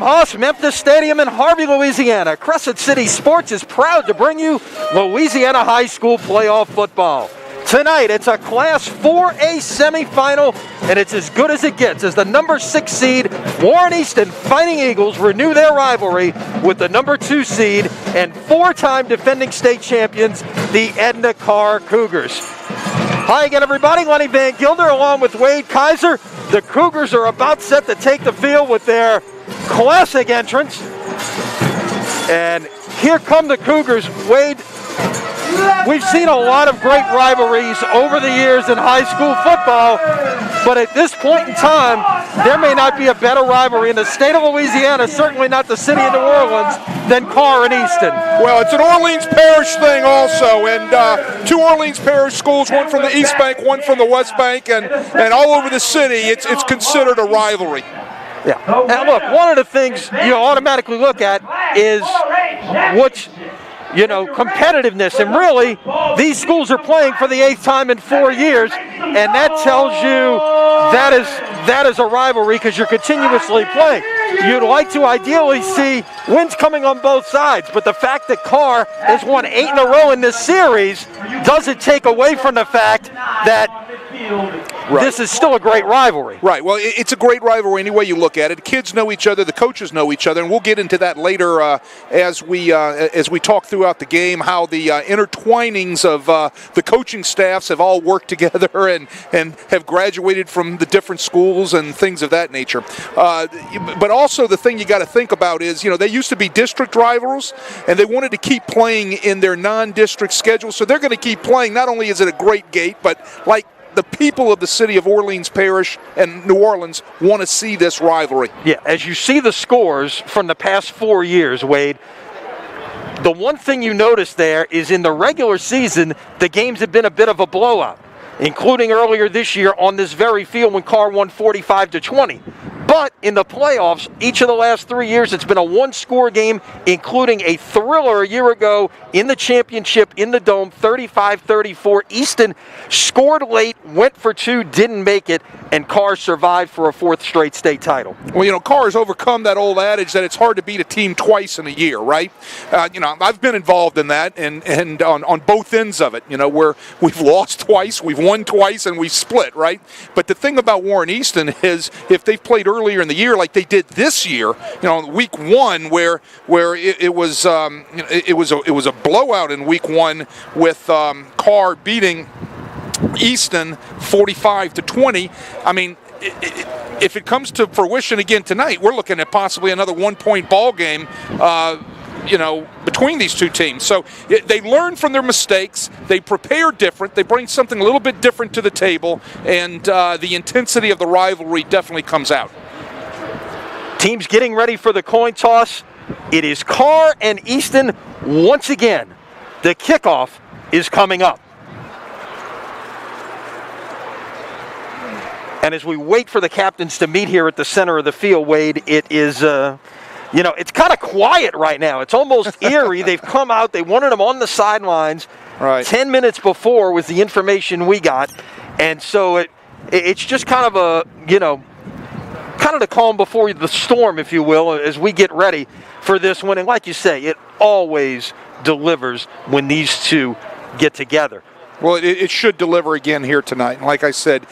From Haas Memphis Stadium in Harvey, Louisiana, Crescent City Sports is proud to bring you Louisiana High School playoff football. Tonight, it's a Class 4A semifinal, and it's as good as it gets as the number 6 seed Warren Easton Fighting Eagles renew their rivalry with the number 2 seed and 4-time defending state champions, the Edna Karr Cougars. Hi again, everybody. Lenny Van Gilder along with Wade Kaiser. The Cougars are about set to take the field with their classic entrance. And here come the Cougars. Wade, we've seen a lot of great rivalries over the years in high school football, but at this point in time, there may not be a better rivalry in the state of Louisiana, certainly not the city of New Orleans, than Karr and Easton. Well, it's an Orleans Parish thing also, and 2 Orleans Parish schools, one from the East Bank, one from the West Bank, and all over the city, it's considered a rivalry. Yeah. Now look, one of the things you automatically look at is what's, competitiveness, and really, these schools are playing for the 8th time in 4 years, and that tells you that is a rivalry because you're continuously playing. You'd like to ideally see wins coming on both sides, but the fact that Karr has won 8 in a row in this series doesn't take away from the fact that this is still a great rivalry. Right. Well, it's a great rivalry any way you look at it. The kids know each other. The coaches know each other, and we'll get into that later as we talk throughout the game, how the intertwinings of the coaching staffs have all worked together and have graduated from the different schools and things of that nature. But also the thing you got to think about is, they used to be district rivals, and they wanted to keep playing in their non-district schedule, so they're going to keep playing. Not only is it a great gate, but like the people of the city of Orleans Parish and New Orleans want to see this rivalry. Yeah, as you see the scores from the past 4 years, Wade, the one thing you notice there is in the regular season, the games have been a bit of a blowout, including earlier this year on this very field when Karr won 45-20. But in the playoffs, each of the last 3 years, it's been a one-score game, including a thriller a year ago in the championship in the Dome, 35-34. Easton scored late, went for 2, didn't make it, and Karr survived for a 4th straight state title. Well, Karr has overcome that old adage that it's hard to beat a team twice in a year, right? I've been involved in that, and on both ends of it, where we've lost twice, we've won twice, and we've split, right? But the thing about Warren Easton is if they've played earlier in the year like they did this year, week 1 where it was a blowout in week 1 with Karr beating Easton 45-20. I mean, if it comes to fruition again tonight, we're looking at possibly another 1-point ball game between these two teams. So they learn from their mistakes, they prepare different, they bring something a little bit different to the table, and the intensity of the rivalry definitely comes out. Teams getting ready for the coin toss. It is Karr and Easton once again. The kickoff is coming up. And as we wait for the captains to meet here at the center of the field, Wade, it is, it's kind of quiet right now. It's almost eerie. They've come out. They wanted them on the sidelines. Right. 10 minutes before was the information we got. And so it's just kind of a, kind of the calm before the storm, if you will, as we get ready for this one. And like you say, it always delivers when these two get together. Well, it should deliver again here tonight. And like I said,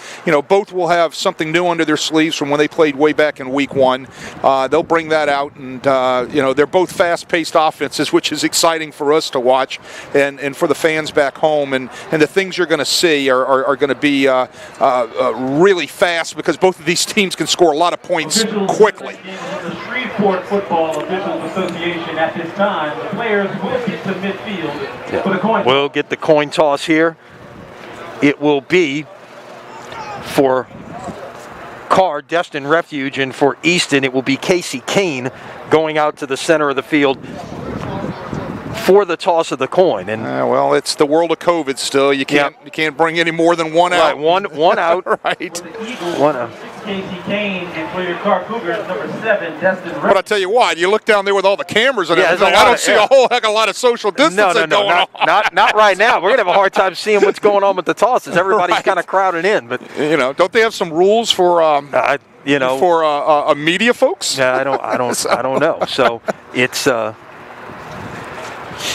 both will have something new under their sleeves from when they played way back in week 1. They'll bring that out, and they're both fast-paced offenses, which is exciting for us to watch, and for the fans back home. And the things you're going to see are going to be really fast because both of these teams can score a lot of points quickly. The Shreveport Football Officials Association at this time, the players will get to midfield for the coin toss. We'll get the coin toss here. It will be for Karr, Destin Refuge, and for Easton, it will be Casey Kane going out to the center of the field for the toss of the coin. And well, it's the world of COVID still. You can't bring any more than one out. Right, one out. Right. One out. Casey Kane and for your Karr Cougars, number 7, Destin But I tell you what, you look down there with all the cameras and Yeah, everything, there's a I lot don't of- see yeah. a whole heck of a lot of social distancing going on. Not right now. We're gonna have a hard time seeing what's going on with the tosses. Everybody's Right. kind of crowded in, but You know, don't they have some rules for media folks? yeah, I don't know. So it's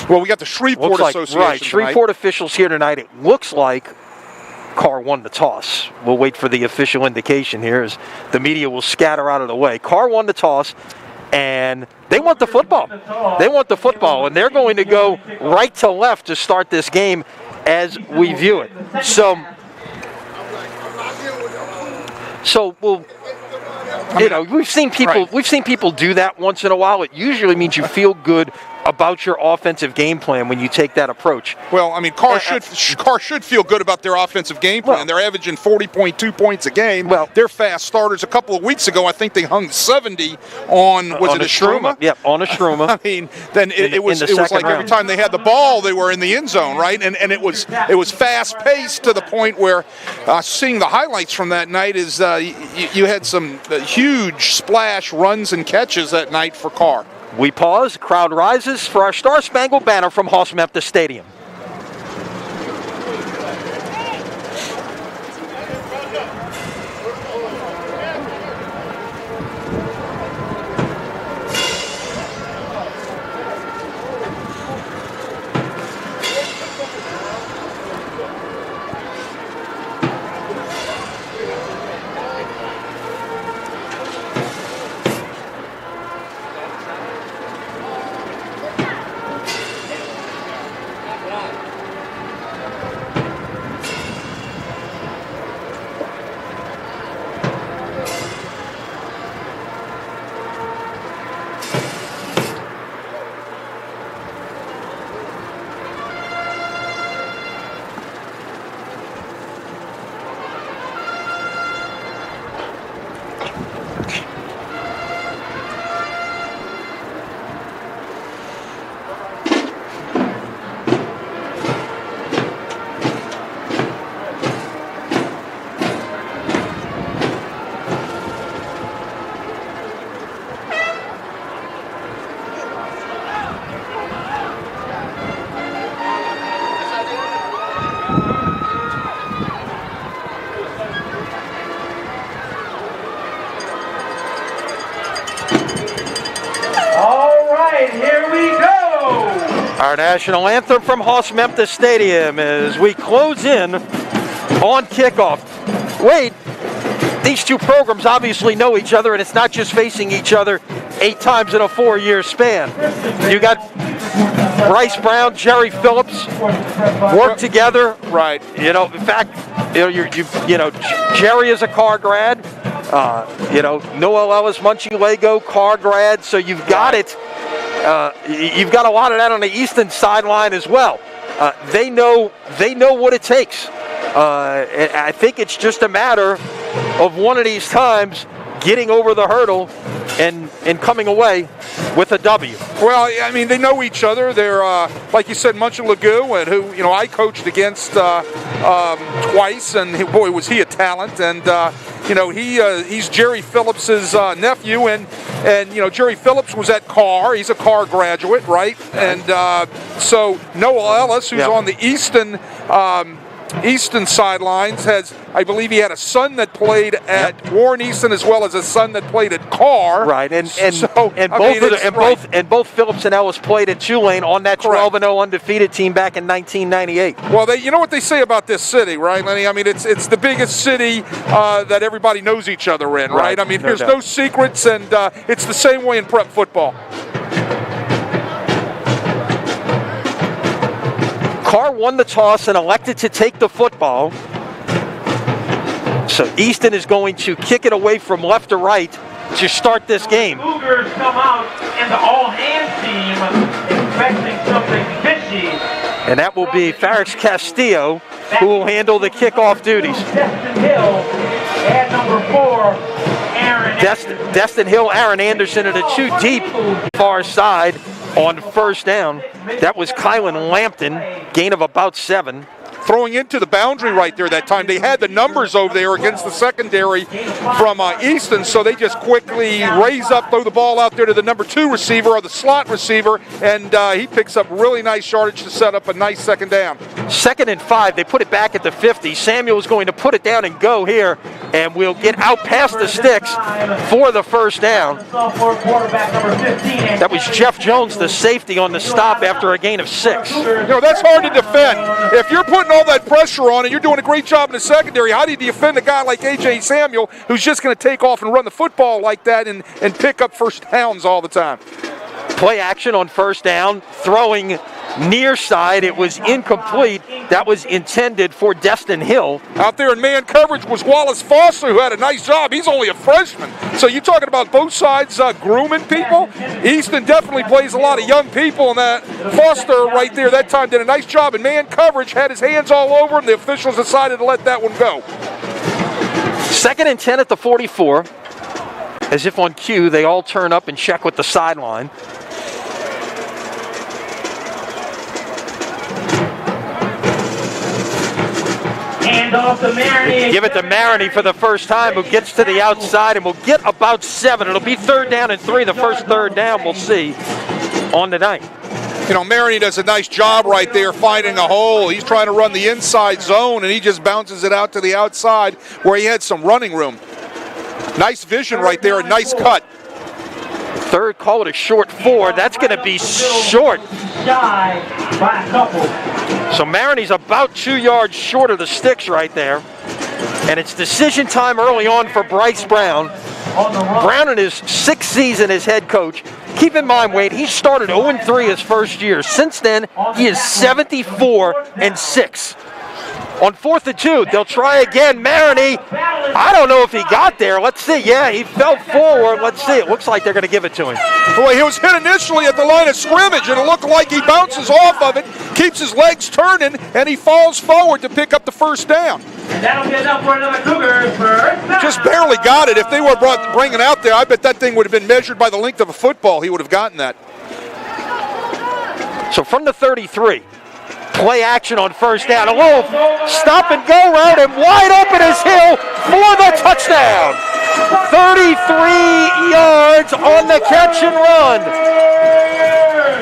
Well, we got the Shreveport looks like Association right. tonight. Shreveport officials here tonight. It looks like Karr won the toss. We'll wait for the official indication here as the media will scatter out of the way. Karr won the toss, and they want the football. They want the football, and they're going to go right to left to start this game as we view it. So we'll. You know, we've seen people do that once in a while. It usually means you feel good about your offensive game plan when you take that approach. Well, I mean, Karr should feel good about their offensive game plan. Well, they're averaging 40.2 points a game. Well, they're fast starters. A couple of weeks ago, I think they hung 70 on on it a Struma? Yep, on a Struma. I mean, then it was in the like second every round. time they had the ball, they were in the end zone, right? And it was fast paced to the point where seeing the highlights from that night is you had some huge splash runs and catches that night for Karr. We pause, crowd rises for our Star Spangled Banner from Hoss-Memphis Stadium. All right, here we go. Our national anthem from Hoss-Memphis Stadium as we close in on kickoff. Wade, these two programs obviously know each other, and it's not just facing each other 8 times in a 4-year span. You got Bryce Brown, Jerry Phillips work together. Right. You know, in fact, Jerry is a Karr grad. Noel Ellis, Munchie Lego, Karr grad. So you've got it. You've got a lot of that on the Easton sideline as well. They know what it takes. And I think it's just a matter of one of these times getting over the hurdle and coming away with a W. Well, I mean, they know each other. They're, like you said, Munchie Legu, and who, I coached against twice, and boy, was he a talent. And, he's Jerry Phillips's nephew, and Jerry Phillips was at Karr. He's a Karr graduate, right? And so Noel Ellis, who's on the Easton sidelines, I believe he had a son that played at Warren Easton as well as a son that played at Karr. Right, and both both Phillips and Ellis played at Tulane on that 12-0 undefeated team back in 1998. Well, you know what they say about this city, right, Lenny? I mean, it's the biggest city that everybody knows each other in, right? I mean, there's no secrets, and it's the same way in prep football. Karr won the toss and elected to take the football. So Easton is going to kick it away from left to right to start this game. Cougars come out in the all-hands team expecting something fishy. And that will be Farris Castillo who will handle the kickoff duties. Destin Hill and number 4, Aaron Destin Hill, Aaron Anderson at a 2 deep far side on first down. That was Kylan Lampton, gain of about 7. throwing into the boundary right there that time. They had the numbers over there against the secondary from Easton, so they just quickly raise up, throw the ball out there to the number 2 receiver or the slot receiver, and he picks up really nice yardage to set up a nice second down. 2nd and 5, they put it back at the 50. Samuel's going to put it down and go here, and we'll get out past the sticks for the first down. That was Jeff Jones, the safety, on the stop after a gain of 6. That's hard to defend. If you're putting all that pressure on and you're doing a great job in the secondary, how do you defend a guy like A.J. Samuel who's just going to take off and run the football like that and pick up first downs all the time? Play action on first down, throwing near side. It was incomplete. That was intended for Destin Hill. Out there in man coverage was Wallace Foster, who had a nice job. He's only a freshman. So you're talking about both sides grooming people. Easton definitely plays a lot of young people, and that Foster right there that time did a nice job in man coverage, had his hands all over, and the officials decided to let that one go. 2nd and 10 at the 44. As if on cue, they all turn up and check with the sideline. Give it to Maroney for the first time, who gets to the outside and will get about 7. It'll be 3rd down and 3, the first 3rd down we'll see on the night. Maroney does a nice job right there finding a hole. He's trying to run the inside zone, and he just bounces it out to the outside where he had some running room. Nice vision right there, a nice cut. 3rd, call it a short 4. That's going to be short. So Maroney's about 2 yards short of the sticks right there. And it's decision time early on for Bryce Brown. Brown in his 6th season as head coach. Keep in mind, Wade, he started 0-3 his first year. Since then, he is 74-6. On 4th and 2, they'll try again. Maroney, I don't know if he got there. Let's see. Yeah, he fell forward. Let's see. It looks like they're going to give it to him. Boy, he was hit initially at the line of scrimmage, and it looked like he bounces off of it, keeps his legs turning, and he falls forward to pick up the first down. That'll be enough for another Cougar first down. Just barely got it. If they were bringing out there, I bet that thing would have been measured by the length of a football. He would have gotten that. So from the 33. Play action on first down. A little stop and go route, and wide open is Hill for the touchdown. 33 yards on the catch and run.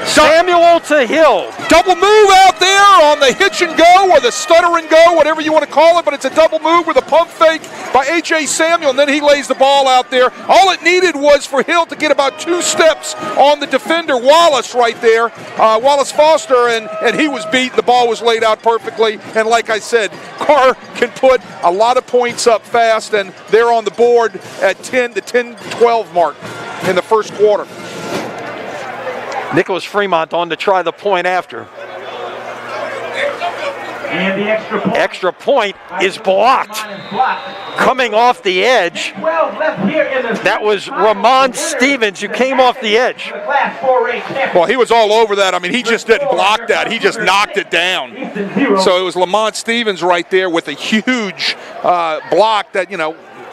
Samuel to Hill. Double move out there on the hitch and go, or the stutter and go, whatever you want to call it, but it's a double move with a pump fake by A.J. Samuel, and then he lays the ball out there. All it needed was for Hill to get about 2 steps on the defender, Wallace, right there. Wallace Foster, and he was beat. The ball was laid out perfectly, and like I said, Karr can put a lot of points up fast, and they're on the board at the 10-12 mark in the first quarter. Nicholas Fremont on to try the point after. And the extra point is blocked. Coming off the edge. That was Ramon Stevens who came off the edge. Well, he was all over that. I mean, he just didn't block that. He just knocked it down. So it was Lamont Stevens right there with a huge block that,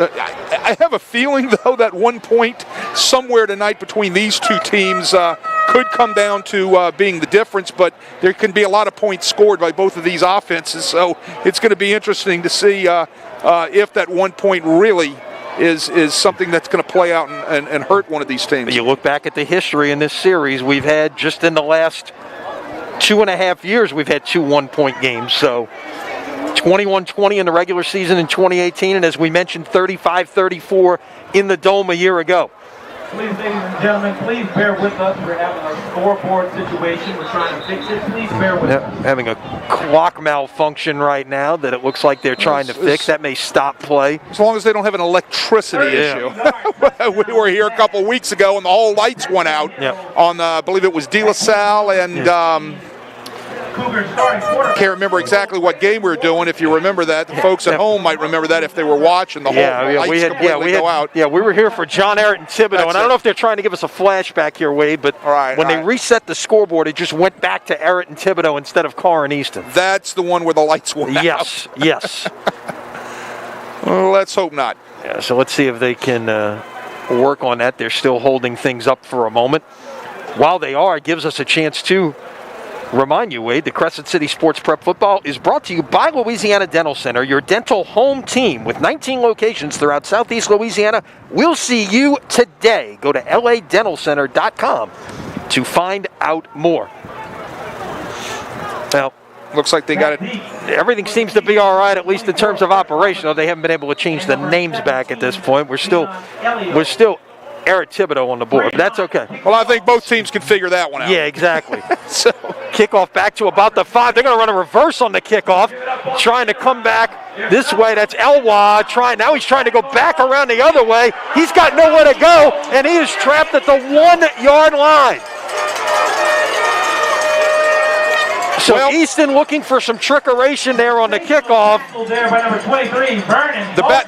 I have a feeling, though, that 1 point somewhere tonight between these two teams could come down to being the difference, but there can be a lot of points scored by both of these offenses, so it's going to be interesting to see if that 1 point really is something that's going to play out and hurt one of these teams. You look back at the history in this series, we've had just in the last 2.5 years, we've had 2 1-point games, so 21-20 in the regular season in 2018, and as we mentioned, 35-34 in the Dome a year ago. Please, ladies and gentlemen, please bear with us. We're having a scoreboard situation. We're trying to fix it. Please bear with us. Having a clock malfunction right now that it looks like they're trying to fix. That may stop play. As long as they don't have an electricity issue. We were here a couple weeks ago and the whole lights went out on, I believe it was De La Salle and... Can't remember exactly what game we were doing. If you remember that, the folks at home might remember that if they were watching. The whole lights completely go out. Yeah, we were here for John Ehret and Thibodeau, and I don't know if they're trying to give us a flashback here, Wade, but when they reset the scoreboard, it just went back to Ehret and Thibodeau instead of Karr and Easton. That's the one where the lights went out. Yes. Well, let's hope not. Yeah, so let's see if they can work on that. They're still holding things up for a moment. While they are, it gives us a chance to Remind you, Wade, the Crescent City Sports Prep Football is brought to you by Louisiana Dental Center, your dental home team with 19 locations throughout Southeast Louisiana. We'll see you today. Go to ladentalcenter.com to find out more. Well, looks like they got it. Everything seems to be all right, at least in terms of operational. They haven't been able to change the names back at this point. We're still Eric Thibodeau on the board, but that's okay. Well, I think both teams can figure that one out. Yeah, exactly. So kickoff back to about the 5. They're going to run a reverse on the kickoff, trying to come back this way. That's Elwha trying. Now he's trying to go back around the other way. He's got nowhere to go, and he is trapped at the 1-yard line. So Easton looking for some trickeration there on the kickoff.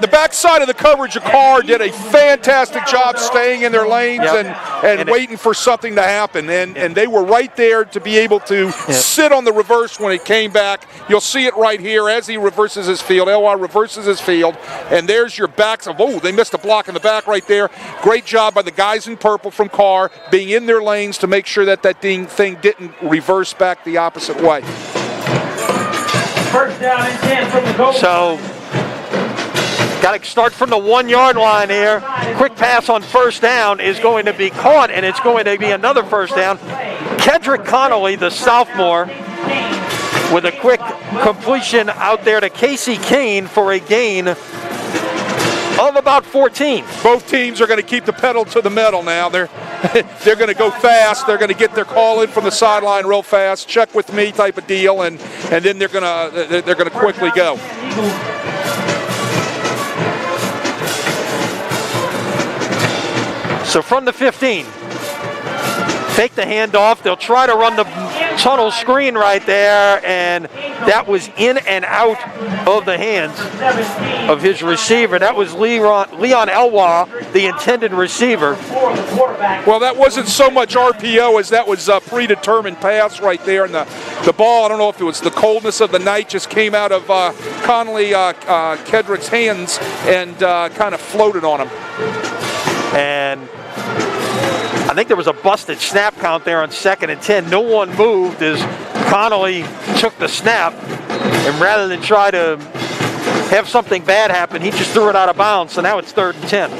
The backside of the coverage of Karr did a fantastic job staying in their lanes and waiting for something to happen. And they were right there to be able to sit on the reverse when it came back. You'll see it right here as he reverses his field. Elwha reverses his field. And there's your backs of, they missed a block in the back right there. Great job by the guys in purple from Karr being in their lanes to make sure that thing didn't reverse back the opposite way. First down and 10 from the goal. So, got to start from the 1-yard line here. Quick pass on first down is going to be caught, and it's going to be another first down. Kedrick Connolly, the sophomore, with a quick completion out there to Casey Kane for a gain of about 14. Both teams are going to keep the pedal to the metal now. They're going to go fast. They're going to get their call in from the sideline real fast, check with me type of deal, and then they're going to quickly go. So from the 15, take the handoff. They'll try to run the tunnel screen right there, and that was in and out of the hands of his receiver. That was Leon Elwha, the intended receiver. Well, that wasn't so much RPO as that was a predetermined pass right there, and the ball, I don't know if it was the coldness of the night, just came out of Kedrick's hands and kind of floated on him. And I think there was a busted snap count there on 2nd and 10. No one moved as Connolly took the snap, and rather than try to have something bad happen, he just threw it out of bounds. So now it's 3rd and 10.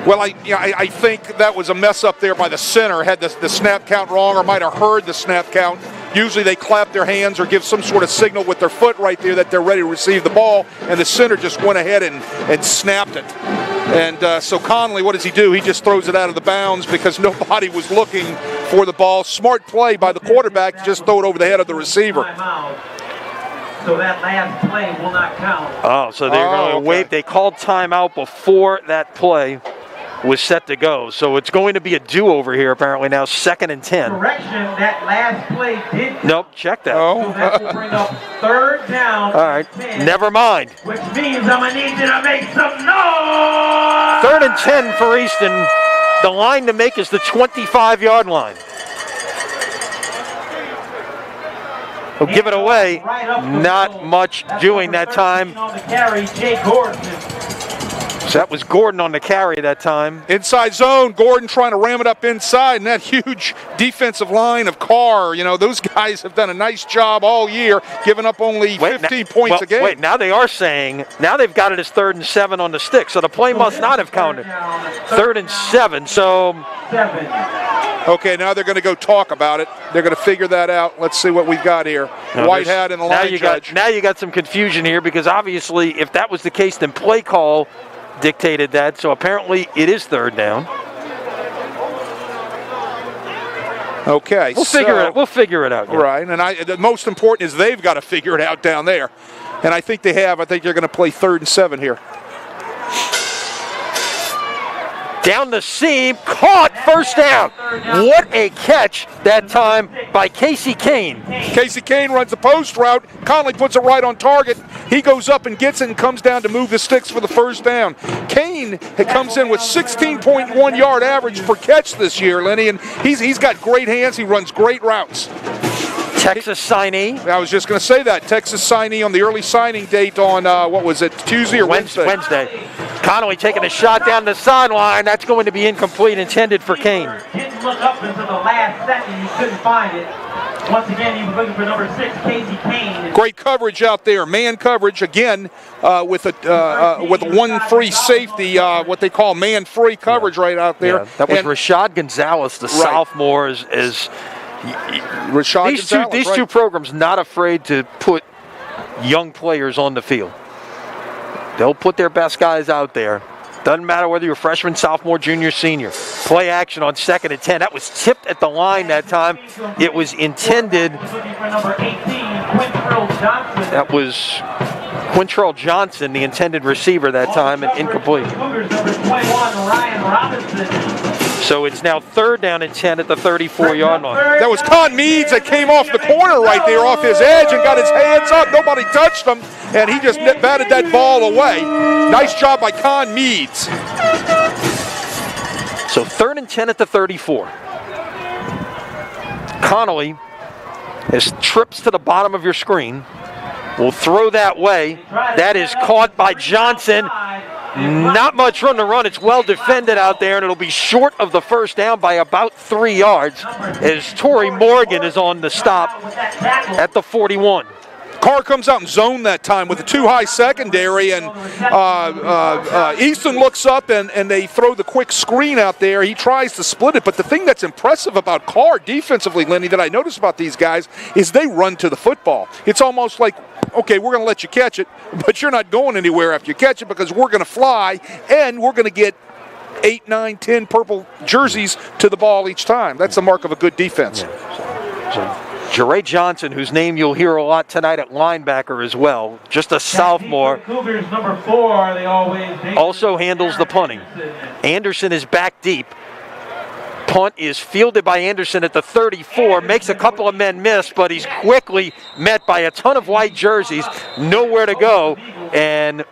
Well, I think that was a mess up there by the center. Had the snap count wrong, or might have heard the snap count. Usually they clap their hands or give some sort of signal with their foot right there that they're ready to receive the ball, and the center just went ahead and snapped it. And so Connolly, what does he do? He just throws it out of the bounds because nobody was looking for the ball. Smart play by the quarterback to just throw it over the head of the receiver. So that last play will not count. Oh, so they're going to wait. They called timeout before that play was set to go. So it's going to be a do-over here apparently now, 2nd and 10. Correction, that last play did. Nope, check that. So that will bring up 3rd down. All right, 10, never mind. Which means I'm going to need you to make some noise. 3rd and 10 for Easton. The line to make is the 25-yard line. He'll give it away. Not much doing that time. On the carry, Jay Gordon. So that was Gordon on the carry that time. Inside zone, Gordon trying to ram it up inside, and that huge defensive line of Karr, those guys have done a nice job all year, giving up only 15 points a game. Wait, now they are saying, now they've got it as 3rd and 7 on the stick, so the play must not have counted. 3rd and 7, so. Okay, now they're going to go talk about it. They're going to figure that out. Let's see what we've got here. White hat and the line judge. Now you got some confusion here, because obviously if that was the case, then play call dictated that, so apparently it is 3rd down. Okay, we'll figure it out. Yeah. Right, and the most important is they've got to figure it out down there, and I think they have. I think they're going to play 3rd and 7 here. Down the seam, caught, 1st down. What a catch that time by Casey Kane. Casey Kane runs the post route. Connolly puts it right on target. He goes up and gets it and comes down to move the sticks for the 1st down. Kane comes in with 16.1 yard average per catch this year, Lenny, and he's got great hands. He runs great routes. Texas signee. I was just going to say that. Texas signee on the early signing date on, Tuesday or Wednesday? Wednesday. Connolly taking a shot down the sideline. That's going to be incomplete, intended for Kane. didn't look up until the last second. He couldn't find it. Once again, he was looking for number 6, Casey Kane. Great coverage out there, man coverage again with a one free safety, what they call man-free coverage right out there. Yeah, that was Rashad Gonzalez, the sophomore. These two programs not afraid to put young players on the field. They'll put their best guys out there. Doesn't matter whether you're freshman, sophomore, junior, senior. Play action on 2nd and 10. That was tipped at the line that time. It was intended. That was Quintrell Johnson, the intended receiver that time, and incomplete. So it's now 3rd down and 10 at the 34-yard line. That was Con Meads that came off the corner right there off his edge and got his hands up. Nobody touched him, and he just batted that ball away. Nice job by Con Meads. So 3rd and 10 at the 34. Connolly has trips to the bottom of your screen. Will throw that way. That is caught by Johnson. Not much room to run. It's well defended out there, and it'll be short of the first down by about 3 yards as Torrey Morgan is on the stop at the 41. Karr comes out in zone that time with a too-high secondary, and Easton looks up, and they throw the quick screen out there. He tries to split it, but the thing that's impressive about Karr defensively, Lenny, that I noticed about these guys is they run to the football. It's almost like, okay, we're going to let you catch it, but you're not going anywhere after you catch it because we're going to fly, and we're going to get 8, 9, 10 purple jerseys to the ball each time. That's the mark of a good defense. So Jeray Johnson, whose name you'll hear a lot tonight at linebacker as well, just a sophomore, Cougars number 4, they also handles the punting. Anderson is back deep. Punt is fielded by Anderson at the 34, makes a couple of men miss, but he's quickly met by a ton of white jerseys, nowhere to go, and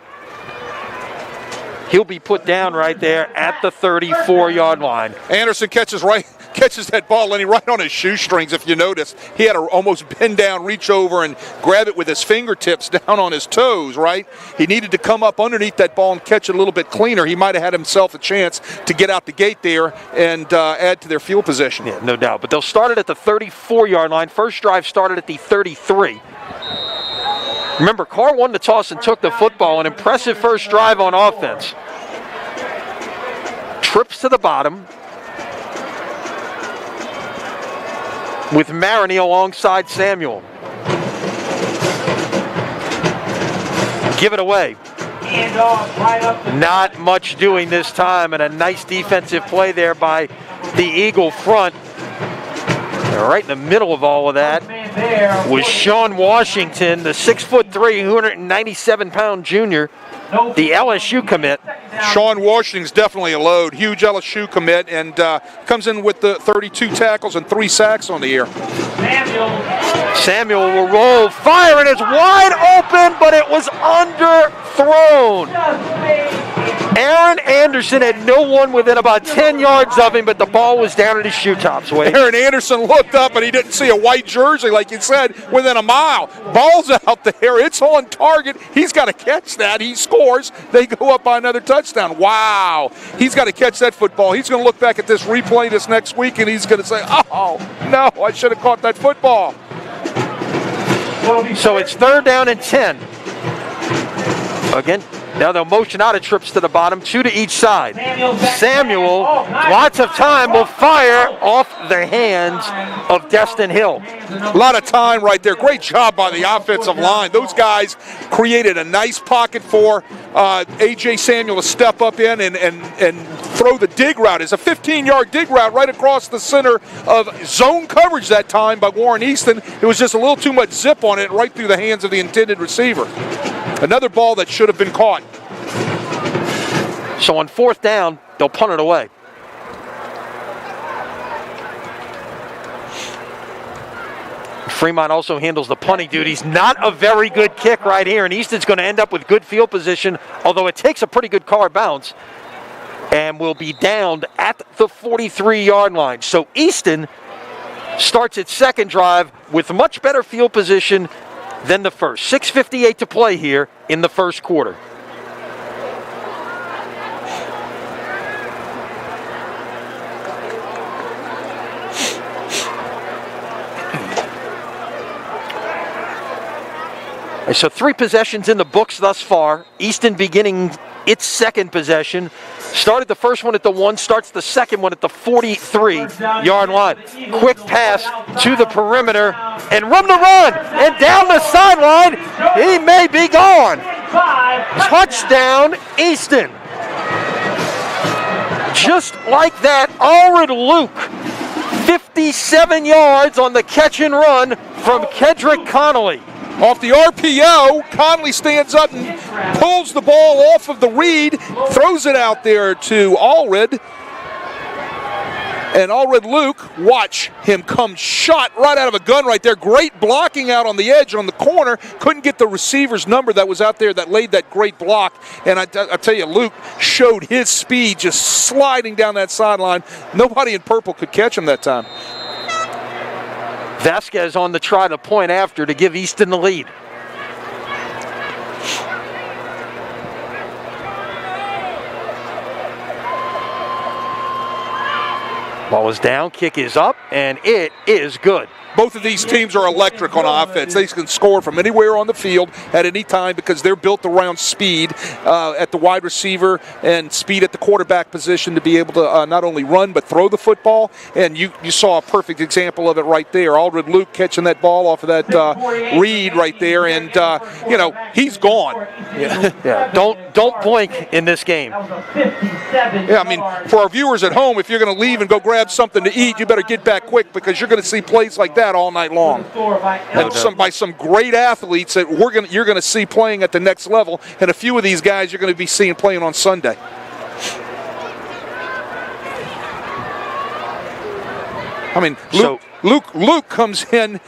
he'll be put down right there at the 34-yard line. Anderson catches that ball, Lenny, right on his shoestrings, if you notice. He had to almost bend down, reach over, and grab it with his fingertips down on his toes, right? He needed to come up underneath that ball and catch it a little bit cleaner. He might have had himself a chance to get out the gate there and add to their field position. Yeah, no doubt. But they'll start it at the 34-yard line. First drive started at the 33. Remember, Karr won the toss and took the football. An impressive first drive on offense. Trips to the bottom with Maroney alongside Samuel. Give it away. Not much doing this time, and a nice defensive play there by the Eagle front. Right in the middle of all of that was Sean Washington, the 6'3", 297-pound junior, the LSU commit. Sean Washington's definitely a load. Huge LSU commit, and comes in with the 32 tackles and 3 sacks on the year. Samuel will roll, fire, and it's wide open, but it was underthrown. Aaron Anderson had no one within about 10 yards of him, but the ball was down at his shoe tops. Aaron Anderson looked up, and he didn't see a white jersey, like you said, within a mile. Ball's out there. It's on target. He's got to catch that. He scores. They go up by another touchdown. Wow. He's got to catch that football. He's going to look back at this replay this next week, and he's going to say, oh, no, I should have caught that football. So it's 3rd down and 10. Again, now they'll motion out of trips to the bottom, 2 to each side. Samuel, lots of time, will fire off the hands of Destin Hill. A lot of time right there. Great job by the offensive line. Those guys created a nice pocket for A.J. Samuel to step up in and throw the dig route. It's a 15-yard dig route right across the center of zone coverage that time by Warren Easton. It was just a little too much zip on it, right through the hands of the intended receiver. Another ball that should have been caught. So on 4th down, they'll punt it away. Fremont also handles the punting duties. Not a very good kick right here, and Easton's going to end up with good field position, although it takes a pretty good Karr bounce, and will be downed at the 43-yard line. So Easton starts its second drive with much better field position than the first. 6:58 to play here in the first quarter. So 3 possessions in the books thus far. Easton beginning its second possession. Started the first one at the 1, starts the second one at the 43-yard line. Quick pass to the perimeter and room to run. And down the sideline, he may be gone. Touchdown, Easton. Just like that, Alred Luke, 57 yards on the catch and run from Kedrick Connolly. Off the RPO, Conley stands up and pulls the ball off of the read, throws it out there to Alred. And Alred Luke, watch him come shot right out of a gun right there. Great blocking out on the edge on the corner. Couldn't get the receiver's number that was out there that laid that great block. And I tell you, Luke showed his speed just sliding down that sideline. Nobody in purple could catch him that time. Vasquez on the try to point after to give Easton the lead. Ball is down, kick is up, and it is good. Both of these teams are electric on offense. They can score from anywhere on the field at any time because they're built around speed at the wide receiver and speed at the quarterback position to be able to not only run but throw the football. And you saw a perfect example of it right there. Alred Luke catching that ball off of that read right there, and he's gone. Yeah. Don't blink in this game. Yeah, I mean, for our viewers at home, if you're going to leave and go grab something to eat, you better get back quick because you're going to see plays like that all night long. And by some great athletes that you're going to see playing at the next level, and a few of these guys you're going to be seeing playing on Sunday. I mean, Luke comes in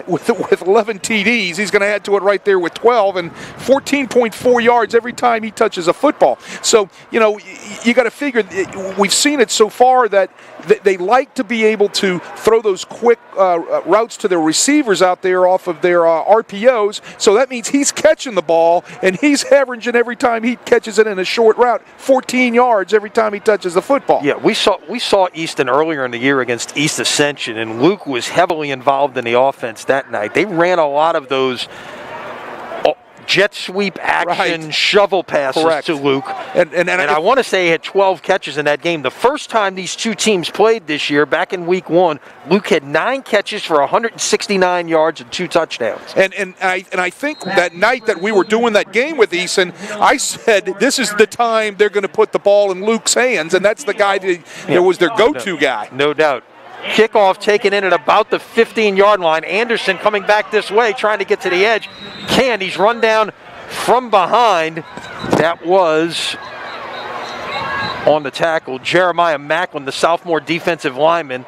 with 11 TDs. He's going to add to it right there with 12 and 14.4 yards every time he touches a football. So, you got to figure, we've seen it so far that they like to be able to throw those quick routes to their receivers out there off of their RPOs. So that means he's catching the ball, and he's averaging every time he catches it in a short route 14 yards every time he touches the football. Yeah, we saw Easton earlier in the year against East Ascension, and Luke was heavily involved in the offense that night. They ran a lot of those jet sweep action shovel passes to Luke. And I want to say he had 12 catches in that game. The first time these two teams played this year, back in week 1, Luke had 9 catches for 169 yards and 2 touchdowns. And I think that night that we were doing that game with Easton, I said this is the time they're going to put the ball in Luke's hands, and that's the guy that was their go-to guy. No doubt. Kickoff taken in at about the 15-yard line. Anderson coming back this way, trying to get to the edge. He's run down from behind. That was on the tackle. Jeremiah Macklin, the sophomore defensive lineman,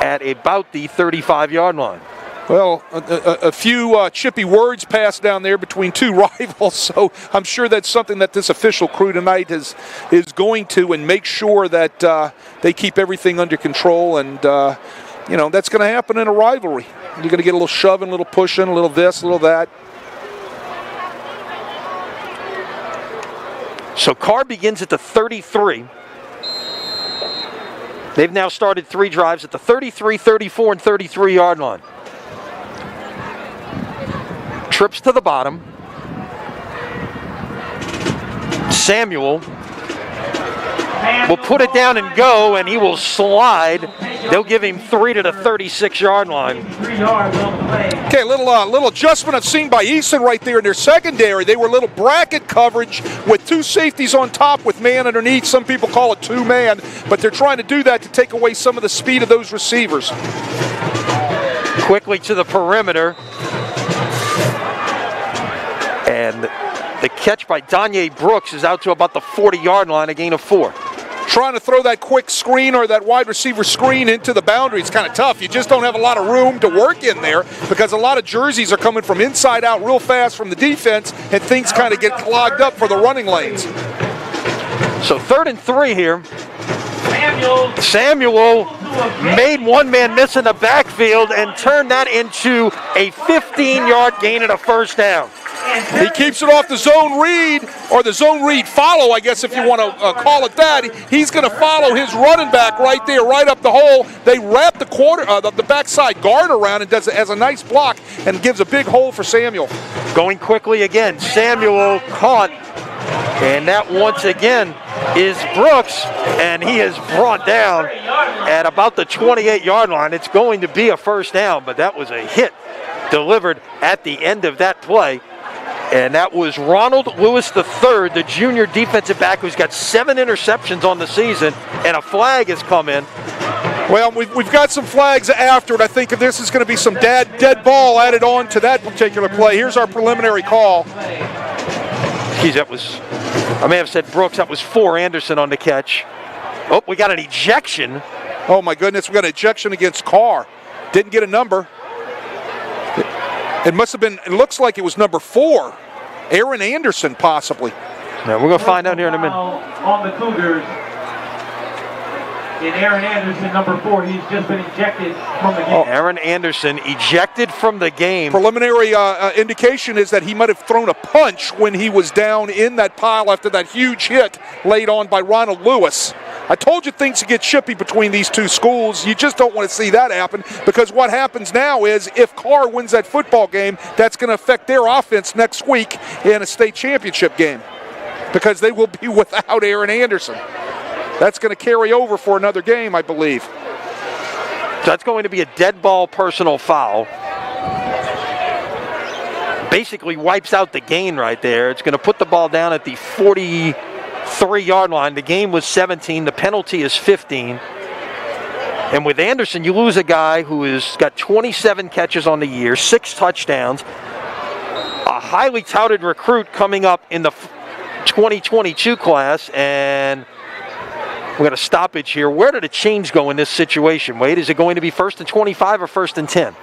at about the 35-yard line. Well, a few chippy words passed down there between two rivals, so I'm sure that's something that this official crew tonight is going to and make sure that they keep everything under control, and that's going to happen in a rivalry. You're going to get a little shoving, a little pushing, a little this, a little that. So Karr begins at the 33. They've now started 3 drives at the 33, 34, and 33-yard line. Trips to the bottom. Samuel will put it down and go, and he will slide. They'll give him 3 to the 36-yard line. Okay, a little adjustment I've seen by Easton right there in their secondary. They were a little bracket coverage with 2 safeties on top with man underneath. Some people call it 2-man, but they're trying to do that to take away some of the speed of those receivers. Quickly to the perimeter. And the catch by Danye Brooks is out to about the 40-yard line, a gain of 4. Trying to throw that quick screen or that wide receiver screen into the boundary, it's kind of tough. You just don't have a lot of room to work in there because a lot of jerseys are coming from inside out real fast from the defense, and things kind of get clogged up for the running lanes. So 3rd and 3 here. Samuel made one man miss in the backfield and turned that into a 15-yard gain and a first down. He keeps it off the zone read, or the zone read follow, I guess if you want to call it that. He's going to follow his running back right there, right up the hole. They wrap the backside guard around and has a nice block and gives a big hole for Samuel. Going quickly again, Samuel caught, and that once again is Brooks, and he is brought down at about the 28-yard line. It's going to be a first down, but that was a hit delivered at the end of that play. And that was Ronald Lewis III, the junior defensive back who's got 7 interceptions on the season, and a flag has come in. Well, we've got some flags after it. I think if this is going to be some dead ball added on to that particular play. Here's our preliminary call. Geez, I may have said Brooks. That was 4 Anderson on the catch. Oh, we got an ejection. Oh, my goodness. We got an ejection against Karr. Didn't get a number. It must have been, it looks like it was number 4. Aaron Anderson, possibly. Yeah, we're going to find out here in a minute. On the Cougars, in Aaron Anderson, number 4, he's just been ejected from the game. Oh, Aaron Anderson ejected from the game. Preliminary indication is that he might have thrown a punch when he was down in that pile after that huge hit laid on by Ronald Lewis. I told you things get chippy between these two schools. You just don't want to see that happen, because what happens now is if Karr wins that football game, that's going to affect their offense next week in a state championship game, because they will be without Aaron Anderson. That's going to carry over for another game, I believe. That's going to be a dead ball personal foul. Basically wipes out the gain right there. It's going to put the ball down at the 43-yard line. The game was 17. The penalty is 15. And with Anderson, you lose a guy who has got 27 catches on the year, 6 touchdowns, a highly touted recruit coming up in the 2022 class, and we got a stoppage here. Where did a change go in this situation, Wade? Is it going to be 1st and 25 or 1st and 10?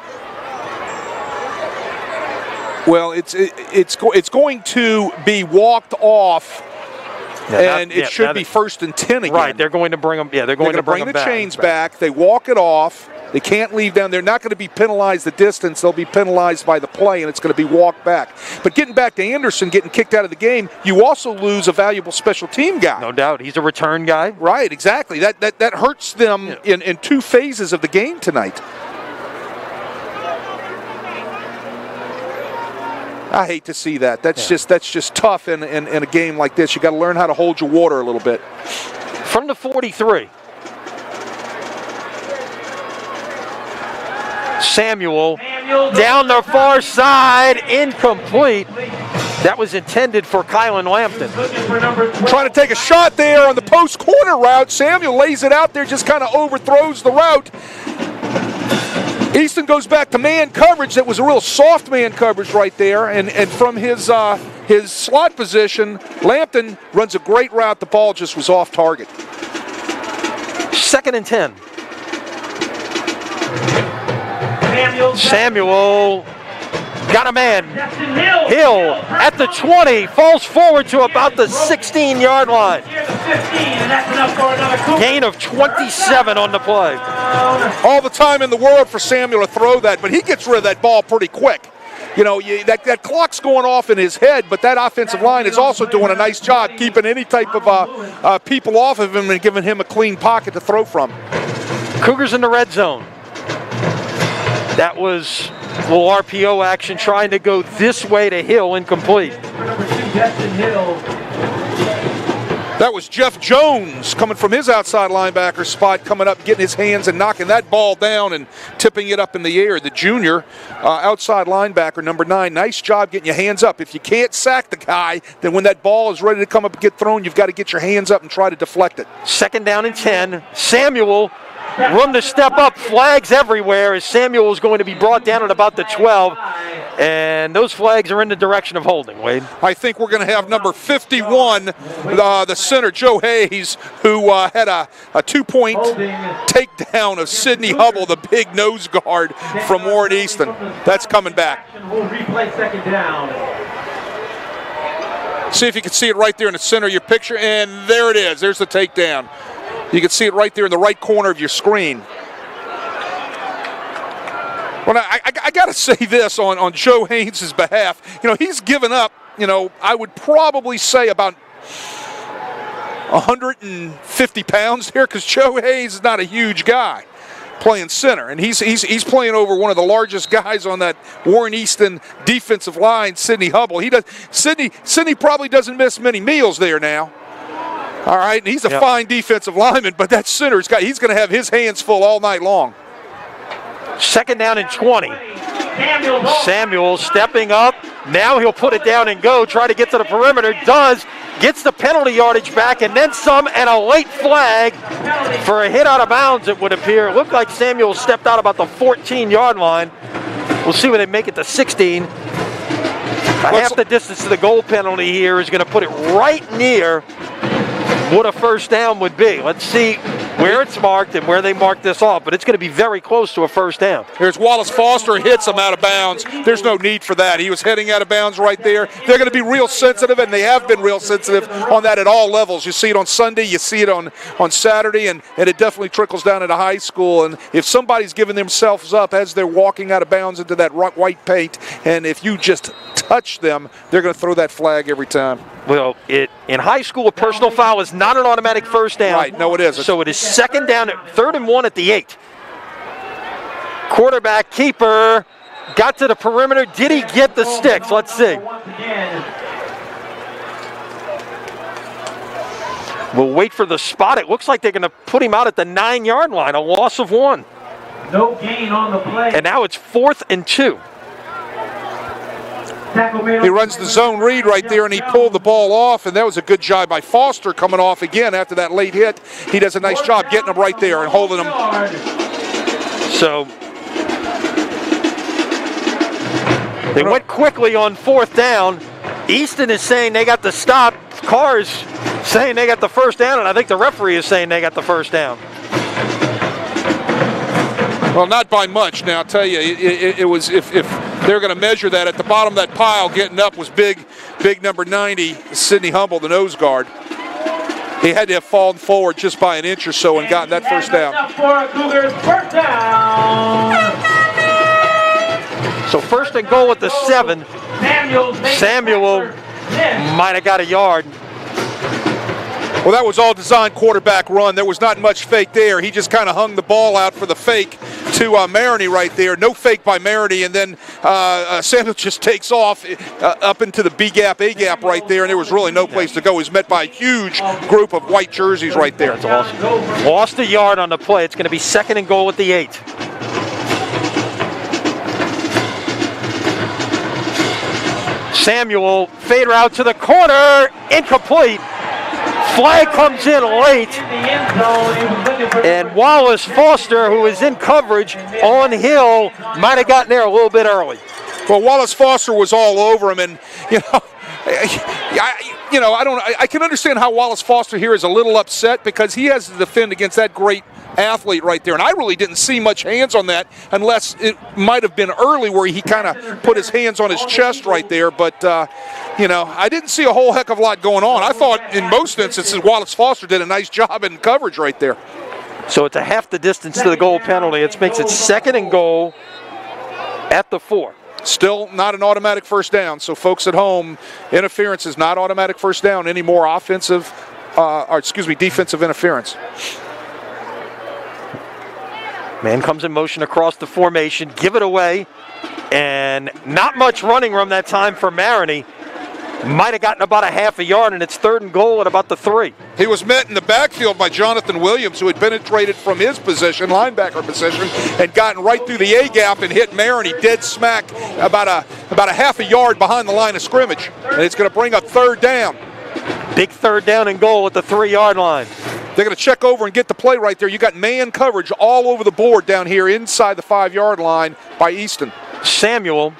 Well, it's going to be walked off, and it should be 1st and 10 again. Right, they're going to bring them. Yeah, they're going to bring the chains back. They walk it off. They can't leave down. They're not going to be penalized the distance. They'll be penalized by the play, and it's going to be walked back. But getting back to Anderson getting kicked out of the game, you also lose a valuable special team guy. No doubt. He's a return guy. Right, exactly. That hurts them in 2 phases of the game tonight. I hate to see that. That's just tough in a game like this. You got to learn how to hold your water a little bit. From the 43. Samuel down the far side, incomplete. That was intended for Kylan Lampton. Trying to take a shot there on the post corner route. Samuel lays it out there, just kind of overthrows the route. Easton goes back to man coverage. That was a real soft man coverage right there. And from his slot position, Lampton runs a great route. The ball just was off target. 2nd and 10. Samuel got a man. Hill at the 20, falls forward to about the 16-yard line. Gain of 27 on the play. All the time in the world for Samuel to throw that, but he gets rid of that ball pretty quick. You know, that clock's going off in his head, but that offensive line is also doing a nice job keeping any type of people off of him and giving him a clean pocket to throw from. Cougars in the red zone. That was a little RPO action, trying to go this way to Hill, incomplete. That was Jeff Jones coming from his outside linebacker spot, coming up, getting his hands and knocking that ball down and tipping it up in the air. The junior outside linebacker, number 9. Nice job getting your hands up. If you can't sack the guy, then when that ball is ready to come up and get thrown, you've got to get your hands up and try to deflect it. 2nd down and 10. Samuel, room to step up, flags everywhere as Samuel is going to be brought down at about the 12, and those flags are in the direction of holding, Wade. I think we're going to have number 51, the center, Joe Hayes, who had a 2-point takedown of Sidney Hubble, the big nose guard from Warren Easton. That's coming back. We'll replay 2nd down. See if you can see it right there in the center of your picture, and there it is. There's the takedown. You can see it right there in the right corner of your screen. Well, I got to say this on Joe Haynes' behalf. He's given up, I would probably say about 150 pounds there, because Joe Haynes is not a huge guy playing center, and he's playing over one of the largest guys on that Warren Easton defensive line, Sidney Hubble. Sidney probably doesn't miss many meals there now. All right, and he's a fine defensive lineman, but that center's he's going to have his hands full all night long. Second down and 20. Samuel stepping up. Now he'll put it down and go. Try to get to the perimeter. Gets the penalty yardage back and then some, and a late flag for a hit out of bounds, it would appear. It looked like Samuel stepped out about the 14-yard line. We'll see when they make it to 16. Half the distance to the goal penalty here is going to put it right near what a first down would be. Let's see where it's marked and where they mark this off, but it's going to be very close to a first down. Here's Wallace Foster, hits him out of bounds. There's no need for that. He was heading out of bounds right there. They're going to be real sensitive, and they have been real sensitive on that at all levels. You see it on Sunday, you see it on Saturday, and it definitely trickles down into high school. And if somebody's giving themselves up as they're walking out of bounds into that white paint, and if you just touch them, they're going to throw that flag every time. Well, in high school, a personal foul is not an automatic first down. Right, no it isn't. So it is second down, 3rd and 1 at the 8. Quarterback keeper got to the perimeter. Did he get the sticks? Let's see. We'll wait for the spot. It looks like they're going to put him out at the 9-yard line, a loss of 1. No gain on the play. And now it's 4th and 2. He runs the zone read right there, and he pulled the ball off, and that was a good job by Foster coming off again after that late hit. He does a nice job getting him right there and holding him. So they went quickly on 4th down. Easton is saying they got the stop. Karr is saying they got the first down, and I think the referee is saying they got the first down. Well, not by much. Now, I'll tell you, it was if they're going to measure that, at the bottom of that pile getting up was big number 90, Sidney Hubble, the nose guard. He had to have fallen forward just by an inch or so and gotten that first down. So 1st and goal at the 7. Samuel might have got a yard. Well, that was all designed quarterback run. There was not much fake there. He just kind of hung the ball out for the fake to Maroney right there. No fake by Maroney, and then Samuel just takes off up into the B gap, A gap right there, and there was really no place to go. He was met by a huge group of white jerseys right there. That's awesome. Lost a yard on the play. It's going to be 2nd and goal at the 8. Samuel, fade route to the corner, incomplete. Flag comes in late, and Wallace Foster, who is in coverage on Hill, might have gotten there a little bit early. Well, Wallace Foster was all over him, and I can understand how Wallace Foster here is a little upset, because he has to defend against that great athlete right there, and I really didn't see much hands on that, unless it might have been early where he kind of put his hands on his chest right there, but I didn't see a whole heck of a lot going on. I thought in most instances Wallace Foster did a nice job in coverage right there. So it's a half the distance to the goal penalty. It makes it 2nd and goal at the 4. Still not an automatic first down, so folks at home, interference is not automatic first down anymore. Defensive interference. Man comes in motion across the formation, give it away, and not much running room that time for Maroney. Might have gotten about a half a yard, and it's 3rd and goal at about the 3. He was met in the backfield by Jonathan Williams, who had penetrated from his position, linebacker position, and gotten right through the A-gap and hit Maroney dead smack about a half a yard behind the line of scrimmage. And it's going to bring up 3rd down. Big 3rd down and goal at the 3-yard line. They're going to check over and get the play right there. You got man coverage all over the board down here inside the 5-yard line by Easton. Samuel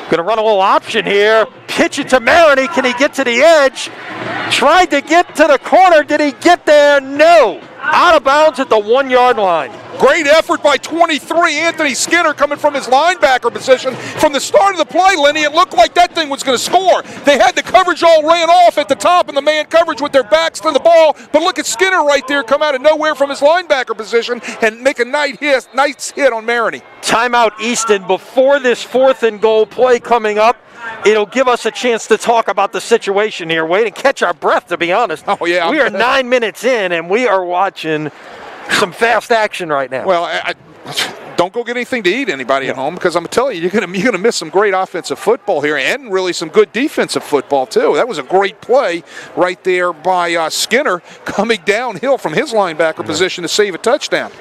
going to run a little option here. Pitch it to Maroney. Can he get to the edge? Tried to get to the corner. Did he get there? No. Out of bounds at the 1-yard line. Great effort by 23, Anthony Skinner, coming from his linebacker position. From the start of the play, Lenny, it looked like that thing was going to score. They had the coverage all ran off at the top in the man coverage with their backs to the ball. But look at Skinner right there come out of nowhere from his linebacker position and make a nice hit on Maroney. Timeout Easton before this 4th and goal play coming up. It'll give us a chance to talk about the situation here. Wait and catch our breath, to be honest. Oh, yeah. We are 9 minutes in, and we are watching some fast action right now. Well, I don't go get anything to eat, anybody at home, because I'm telling you, you're gonna miss some great offensive football here and really some good defensive football, too. That was a great play right there by Skinner coming downhill from his linebacker position to save a touchdown.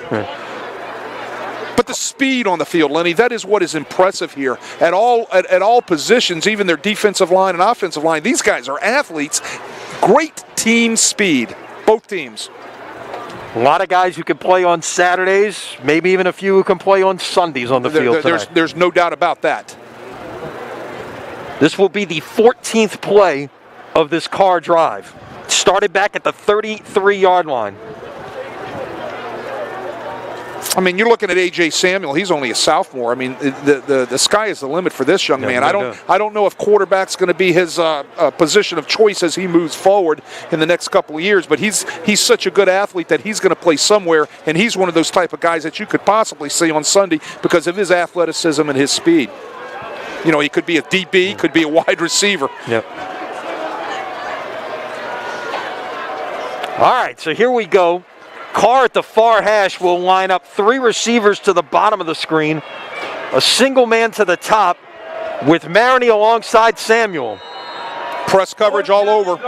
But the speed on the field, Lenny, that is what is impressive here. At all positions, even their defensive line and offensive line, these guys are athletes. Great team speed, both teams. A lot of guys who can play on Saturdays, maybe even a few who can play on Sundays on the field tonight. There's no doubt about that. This will be the 14th play of this Karr drive. Started back at the 33-yard line. I mean, you're looking at A.J. Samuel. He's only a sophomore. I mean, the sky is the limit for this young man. I don't know if quarterback's going to be his position of choice as he moves forward in the next couple of years. But he's such a good athlete that he's going to play somewhere, and he's one of those type of guys that you could possibly see on Sunday because of his athleticism and his speed. You know, he could be a DB, could be a wide receiver. Yep. All right, so here we go. Karr at the far hash will line up 3 receivers to the bottom of the screen, a single man to the top with Maroney alongside Samuel. Press coverage all over.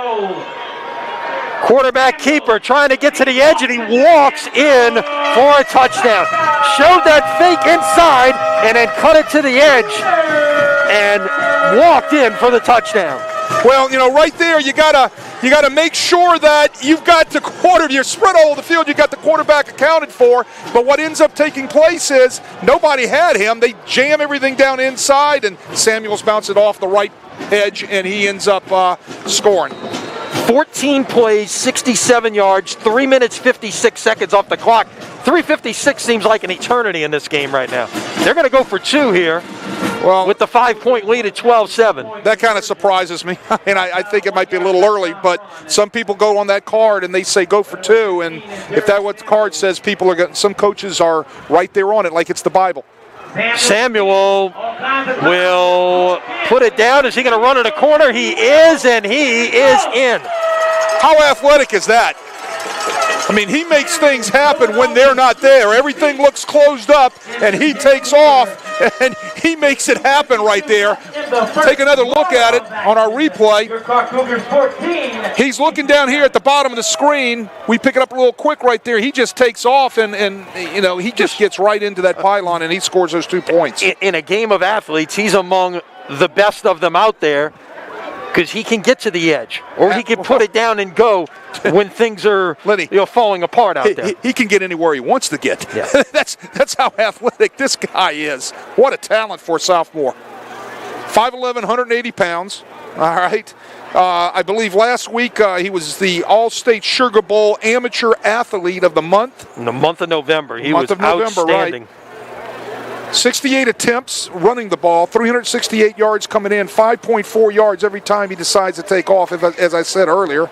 Quarterback keeper trying to get to the edge, and he walks in for a touchdown. Showed that fake inside and then cut it to the edge and walked in for the touchdown. Well, you know, right there you gotta make sure that you've got the you're spread all over the field, you got the quarterback accounted for, but what ends up taking place is nobody had him. They jam everything down inside, and Samuels bounces it off the right edge, and he ends up scoring. 14 plays, 67 yards, 3 minutes, 56 seconds off the clock. 3:56 seems like an eternity in this game right now. They're going to go for 2 here. Well, with the 5-point lead at 12-7. That kind of surprises me, and I think it might be a little early, but some people go on that card and they say go for 2, and if that's what the card says, some coaches are right there on it like it's the Bible. Samuel will put it down. Is he going to run in a corner? He is, and he is in. How athletic is that? I mean, he makes things happen when they're not there. Everything looks closed up, and he takes off, and he makes it happen right there. Take another look at it on our replay. He's looking down here at the bottom of the screen. We pick it up a little quick right there. He just takes off, and you know, he just gets right into that pylon, and he scores those 2 points. In a game of athletes, he's among the best of them out there, because he can get to the edge, or he can put it down and go when things are falling apart out there. He can get anywhere he wants to get. Yeah. That's how athletic this guy is. What a talent for a sophomore. 5'11", 180 pounds. All right. I believe last week he was the All-State Sugar Bowl Amateur Athlete of the Month. In the month of November. He was outstanding. Right. 68 attempts running the ball, 368 yards coming in, 5.4 yards every time he decides to take off, as I said earlier.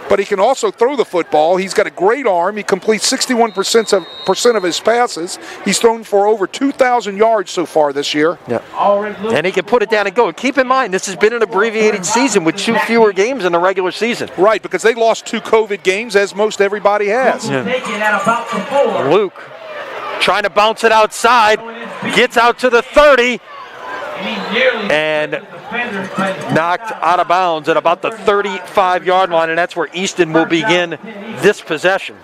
But he can also throw the football. He's got a great arm. He completes 61% of his passes. He's thrown for over 2,000 yards so far this year. Yeah. And he can put it down and go. Keep in mind, this has been an abbreviated season with 2 fewer games in the regular season. Right, because they lost 2 COVID games, as most everybody has. Yeah. Luke trying to bounce it outside, gets out to the 30, and knocked out of bounds at about the 35-yard line, and that's where Easton will begin this possession.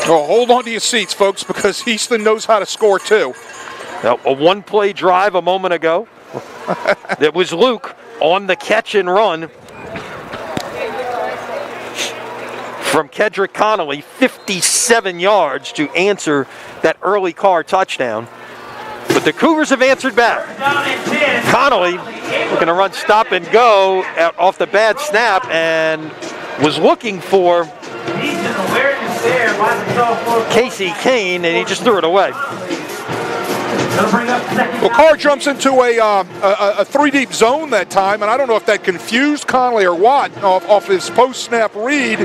Oh, hold on to your seats, folks, because Easton knows how to score, too. Now, a one-play drive a moment ago. That was Luke on the catch and run from Kedrick Connolly, 57 yards to answer that early Karr touchdown. But the Cougars have answered back. Connolly looking to run stop and go off the bad snap and was looking for Casey Kane, and he just threw it away. Well, Karr jumps into a three-deep zone that time, and I don't know if that confused Connolly or what off his post-snap read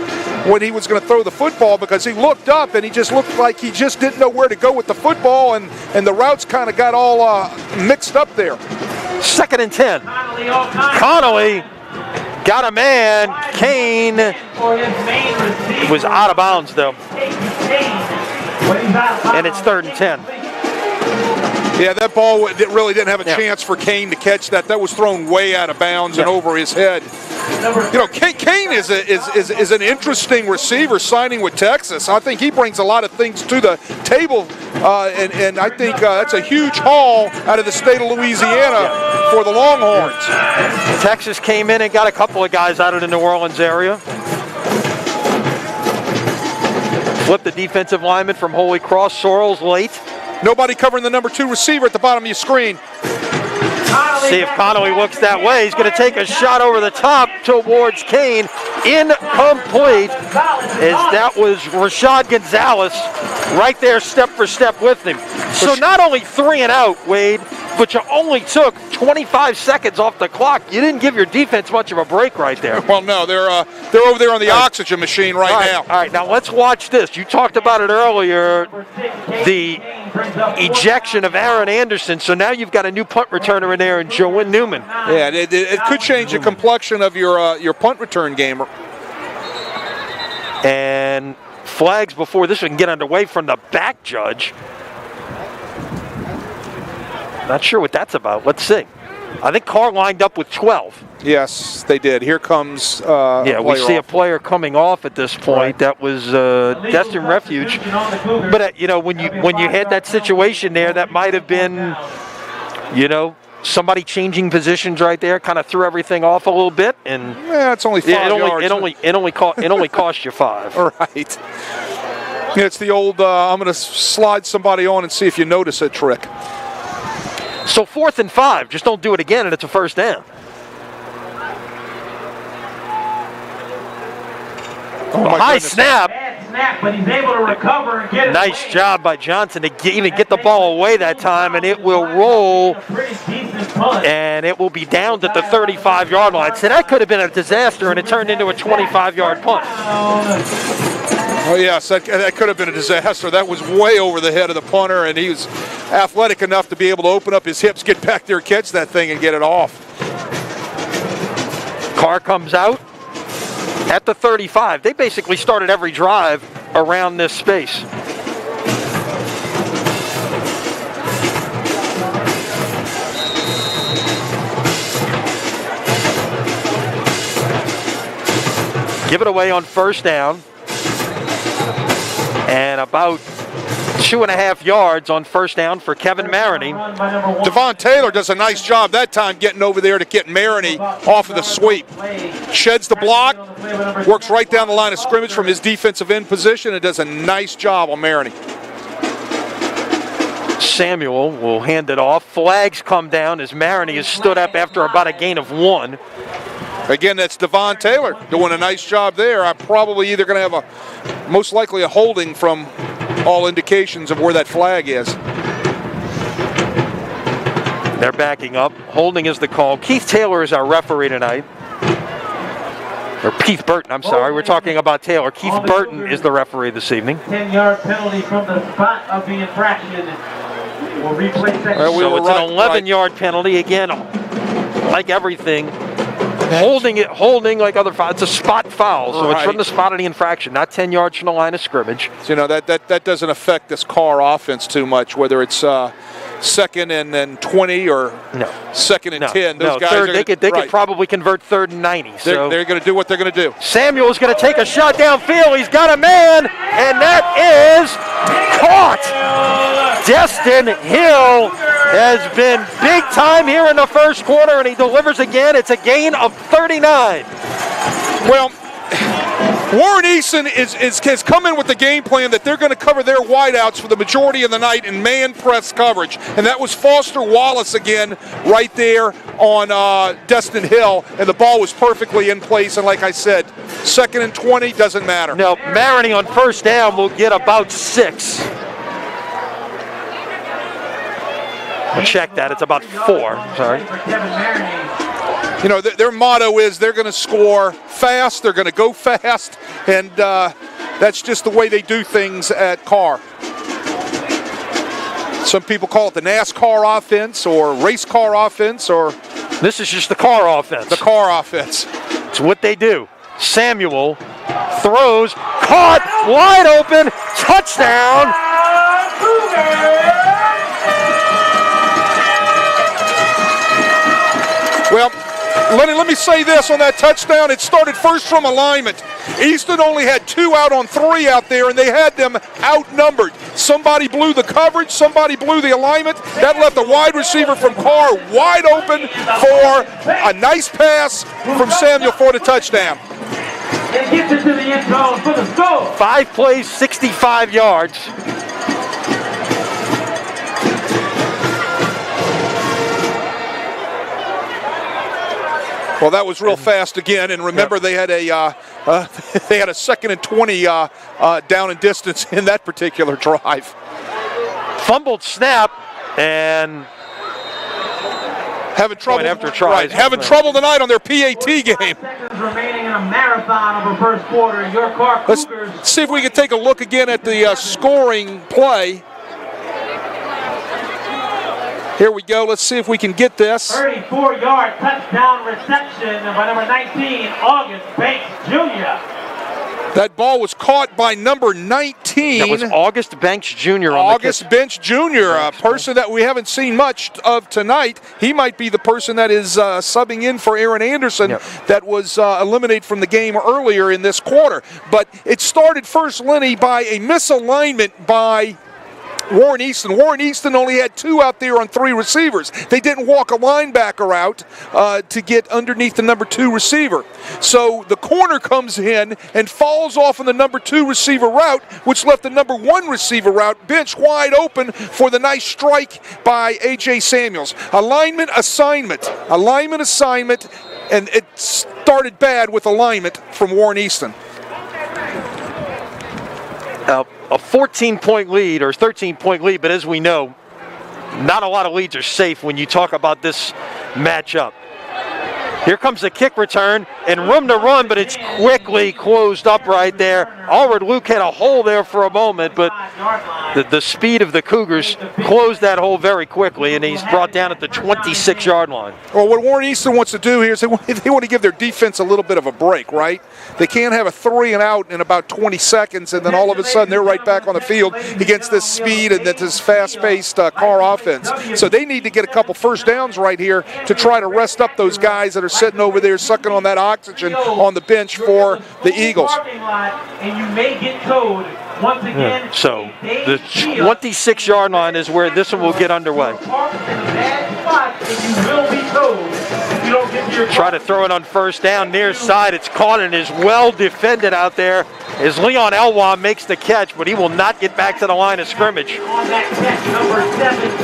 when he was going to throw the football, because he looked up and he just looked like he just didn't know where to go with the football, and the routes kind of got all mixed up there. 2nd and 10. Connolly got a man. Kane was out of bounds, though. And it's 3rd and 10. Yeah, that ball really didn't have a chance for Kane to catch that. That was thrown way out of bounds and over his head. You know, Kane is an interesting receiver signing with Texas. I think he brings a lot of things to the table, and I think that's a huge haul out of the state of Louisiana for the Longhorns. Texas came in and got a couple of guys out of the New Orleans area. Flipped the defensive lineman from Holy Cross. Sorrells late. Nobody covering the number 2 receiver at the bottom of your screen. See if Connolly looks that way. He's going to take a shot over the top towards Kane. Incomplete, as that was Rashad Gonzalez right there step for step with him. So not only 3 and out, Wade, but you only took 25 seconds off the clock. You didn't give your defense much of a break right there. Well, no, they're over there on the oxygen machine right now. All right, now let's watch this. You talked about it earlier, the ejection of Aaron Anderson. So now you've got a new punt returner in there, and Joe Newman. Yeah, it could change the complexion of your punt return game. And flags before this one can get underway from the back judge. Not sure what that's about. Let's see. I think Karr lined up with 12. Yes, they did. Here comes we see a player coming off at this point. That was Destin Refuge. But you know, when you had that situation there, that might have been, you know, somebody changing positions right there, kind of threw everything off a little bit, and it's only 5 yards. It only cost you 5. Right. Yeah, it's the old I'm going to slide somebody on and see if you notice a trick. So 4th and 5, just don't do it again, and it's a first down. High snap. Bad snap, but he's able to recover and get it. Nice job by Johnson to even get the ball away that time, and it will roll, and it will be down to the 35-yard line. So that could have been a disaster, and it turned into a 25-yard punt. Oh, yes, that could have been a disaster. That was way over the head of the punter, and he was athletic enough to be able to open up his hips, get back there, catch that thing, and get it off. Karr comes out at the 35. They basically started every drive around this space. Give it away on first down. And about 2.5 yards on first down for Kevin Maroney. Devon Taylor does a nice job that time getting over there to get Maroney off of the sweep. Sheds the block, works right down the line of scrimmage from his defensive end position, and does a nice job on Maroney. Samuel will hand it off. Flags come down as Maroney is stood up after about a gain of 1. Again, that's Devon Taylor doing a nice job there. I'm probably either going to have most likely a holding from all indications of where that flag is. They're backing up. Holding is the call. Keith Taylor is our referee tonight. Or Keith Burton, I'm sorry. We're talking about Taylor. Keith Burton is the referee this evening. 10-yard penalty from the spot of the infraction. We'll replay second. So it's an 11-yard penalty. Again, like everything. Holding like other fouls. It's a spot foul, so it's from the spot of the infraction, not 10 yards from the line of scrimmage. So, you know, that doesn't affect this Karr offense too much, whether it's 2nd and 20 or 2nd and 10. Those guys they could probably convert 3rd and 90. So they're going to do what they're going to do. Samuel's going to take a shot downfield. He's got a man, and that is caught. Destin Hill has been big time here in the first quarter, and he delivers again. It's a gain of 39. Well, Warren Easton has come in with the game plan that they're going to cover their wideouts for the majority of the night in man press coverage. And that was Foster Wallace again right there on Destin Hill. And the ball was perfectly in place. And like I said, 2nd and 20, doesn't matter. Now, Maroney on first down will get about 6. We'll check that. It's about 4. Sorry. You know, their motto is they're going to score fast, they're going to go fast, and that's just the way they do things at Karr. Some people call it the NASCAR offense or race car offense, or this is just the Karr offense. The Karr offense. It's what they do. Samuel throws, caught, wide open, touchdown. Well, Lenny, let me say this on that touchdown. It started first from alignment. Easton only had 2 out on 3 out there, and they had them outnumbered. Somebody blew the coverage, somebody blew the alignment. That left the wide receiver from Karr wide open for a nice pass from Samuel for the touchdown. And gets it to the end zone for the score. 5 plays, 65 yards. Well, that was real fast again, and remember they had a 2nd and 20 down and distance in that particular drive. Fumbled snap and having trouble after tries. Having trouble tonight on their PAT game. Seconds remaining in a marathon of a first quarter. Your Karr Cougars. Let's see if we can take a look again at the scoring play. Here we go. Let's see if we can get this. 34-yard touchdown reception by number 19, August Banks Jr. That ball was caught by number 19. That was August Banks Jr. August Banks Jr., a person that we haven't seen much of tonight. He might be the person that is subbing in for Aaron Anderson that was eliminated from the game earlier in this quarter. But it started first, Lenny, by a misalignment by Warren Easton. Warren Easton only had 2 out there on 3 receivers. They didn't walk a linebacker out to get underneath the number 2 receiver. So the corner comes in and falls off on the number 2 receiver route, which left the number 1 receiver route bench wide open for the nice strike by A.J. Samuels. Alignment, assignment, and it started bad with alignment from Warren Easton. A 14-point lead or 13-point lead, but as we know, not a lot of leads are safe when you talk about this matchup. Here comes the kick return and room to run, but it's quickly closed up right there. Allred Luke had a hole there for a moment, but the speed of the Cougars closed that hole very quickly, and he's brought down at the 26-yard line. Well, what Warren Easton wants to do here is they want to give their defense a little bit of a break, right? They can't have a 3 and out in about 20 seconds, and then all of a sudden they're right back on the field against this speed and this fast-paced Karr offense. So they need to get a couple first downs right here to try to rest up those guys that are sitting over there sucking on that oxygen on the bench for the Eagles. And you may get towed once again. So the 26-yard line is where this one will get underway. Try to throw it on first down near side. It's caught and is well defended out there as Leon Elwha makes the catch, but he will not get back to the line of scrimmage. On that catch, number 17,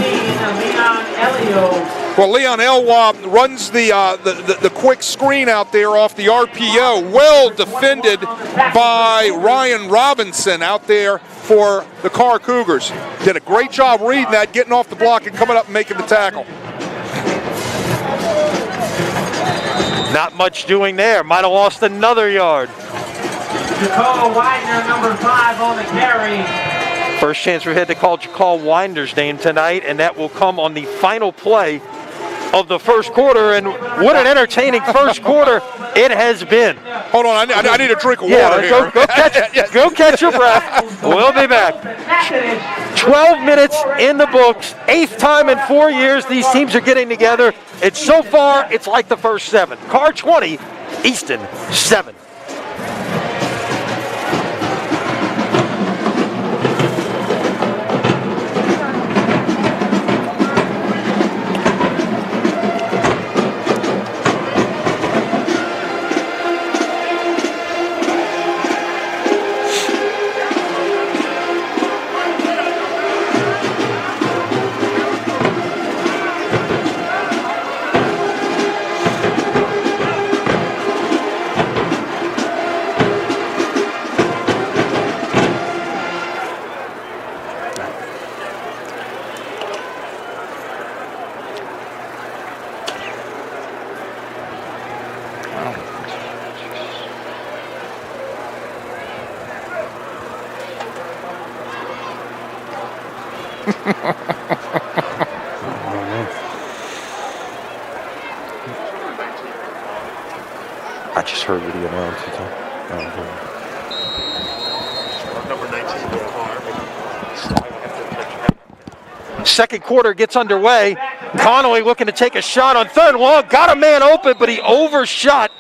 Leon Elio. Well, Leon Elwha runs the quick screen out there off the RPO. Well defended by Ryan Robinson out there for the Karr Cougars. Did a great job reading that, getting off the block and coming up and making the tackle. Not much doing there. Might have lost another yard. Jacal Widener, number 5 on the carry. First chance we've had to call Jacal Widener's name tonight, and that will come on the final play of the first quarter, and what an entertaining first quarter it has been. Hold on, I need a drink of water here. Go catch your breath. We'll be back. 12 minutes in the books, 8th time in 4 years these teams are getting together. It's so far, it's like the first 7. Karr 20, Easton 7. I just heard what he announced. Number 19, Karr. Second quarter gets underway. Connolly looking to take a shot on third and long. Got a man open, but he overshot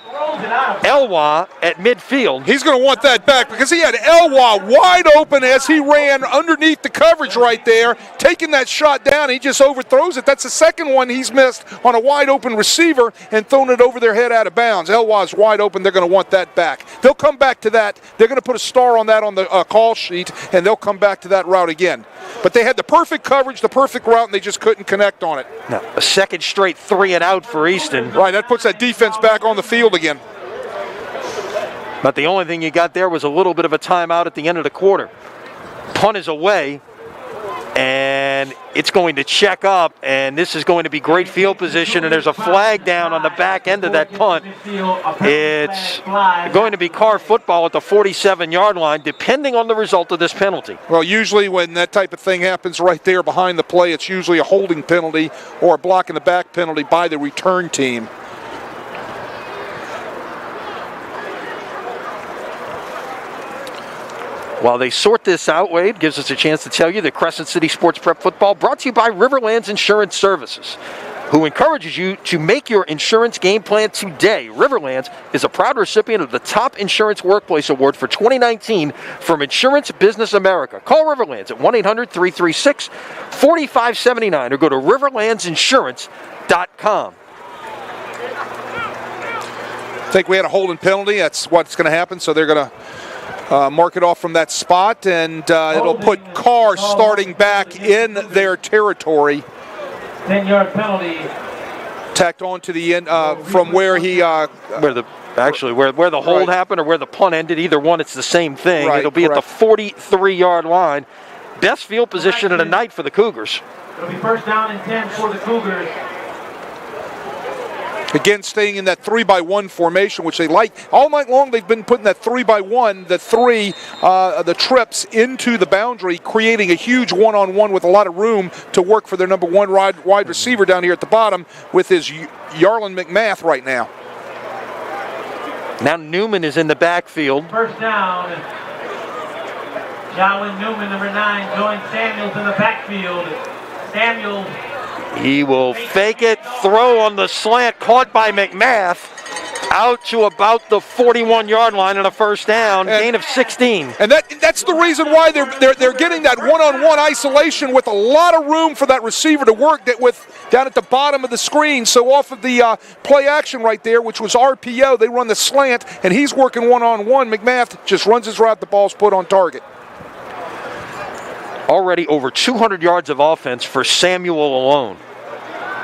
Elwha at midfield. He's going to want that back because he had Elwha wide open as he ran underneath the coverage right there, taking that shot down. He just overthrows it. That's the second one he's missed on a wide open receiver and thrown it over their head out of bounds. Elwha's wide open. They're going to want that back. They'll come back to that. They're going to put a star on that on the call sheet, and they'll come back to that route again. But they had the perfect coverage, the perfect route, and they just couldn't connect on it. Now, a second straight 3 and out for Easton. Right, that puts that defense back on the field again. But the only thing you got there was a little bit of a timeout at the end of the quarter. Punt is away, and it's going to check up, and this is going to be great field position, and there's a flag down on the back end of that punt. It's going to be Karr football at the 47-yard line, depending on the result of this penalty. Well, usually when that type of thing happens right there behind the play, it's usually a holding penalty or a block in the back penalty by the return team. While they sort this out, Wade gives us a chance to tell you that Crescent City Sports Prep Football brought to you by Riverlands Insurance Services, who encourages you to make your insurance game plan today. Riverlands is a proud recipient of the Top Insurance Workplace Award for 2019 from Insurance Business America. Call Riverlands at 1-800-336-4579 or go to riverlandsinsurance.com. I think we had a holding penalty. That's what's going to happen, so they're going to mark it off from that spot, and it'll put Karr starting back in their territory. 10-yard penalty. Tacked on to the end from where he... where the hold happened or where the punt ended, either one, it's the same thing. Right, it'll be correct. at the 43-yard line. Best field position of the night for the Cougars. It'll be first down and 10 for the Cougars. Again, staying in that 3-by-1 formation, which they like. All night long, they've been putting that 3-by-1, the trips into the boundary, creating a huge one-on-one with a lot of room to work for their number one wide receiver down here at the bottom with his Yarlin McMath right now. Now Newman is in the backfield. First down. Jalen Newman, number 9, joins Samuels in the backfield. Samuels. He will fake it, throw on the slant, caught by McMath, out to about the 41-yard line on a first down, gain of 16. And that's the reason why they're getting that one-on-one isolation with a lot of room for that receiver to work with down at the bottom of the screen. So off of the play action right there, which was RPO, they run the slant, and he's working one-on-one. McMath just runs his route, the ball's put on target. Already over 200 yards of offense for Samuel alone.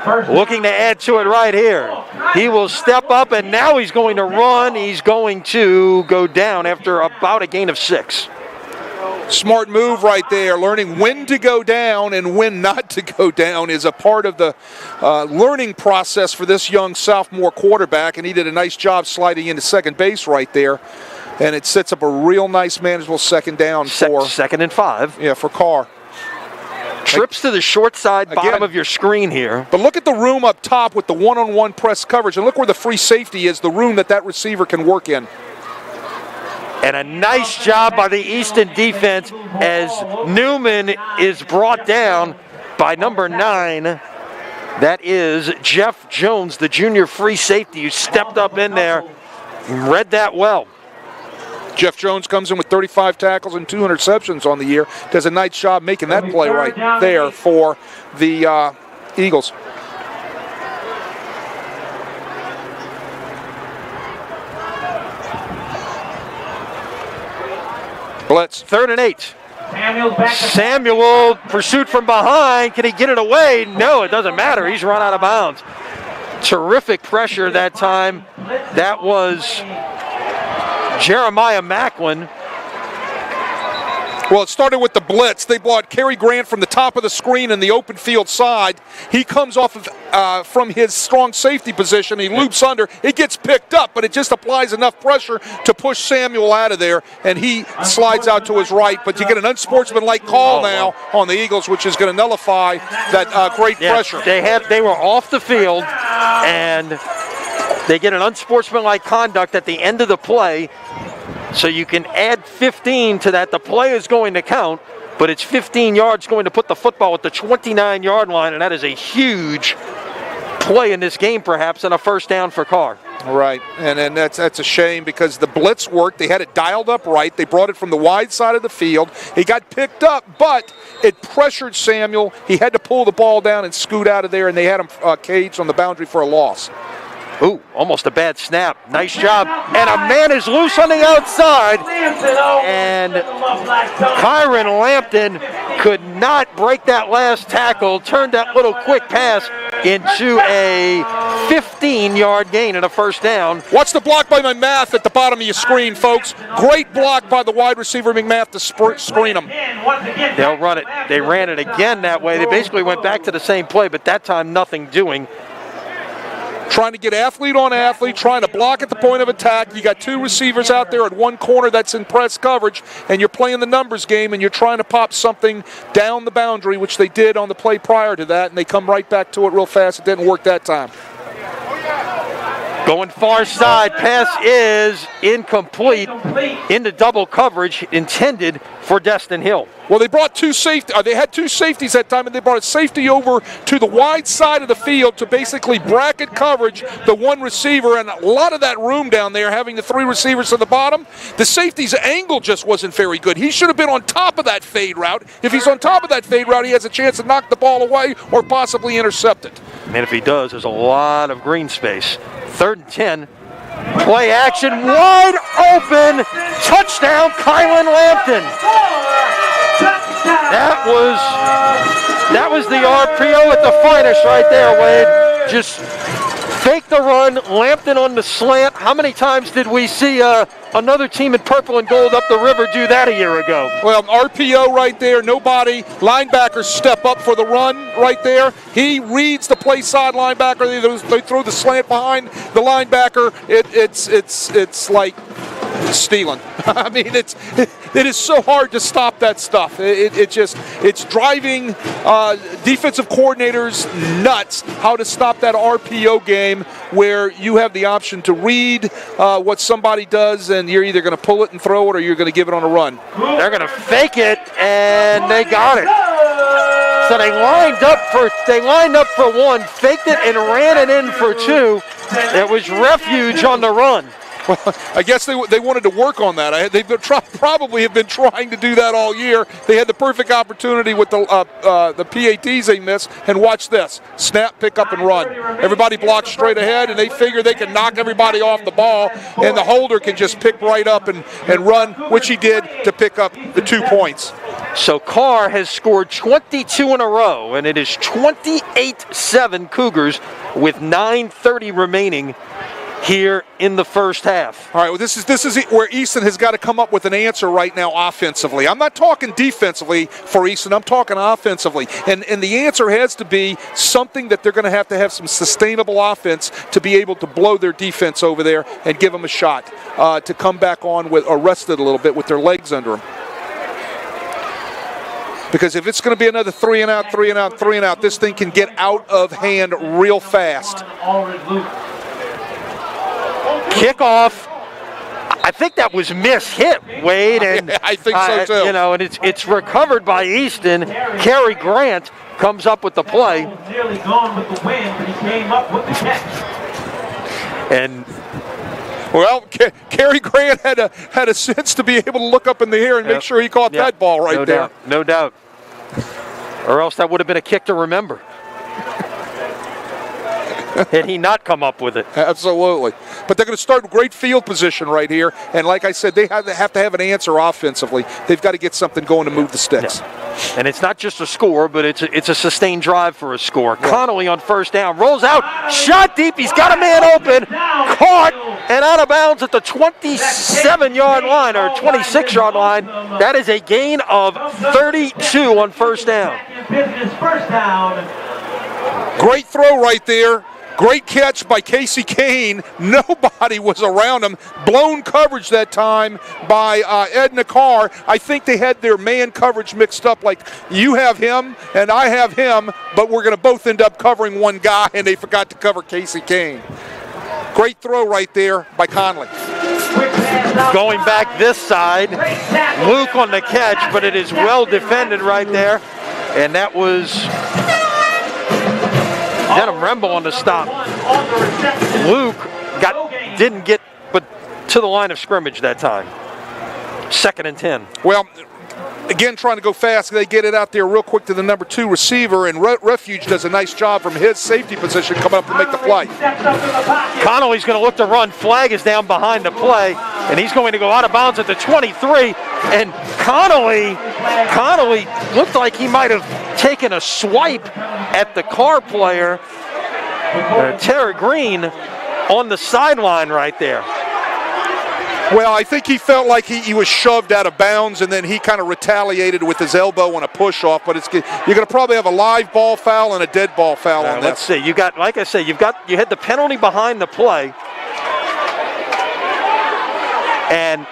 Looking to add to it right here. He will step up, and now he's going to run. He's going to go down after about a gain of 6. Smart move right there. Learning when to go down and when not to go down is a part of the learning process for this young sophomore quarterback, and he did a nice job sliding into second base right there. And it sets up a real nice, manageable second down for... Second and 5. Yeah, for Karr. Trips to the short side, bottom of your screen here. But look at the room up top with the one-on-one press coverage, and look where the free safety is, the room that receiver can work in. And a nice job by the Easton defense as Newman is brought down by number 9. That is Jeff Jones, the junior free safety, who stepped up in there and read that well. Jeff Jones comes in with 35 tackles and 2 interceptions on the year. Does a nice job making that play right there for the Eagles. Blitz. 3rd and 8. Samuel pursued from behind. Can he get it away? No, it doesn't matter. He's run out of bounds. Terrific pressure that time. That was Jeremiah Macklin. Well, it started with the blitz. They brought Cary Grant from the top of the screen in the open field side. He comes off of from his strong safety position. He loops under. It gets picked up, but it just applies enough pressure to push Samuel out of there, and he slides out to his right. But you get an unsportsmanlike call now on the Eagles, which is going to nullify that great pressure. They were off the field, and they get an unsportsmanlike conduct at the end of the play. So you can add 15 to that. The play is going to count, but it's 15 yards going to put the football at the 29-yard line, and that is a huge play in this game, perhaps, and a first down for Karr. Right, and that's a shame because the blitz worked. They had it dialed up right. They brought it from the wide side of the field. He got picked up, but it pressured Samuel. He had to pull the ball down and scoot out of there, and they had him caged on the boundary for a loss. Ooh, almost a bad snap. Nice job. And a man is loose on the outside. And Kyron Lampton could not break that last tackle. Turned that little quick pass into a 15-yard gain and a first down. Watch the block by McMath at the bottom of your screen, folks. Great block by the wide receiver McMath to screen him. They'll run it. They ran it again that way. They basically went back to the same play, but that time nothing doing. Trying to get athlete on athlete, trying to block at the point of attack. You got two receivers out there at one corner that's in press coverage, and you're playing the numbers game, and you're trying to pop something down the boundary, which they did on the play prior to that, and they come right back to it real fast. It didn't work that time. Going far side, pass is incomplete into double coverage intended for Destin Hill. Well, they brought they had two safeties that time, and they brought a safety over to the wide side of the field to basically bracket coverage the one receiver, and a lot of that room down there, having the three receivers at the bottom. The safety's angle just wasn't very good. He should have been on top of that fade route. If he's on top of that fade route, he has a chance to knock the ball away or possibly intercept it. And if he does, there's a lot of green space. 3rd and 10. Play action, wide open. Touchdown, Kyron Lampton. That was the RPO at the finest right there, Wade. Just fake the run, Lampton on the slant. How many times did we see another team in purple and gold up the river do that a year ago? Well, RPO right there, nobody. Linebackers step up for the run right there. He reads the play side linebacker. They throw the slant behind the linebacker. It's like stealing. I mean, it is so hard to stop that stuff. It's driving defensive coordinators nuts how to stop that RPO game where you have the option to read what somebody does, and you're either going to pull it and throw it or you're going to give it on a run. They're going to fake it, and they got it. So they lined up for one, faked it, and ran it in for two. It was refuge on the run. Well, I guess they wanted to work on that. They've probably have been trying to do that all year. They had the perfect opportunity with the PATs they missed. And watch this. Snap, pick up, and run. Everybody blocks straight ahead, and they figure they can knock everybody off the ball, and the holder can just pick right up and run, which he did to pick up the 2 points. So Karr has scored 22 in a row, and it is 28-7 Cougars with 9:30 remaining here in the first half. All right, well, this is where Easton has got to come up with an answer right now offensively. I'm not talking defensively for Easton. I'm talking offensively. And the answer has to be something that they're going to have some sustainable offense to be able to blow their defense over there and give them a shot to come back on with arrested a little bit with their legs under them. Because if it's going to be another 3 and out, this thing can get out of hand real fast. Kickoff. I think that was mishit, Wade, and I think so too. And it's recovered by Easton. Cary Grant comes up with the play. Nearly gone with the wind, but he came up with the catch. And well, Cary Grant had a sense to be able to look up in the air and make sure he caught that ball right there. No doubt. Or else that would have been a kick to remember. had he not come up with it. Absolutely. But they're going to start with great field position right here. And like I said, they have to have an answer offensively. They've got to get something going to move the sticks. Yeah. And it's not just a score, but it's a sustained drive for a score. Right. Connolly on first down, rolls out, shot deep. He's got a man open, caught, and out of bounds at the 27-yard line or 26-yard line. That is a gain of 32 on first down. Great throw right there. Great catch by Casey Kane. Nobody was around him. Blown coverage that time by Edna Karr. I think they had their man coverage mixed up, like you have him and I have him, but we're going to both end up covering one guy, and they forgot to cover Casey Kane. Great throw right there by Conley. Going back this side, Luke on the catch, but it is well defended right there, and that was Denham Remble on the stop. Luke didn't get but to the line of scrimmage that time. 2nd and 10. Well, again, trying to go fast, they get it out there real quick to the number 2 receiver, and Refuge does a nice job from his safety position coming up to make the play. Connolly's going to look to run. Flag is down behind the play, and he's going to go out of bounds at the 23. And Connolly looked like he might have taken a swipe at the Karr player, Terry Green, on the sideline right there. Well, I think he felt like he was shoved out of bounds, and then he kind of retaliated with his elbow on a push-off. But you're going to probably have a live ball foul and a dead ball foul on that. Let's see. You got, like I said, you had the penalty behind the play, and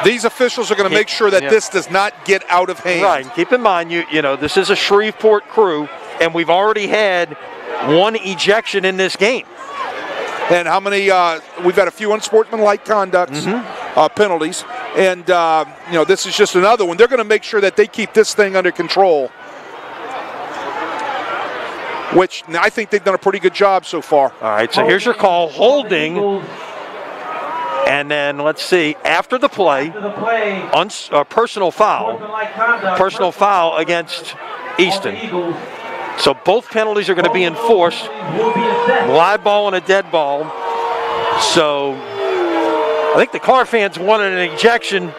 these officials are going to make sure that this does not get out of hand. Right. Keep in mind, you know, this is a Shreveport crew, and we've already had one ejection in this game. And how many? We've had a few unsportsmanlike conducts, penalties, and this is just another one. They're going to make sure that they keep this thing under control, which I think they've done a pretty good job so far. All right, so here's your call, holding, and then let's see, after the play, personal foul against Easton. So both penalties are going to be enforced. Live ball and a dead ball. So I think the Karr fans wanted an ejection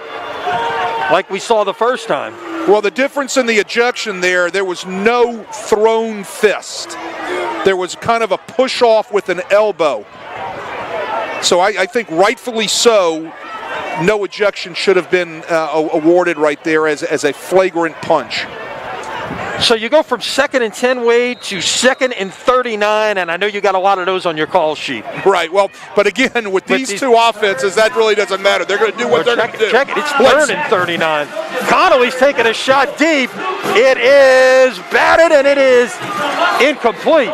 like we saw the first time. Well, the difference in the ejection there was no thrown fist. There was kind of a push off with an elbow. So I think rightfully so, no ejection should have been awarded right there as a flagrant punch. So you go from 2nd and 10, Wade, to 2nd and 39, and I know you got a lot of those on your call sheet. Right, well, but again, with these two offenses, that really doesn't matter. They're going to do what they're going to do. Check it, it's 3rd and 39. Connolly's taking a shot deep. It is batted, and it is incomplete.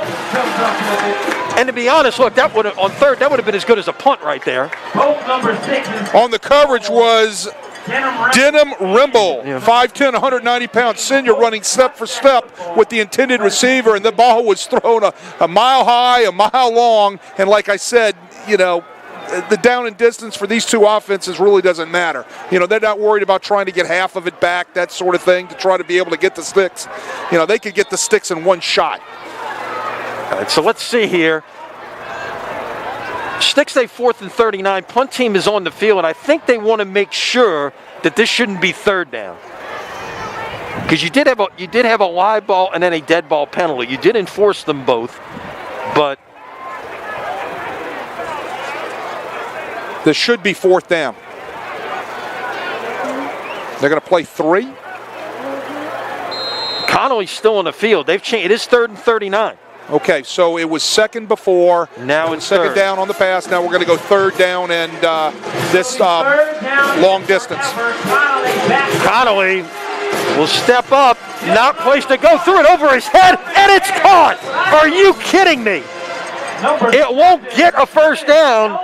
And to be honest, look, on third, that would have been as good as a punt right there. On the coverage was Denham Remble, 5'10", 190-pound senior, running step for step with the intended receiver, and the ball was thrown a mile high, a mile long, and like I said, the down and distance for these two offenses really doesn't matter. They're not worried about trying to get half of it back, that sort of thing, to try to be able to get the sticks. They could get the sticks in one shot. All right, so let's see here. Sticks say 4th and 39. Punt team is on the field, and I think they want to make sure that this shouldn't be 3rd down. Because you did have a live ball and then a dead ball penalty. You did enforce them both, but this should be 4th down. They're going to play 3. Connolly's still on the field. They've changed. It is 3rd and 39. Okay, so it was 2nd before. Now it's 2nd 3rd. down on the pass. Now we're going to go 3rd down and this long distance. Connolly will step up, not place to go, threw it over his head, and it's caught. Are you kidding me? It won't get a first down,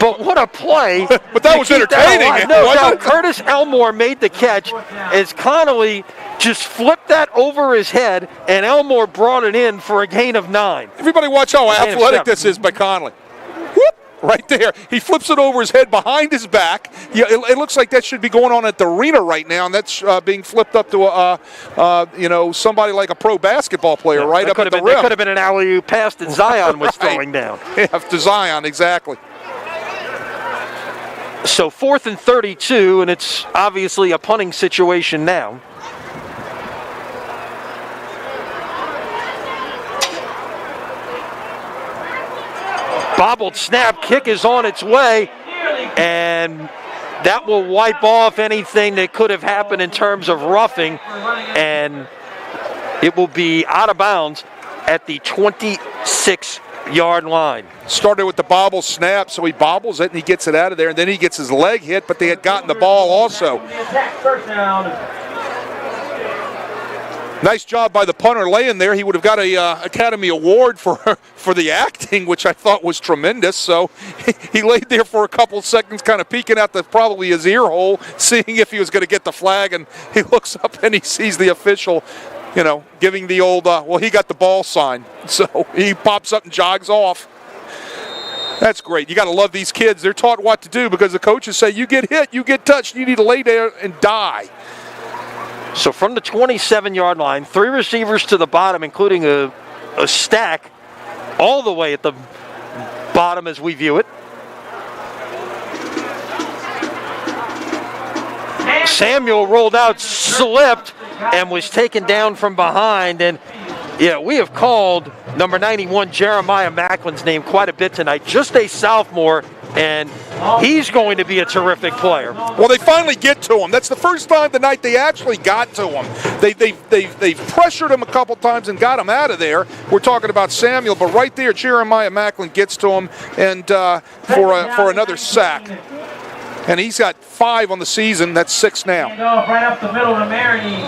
but what a play. But that was entertaining. No, Curtis Elmore made the catch as Connolly just flipped that over his head, and Elmore brought it in for a gain of 9. Everybody watch how athletic this is by Connolly. Whoop. right there. He flips it over his head behind his back. Yeah, it looks like that should be going on at the arena right now, and that's being flipped up to somebody like a pro basketball player right up at the rim. That could have been an alley-oop pass that Zion was throwing down. Yeah, to Zion, exactly. So 4th and 32, and it's obviously a punting situation now. Bobbled snap, kick is on its way, and that will wipe off anything that could have happened in terms of roughing, and it will be out of bounds at the 26-yard line. Started with the bobble snap, so he bobbles it and he gets it out of there, and then he gets his leg hit, but they had gotten the ball also. Nice job by the punter laying there. He would have got a Academy Award for the acting, which I thought was tremendous. So he laid there for a couple seconds, kind of peeking out probably his ear hole, seeing if he was going to get the flag, and he looks up and he sees the official, giving the old, he got the ball sign. So he pops up and jogs off. That's great. You got to love these kids. They're taught what to do because the coaches say, you get hit, you get touched, you need to lay there and die. So from the 27-yard line, 3 receivers to the bottom, including a stack all the way at the bottom as we view it. Samuel rolled out, slipped, and was taken down from behind. And, we have called number 91, Jeremiah Macklin's name quite a bit tonight. Just a sophomore, and he's going to be a terrific player. Well, they finally get to him. That's the first time tonight they actually got to him. They've pressured him a couple times and got him out of there. We're talking about Samuel, but right there, Jeremiah Macklin gets to him and for another sack. And he's got 5 on the season. That's 6 now. Right up the middle to Maroney.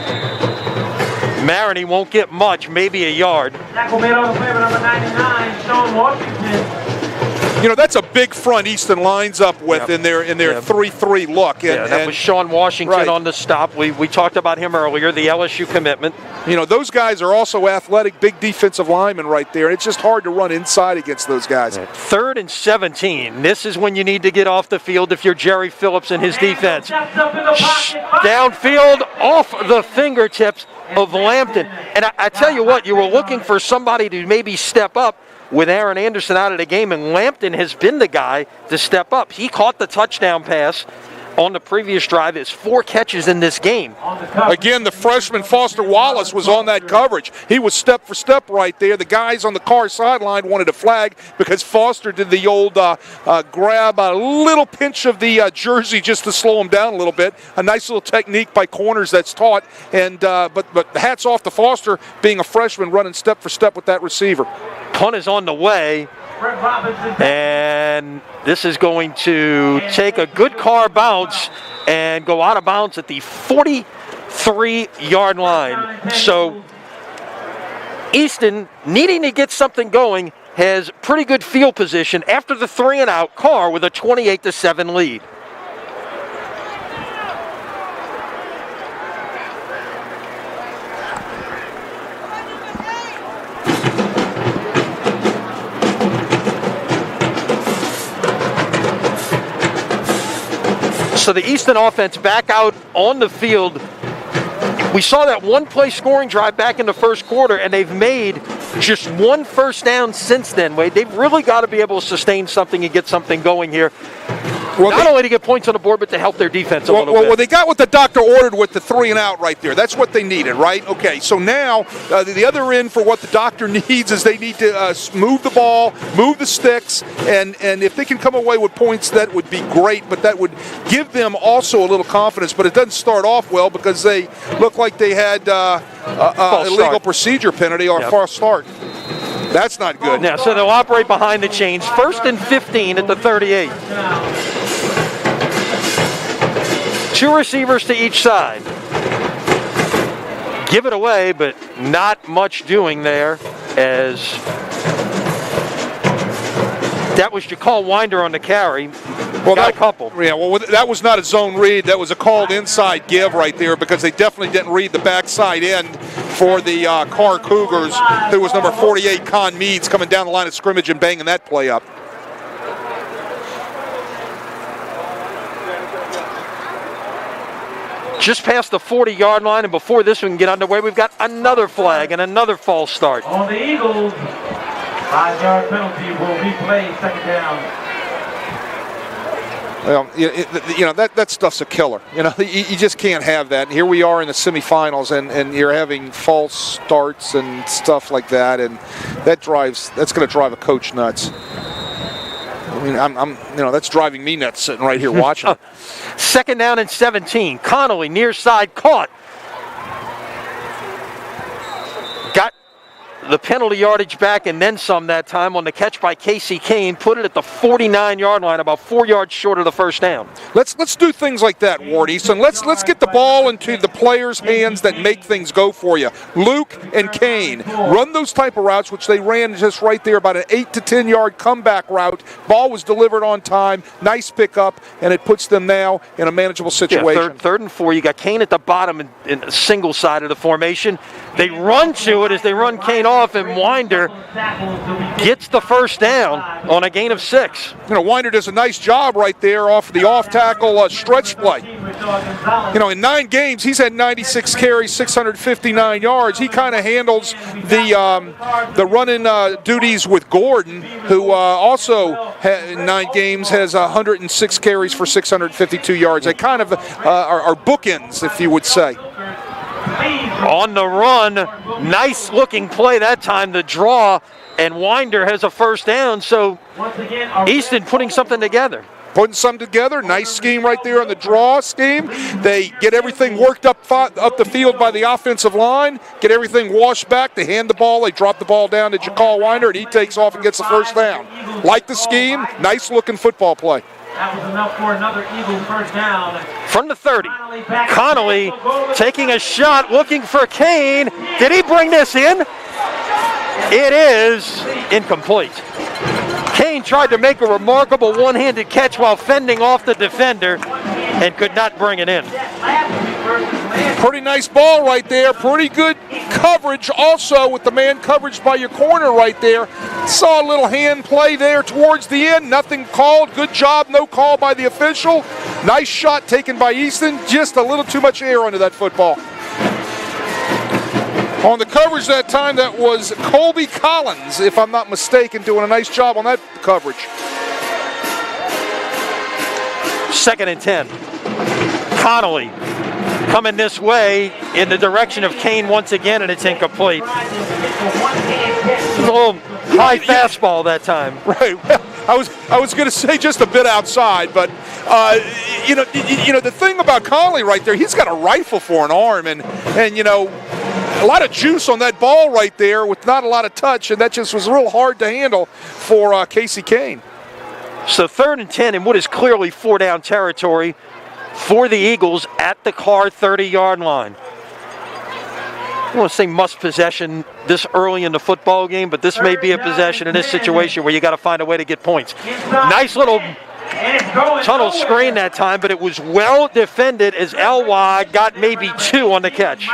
Maroney won't get much, maybe a yard. Tackle made on the play by number 99, Sean Washington. That's a big front Easton lines up with in their 3-3 look. And, that was Sean Washington right on the stop. We talked about him earlier, the LSU commitment. Those guys are also athletic, big defensive linemen right there. It's just hard to run inside against those guys. 3rd and 17. This is when you need to get off the field if you're Jerry Phillips and his defense. Downfield, off the fingertips of Lampton. And I tell you what, you were looking for somebody to maybe step up with Aaron Anderson out of the game, and Lampton has been the guy to step up. He caught the touchdown pass on the previous drive. It's 4 catches in this game. Again, the freshman Foster Wallace was on that coverage. He was step for step right there. The guys on the Karr sideline wanted a flag because Foster did the old grab, a little pinch of the jersey just to slow him down a little bit. A nice little technique by corners that's taught. And but hats off to Foster being a freshman running step for step with that receiver. Punt is on the way. And this is going to take a good Karr bounce and go out of bounds at the 43-yard line. So Easton, needing to get something going, has pretty good field position after the 3 and out. Karr with a 28-7 lead. So the Easton offense back out on the field. We saw that one-play scoring drive back in the first quarter, and they've made just 1 first down since then, Wade. They've really got to be able to sustain something and get something going here. Not only to get points on the board, but to help their defense a little bit. Well, they got what the doctor ordered with the 3 and out right there. That's what they needed, right? Okay, so now the other end for what the doctor needs is they need to move the ball, move the sticks, and if they can come away with points, that would be great, but that would give them also a little confidence. But it doesn't start off well because they look like they had illegal procedure penalty or false start. That's not good. Yeah, so they'll operate behind the chains. 1st and 15 at the 38. 2 receivers to each side. Give it away, but not much doing there as that was Jacal Winder on the carry. Well, got a couple. Yeah, well, that was not a zone read. That was a called inside give right there because they definitely didn't read the backside end for the Karr Cougars, who was number 48, Con Meads, coming down the line of scrimmage and banging that play up. just past the 40-yard line, and before this one can get underway, we've got another flag and another false start. On the Eagles, 5-yard penalty will be played, second down. Well, that stuff's a killer. You just can't have that. And here we are in the semifinals, and you're having false starts and stuff like that, and that's going to drive a coach nuts. I mean, that's driving me nuts sitting right here watching. Second down and 17. Connolly near side caught. Got the penalty yardage back and then some that time on the catch by Casey Kane. Put it at the 49-yard line, about 4 yards short of the first down. Let's do things like that, Ward Easton. Let's get the ball into the players' hands that make things go for you. Luke and Kane run those type of routes, which they ran just right there, about an 8 to 10-yard comeback route. Ball was delivered on time, nice pickup, and it puts them now in a manageable situation. Yeah, third and 4. You got Kane at the bottom in a single side of the formation. They run to it as they run Kane off, and Winder gets the first down on a gain of 6. Winder does a nice job right there off the off-tackle stretch play. In 9 games, he's had 96 carries, 659 yards. He kind of handles the running duties with Gordon, who also in 9 games has 106 carries for 652 yards. They kind of are bookends, if you would say. On the run, nice looking play that time, the draw, and Winder has a first down, so Easton putting something together. Putting something together, nice scheme right there on the draw scheme. They get everything worked up the field by the offensive line, get everything washed back, they hand the ball, they drop the ball down to Jacal Winder, and he takes off and gets the first down. Like the scheme, nice looking football play. That was enough for another Eagle first down. From the 30, Connolly taking a shot, looking for Kane. Did he bring this in? It is incomplete. Kane tried to make a remarkable one-handed catch while fending off the defender and could not bring it in. Pretty nice ball right there. Pretty good coverage also with the man coverage by your corner right there. Saw a little hand play there towards the end. Nothing called. Good job. No call by the official. Nice shot taken by Easton. Just a little too much air under that football. On the coverage that time, that was Colby Collins, if I'm not mistaken, doing a nice job on that coverage. Second and 10. Connolly coming this way in the direction of Kane once again, and it's incomplete. A little high fastball that time. Right. Well, I was going to say just a bit outside, but the thing about Connolly right there, he's got a rifle for an arm, and a lot of juice on that ball right there with not a lot of touch, and that just was real hard to handle for Casey Kane. So third and 10 in what is clearly 4-down territory for the Eagles at the Karr 30-yard line. I don't want to say must possession this early in the football game, but this may be a possession in this situation where you got to find a way to get points. Nice little tunnel screen that time, but it was well defended as L.Y. got maybe 2 on the catch.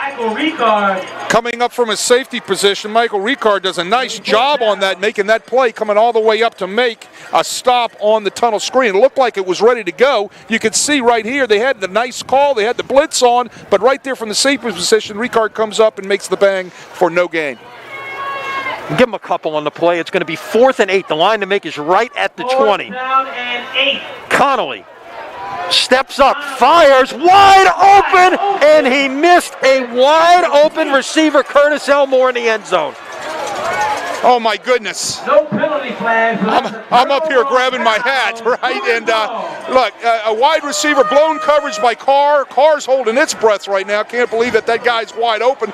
Coming up from his safety position, Michael Ricard does a nice job on that, making that play, coming all the way up to make a stop on the tunnel screen. It looked like it was ready to go. You could see right here they had the nice call, they had the blitz on, but right there from the safety position, Ricard comes up and makes the bang for no gain. Give him a couple on the play. It's going to be 4th and 8. The line to make is right at the 20. Down and 8. Connolly steps up, fires, wide open, and he missed a wide open receiver, Curtis Elmore, in the end zone. Oh my goodness. No penalty flags. I'm up here grabbing my hat, right? And look, a wide receiver, blown coverage by Karr. Carr's holding its breath right now. Can't believe that guy's wide open.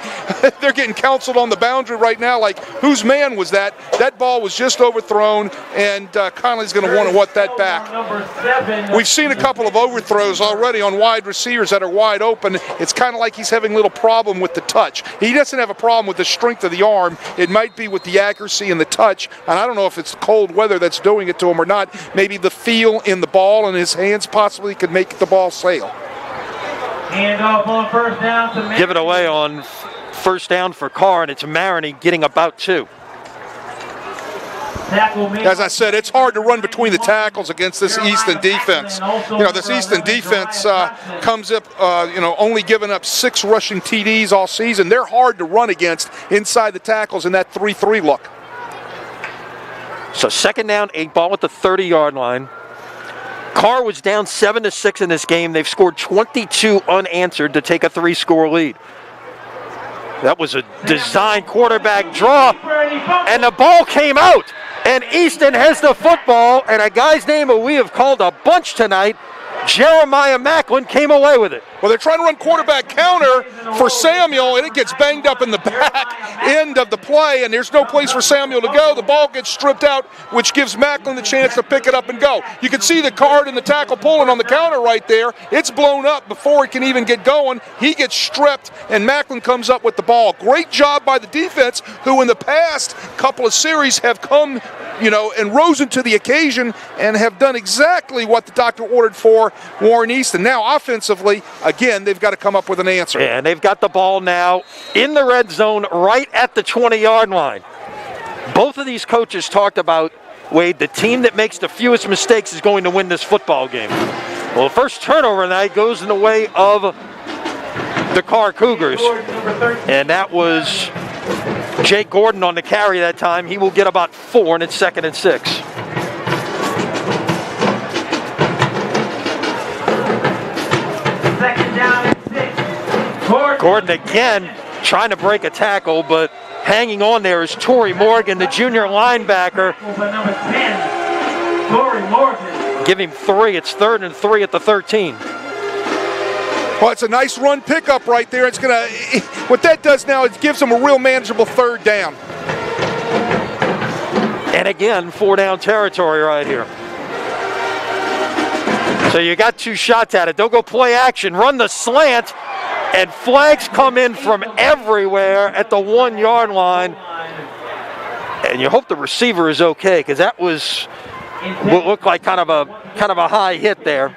They're getting counseled on the boundary right now. Like, whose man was that? That ball was just overthrown, and Connolly's going to want that back. We've seen a couple of overthrows already on wide receivers that are wide open. It's kind of like he's having a little problem with the touch. He doesn't have a problem with the strength of the arm. It might be with the accuracy and the touch, and I don't know if it's the cold weather that's doing it to him or not. Maybe the feel in the ball and his hands possibly could make the ball sail. Hand off on first down to Give it away on first down for Karr, and it's Maroney getting about 2. As I said, it's hard to run between the tackles against this Easton defense. This Easton defense comes up, only giving up 6 rushing TDs all season. They're hard to run against inside the tackles in that 3-3 look. So 2nd down, 8 ball at the 30-yard line. Karr was down 7-6 in this game. They've scored 22 unanswered to take a 3-score lead. That was a design quarterback draw, and the ball came out. And Easton has the football, and a guy's name who we have called a bunch tonight, Jeremiah Macklin, came away with it. Well, they're trying to run quarterback counter for Samuel, and it gets banged up in the back end of the play, and there's no place for Samuel to go. The ball gets stripped out, which gives Macklin the chance to pick it up and go. You can see the card and the tackle pulling on the counter right there. It's blown up before it can even get going. He gets stripped, and Macklin comes up with the ball. Great job by the defense, who in the past couple of series have come, and risen to the occasion and have done exactly what the doctor ordered for Warren Easton. Now, offensively, again, they've got to come up with an answer. Yeah, and they've got the ball now in the red zone right at the 20-yard line. Both of these coaches talked about, Wade, the team that makes the fewest mistakes is going to win this football game. Well, the first turnover tonight goes in the way of the Karr Cougars, and that was Jake Gordon on the carry that time. He will get about 4, and it's 2nd and 6. Second down and 6. Gordon again trying to break a tackle, but hanging on there is Torrey Morgan, the junior linebacker. Number 10, Torrey Morgan. Give him 3. It's 3rd and 3 at the 13. Well, it's a nice run pickup right there. What that does now, it gives them a real manageable 3rd down. And again, 4-down territory right here. So you got 2 shots at it. They'll go play action, run the slant, and flags come in from everywhere at the 1-yard line. And you hope the receiver is okay, because that was what looked like kind of a high hit there.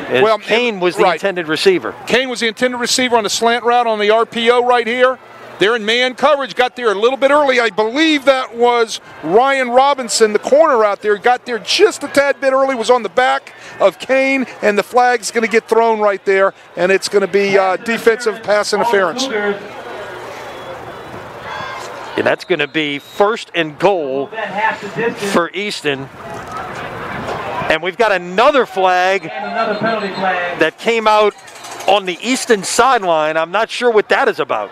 Well, Kane was the intended receiver. Kane was the intended receiver on the slant route on the RPO right here. They're in man coverage, got there a little bit early. I believe that was Ryan Robinson, the corner out there, got there just a tad bit early, was on the back of Kane, and the flag's going to get thrown right there, and it's going to be defensive pass interference. And that's going to be 1st and goal for Easton. And we've got another flag that came out on the Easton sideline. I'm not sure what that is about.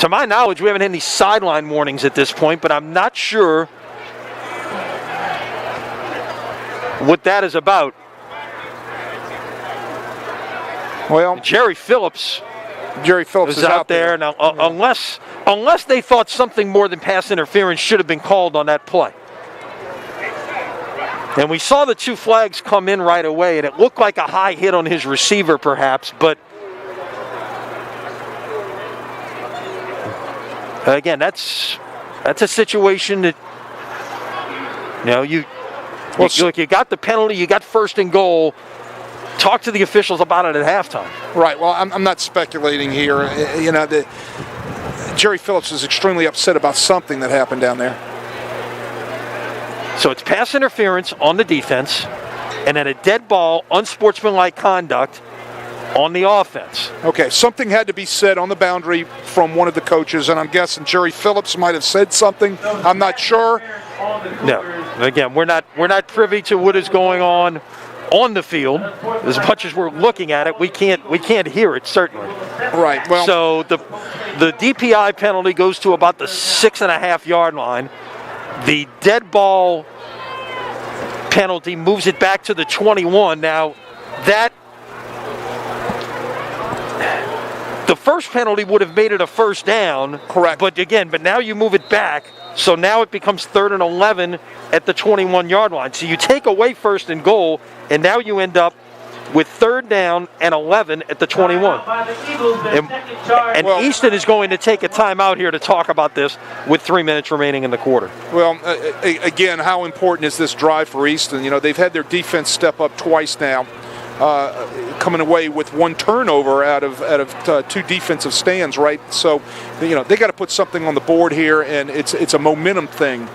To my knowledge, we haven't had any sideline warnings at this point, but I'm not sure what that is about. Well, Jerry Phillips is out there. Now, unless they thought something more than pass interference should have been called on that play. And we saw the 2 flags come in right away, and it looked like a high hit on his receiver perhaps, but again, that's a situation that, you got the penalty, you got 1st and goal. Talk to the officials about it at halftime. Right. Well, I'm not speculating here. Jerry Phillips is extremely upset about something that happened down there. So it's pass interference on the defense, and then a dead ball, unsportsmanlike conduct on the offense. Okay, something had to be said on the boundary from one of the coaches, and I'm guessing Jerry Phillips might have said something. I'm not sure. No. Again, we're not privy to what is going on the field. As much as we're looking at it, we can't hear it, certainly. Right. Well, so the DPI penalty goes to about the 6.5-yard line. The dead ball penalty moves it back to the 21. Now, the first penalty would have made it a 1st down. Correct. But now you move it back, so now it becomes 3rd and 11 at the 21-yard line. So you take away 1st and goal, and now you end up with 3rd down and 11 at the 21. And Easton is going to take a timeout here to talk about this with 3 minutes remaining in the quarter. Well, again, how important is this drive for Easton? They've had their defense step up twice now. coming away with one turnover out of two defensive stands, right? So, they got to put something on the board here, and it's a momentum thing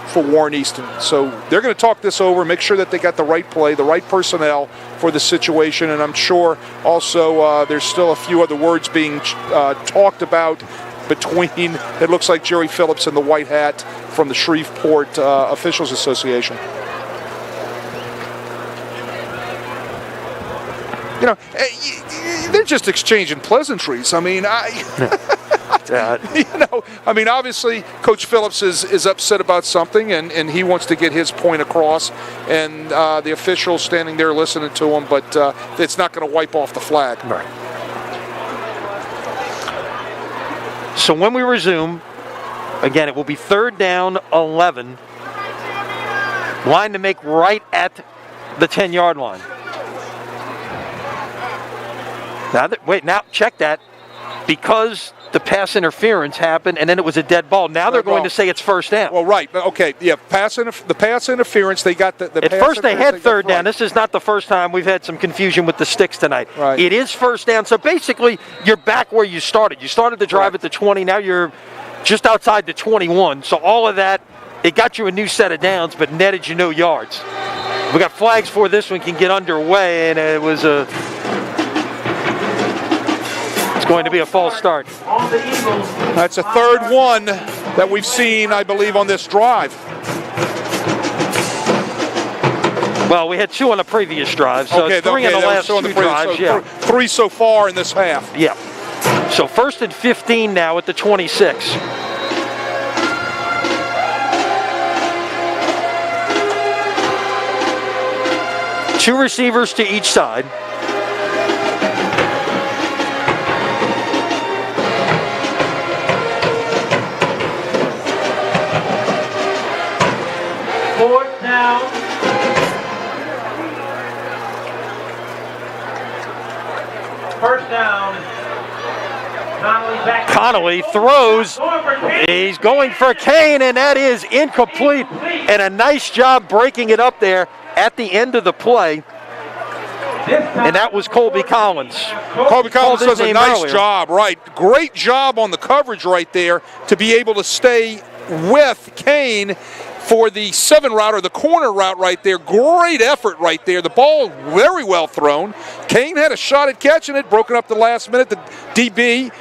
for Warren Easton. So they're going to talk this over, make sure that they got the right play, the right personnel for the situation, and I'm sure also there's still a few other words being talked about between, it looks like, Jerry Phillips and the White Hat from the Shreveport Officials Association. They're just exchanging pleasantries. I mean, obviously Coach Phillips is upset about something, and he wants to get his point across, and the officials standing there listening to him, but it's not going to wipe off the flag. Right. So when we resume, again, it will be 3rd down, 11. Line to make right at the 10-yard line. Now check that. Because the pass interference happened, and then it was a dead ball. Now they're going to say it's 1st down. Well, right. Okay, yeah, the pass interference, they got the At first they had 3rd down. This is not the first time we've had some confusion with the sticks tonight. Right. It is 1st down, so basically you're back where you started. You started the drive at the 20, now you're just outside the 21. So all of that, it got you a new set of downs, but netted you no yards. We got flags for this one, can get underway, and it was it's going to be a false start. That's a 3rd one that we've seen, I believe, on this drive. Well, we had 2 on the previous drive, so it's 3 in the last 2 drives. So 3 so far in this half. Yeah. So 1st and 15 now at the 26. Two receivers to each side. First down. Connolly throws. He's going for Kane, and that is incomplete. And a nice job breaking it up there at the end of the play. And that was Colby Collins. Colby Collins does a nice job, right? Great job on the coverage right there to be able to stay with Kane for the 7 route or the corner route right there. Great effort right there. The ball very well thrown. Kane had a shot at catching it, broken up the last minute. The DB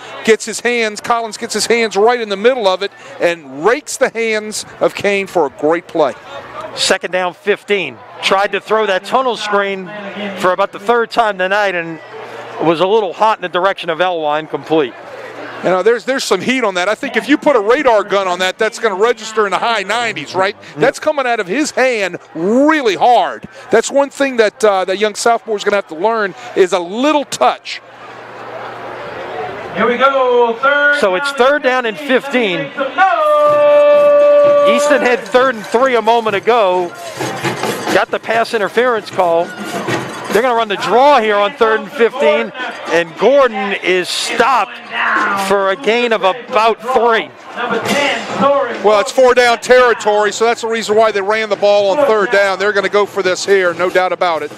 Collins gets his hands right in the middle of it and rakes the hands of Kane for a great play. 2nd down, 15. Tried to throw that tunnel screen for about the 3rd time tonight, and was a little hot in the direction of Elwine, incomplete. There's some heat on that. I think if you put a radar gun on that, that's going to register in the high 90s, right? That's coming out of his hand really hard. That's one thing that that young sophomore is going to have to learn is a little touch. Here we go, 3rd. So it's 3rd down and 15. Easton had 3rd and 3 a moment ago. Got the pass interference call. They're going to run the draw here on 3rd and 15, and Gordon is stopped for a gain of about 3. Well, it's 4-down territory, so that's the reason why they ran the ball on 3rd down. They're going to go for this here, no doubt about it.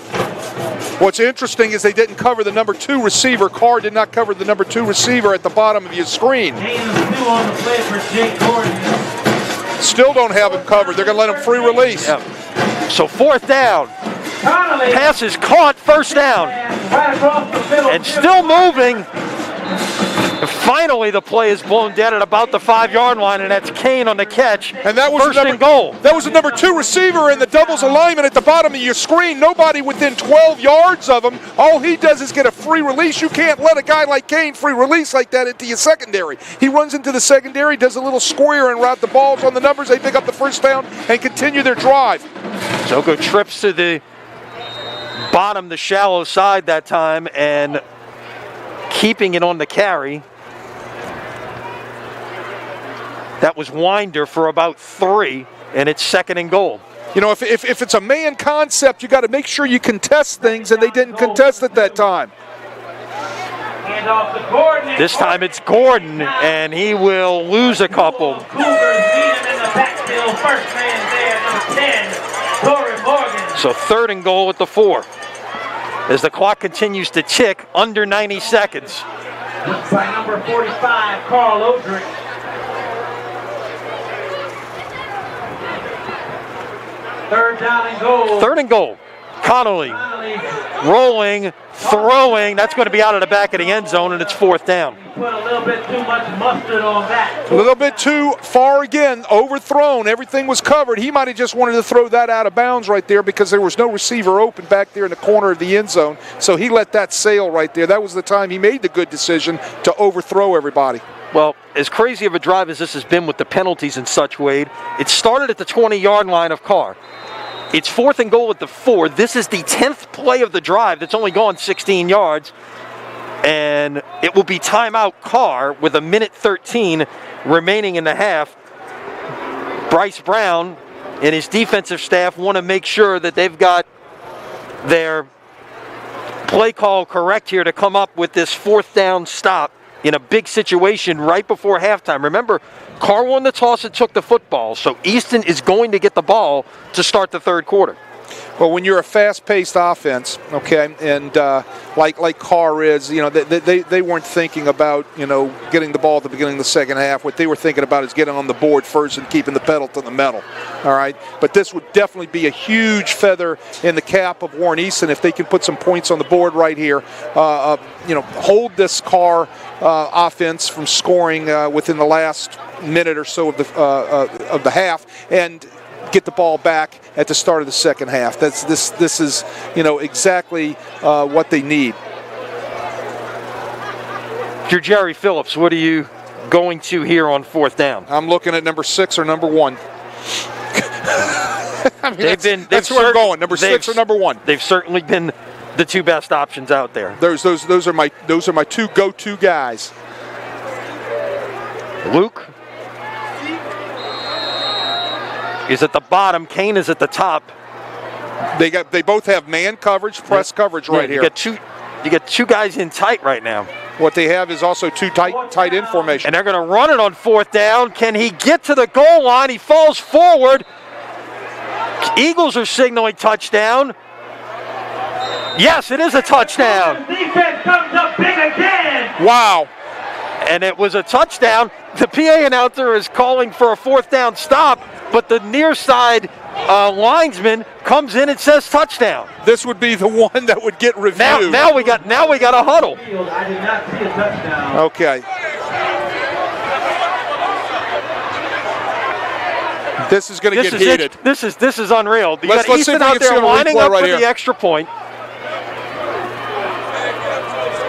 What's interesting is they didn't cover the number 2 receiver. Karr did not cover the number 2 receiver at the bottom of your screen. Still don't have him covered. They're going to let him free release. Yep. So 4th down. Pass is caught, 1st down. And still moving. Finally, the play is blown dead at about the 5-yard line, and that's Kane on the catch. And that was 1st and goal. That was the number 2 receiver in the doubles alignment at the bottom of your screen. Nobody within 12 yards of him. All he does is get a free release. You can't let a guy like Kane free release like that into your secondary. He runs into the secondary, does a little square and route the balls on the numbers. They pick up the 1st down and continue their drive. Zoko trips to the bottom, the shallow side that time, and keeping it on the carry. That was Winder for about 3, and it's 2nd and goal. If it's a man concept, you got to make sure you contest things, and they didn't contest it that time. This time it's Gordon, and he will lose a couple. So 3rd and goal at the 4. as the clock continues to tick under 90 seconds. By number 45, Karl Odrick. Third down and goal. Third and goal. Connolly rolling, throwing. That's going to be out of the back of the end zone, and it's fourth down. Put a little bit too much mustard on that. A little bit too far again, overthrown. Everything was covered. He might have just wanted to throw that out of bounds right there because there was no receiver open back there in the corner of the end zone. So he let that sail right there. That was the time he made the good decision to overthrow everybody. Well, as crazy of a drive as this has been with the penalties and such, Wade, it started at the 20-yard line of Karr. It's fourth and goal at the 4. This is the 10th play of the drive that's only gone 16 yards. And it will be timeout Karr with 1:13 remaining in the half. Bryce Brown and his defensive staff want to make sure that they've got their play call correct here to come up with this fourth down stop in a big situation right before halftime. Remember, Karr won the toss and took the football, so Easton is going to get the ball to start the third quarter. Well, when you're a fast-paced offense, okay, and like Karr is, you know, they weren't thinking about, you know, getting the ball at the beginning of the second half. What they were thinking about is getting on the board first and keeping the pedal to the metal, all right? But this would definitely be a huge feather in the cap of Warren Easton if they can put some points on the board right here. You know, hold this Karr offense from scoring within the last minute or so of the half, and get the ball back at the start of the second half. This is, you know, exactly what they need. If you're Jerry Phillips, what are you going to here on fourth down? I'm looking at number 6 or number 1. I mean, that's where I'm going. Number 6 or number 1. They've certainly been the two best options out there. Those are my two go-to guys. Luke is at the bottom. Kane is at the top. They both have man coverage, press coverage right here. You got two guys in tight right now. What they have is also two tight end formation. And they're going to run it on fourth down. Can he get to the goal line? He falls forward. Eagles are signaling touchdown. Yes, it is a touchdown. Defense comes up big again. Wow. And it was a touchdown. The PA announcer is calling for a fourth down stop, but the near side linesman comes in and says touchdown. This would be the one that would get reviewed. Now we got a huddle. I did not see a touchdown. Okay. This is going to get heated. This is unreal. You got Let's see Easton if we out can see there a lining replay up right for here. the extra point.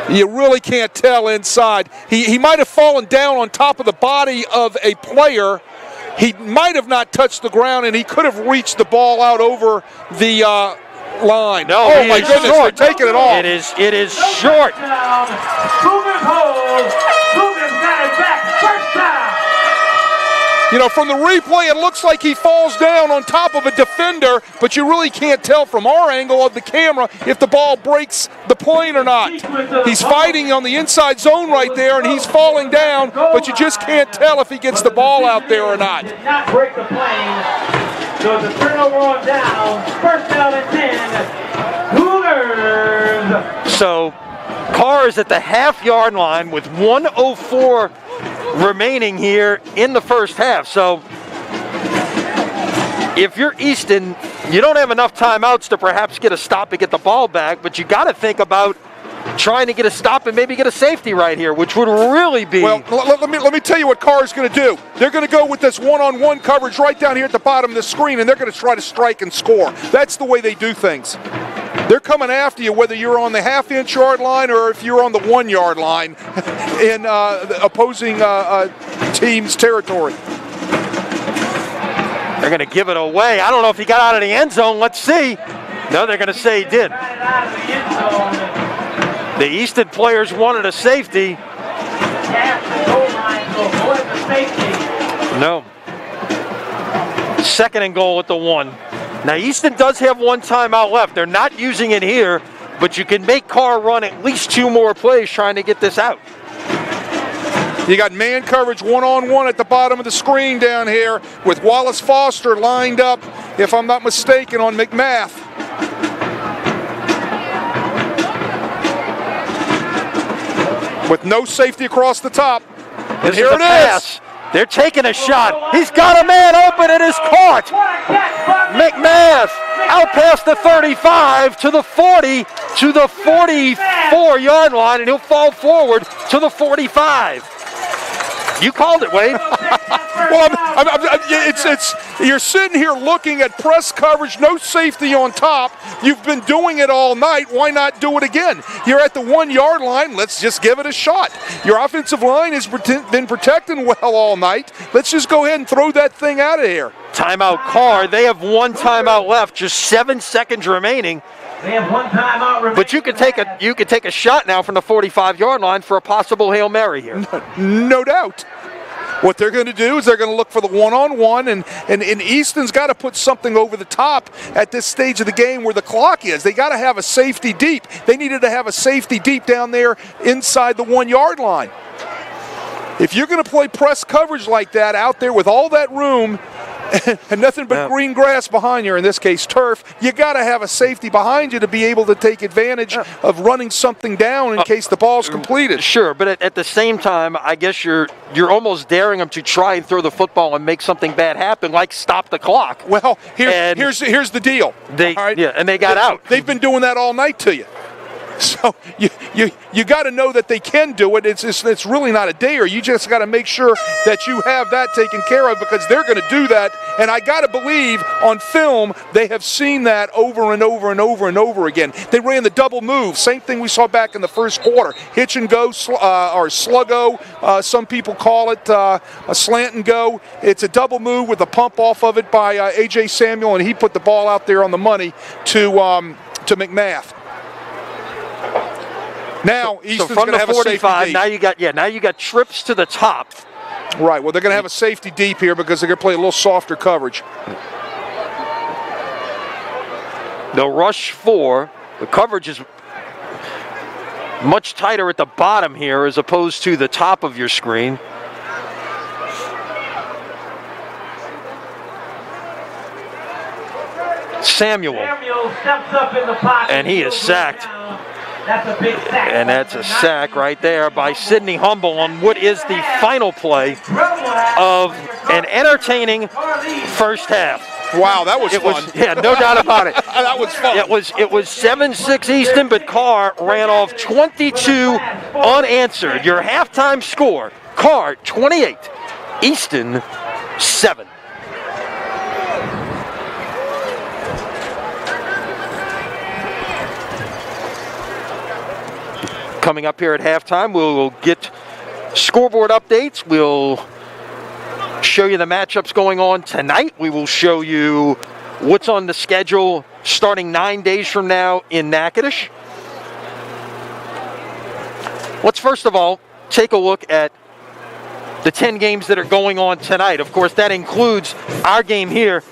You really can't tell inside. He might have fallen down on top of the body of a player. He might have not touched the ground, and he could have reached the ball out over the line. No, oh my goodness, short. They're taking it off. It is short. Cougars hold. Cougars got it back. First down. You know, from the replay, it looks like he falls down on top of a defender, but you really can't tell from our angle of the camera if the ball breaks the plane or not. He's fighting on the inside zone right there, and he's falling down, but you just can't tell if he gets the ball out there or not. Did not break the plane. So it's a turnover on down. First down and 10. Cougars. So Karr is at the half-yard line with 1:04 remaining here in the first half. So if you're Easton, you don't have enough timeouts to perhaps get a stop and get the ball back, but you got to think about trying to get a stop and maybe get a safety right here, which would really be... Well, let me tell you what Karr is going to do. They're going to go with this one-on-one coverage right down here at the bottom of the screen, and they're going to try to strike and score. That's the way they do things. They're coming after you whether you're on the half-inch yard line or if you're on the 1 yard line in the opposing team's territory. They're going to give it away. I don't know if he got out of the end zone. Let's see. No, they're going to say he did. The Easton players wanted a safety. No. Second and goal at the 1. Now, Easton does have one timeout left. They're not using it here, but you can make Karr run at least 2 more plays trying to get this out. You got man coverage one-on-one at the bottom of the screen down here with Wallace Foster lined up, if I'm not mistaken, on McMath. with no safety across the top. And This here is it the pass. They're taking a shot. He's got a man open. It is caught. McMath out past the 35 to the 40 to the 44-yard line, and he'll fall forward to the 45. You called it, Wade. Well, you're sitting here looking at press coverage, no safety on top. You've been doing it all night. Why not do it again? You're at the 1-yard line. Let's just give it a shot. Your offensive line has been protecting well all night. Let's just go ahead and throw that thing out of here. Timeout Karr. They have one timeout left, just 7 seconds remaining. They have one timeout remaining. But you could take a shot now from the 45-yard line for a possible Hail Mary here. No doubt. What they're going to do is they're going to look for the one-on-one, and Easton's got to put something over the top at this stage of the game where the clock is. They got to have a safety deep. They needed to have a safety deep down there inside the 1-yard line. If you're going to play press coverage like that out there with all that room and nothing but green grass behind you, in this case turf, you got to have a safety behind you to be able to take advantage of running something down in case the ball's completed. Sure, but at the same time, I guess you're almost daring them to try and throw the football and make something bad happen, like stop the clock. Well, here's the deal. All right? Yeah, and they got out. They've been doing that all night to you. So you got to know that they can do it. It's really not a dare. You just got to make sure that you have that taken care of, because they're going to do that. And I got to believe on film they have seen that over and over and over and over again. They ran the double move, same thing we saw back in the first quarter. Hitch and go, or sluggo, some people call it a slant and go. It's a double move with a pump off of it by A.J. Samuel, and he put the ball out there on the money to McMath. Now Easton's from going to the have a safety 45, deep. now you got trips to the top. Right. Well, they're going to have a safety deep here because they're going to play a little softer coverage. They'll rush 4. The coverage is much tighter at the bottom here as opposed to the top of your screen. Samuel steps up in the pocket. And he is sacked. That's a big sack. And that's a sack right there by Sidney Humble on what is the final play of an entertaining first half. Wow, that was fun. Yeah, no doubt about it. That was fun. It was 7-6 Easton, but Karr ran off 22 unanswered. Your halftime score, Karr 28, Easton 7. Coming up here at halftime, we'll get scoreboard updates. We'll show you the matchups going on tonight. We will show you what's on the schedule starting 9 days from now in Natchitoches. Let's first of all take a look at the 10 games that are going on tonight. Of course, that includes our game here,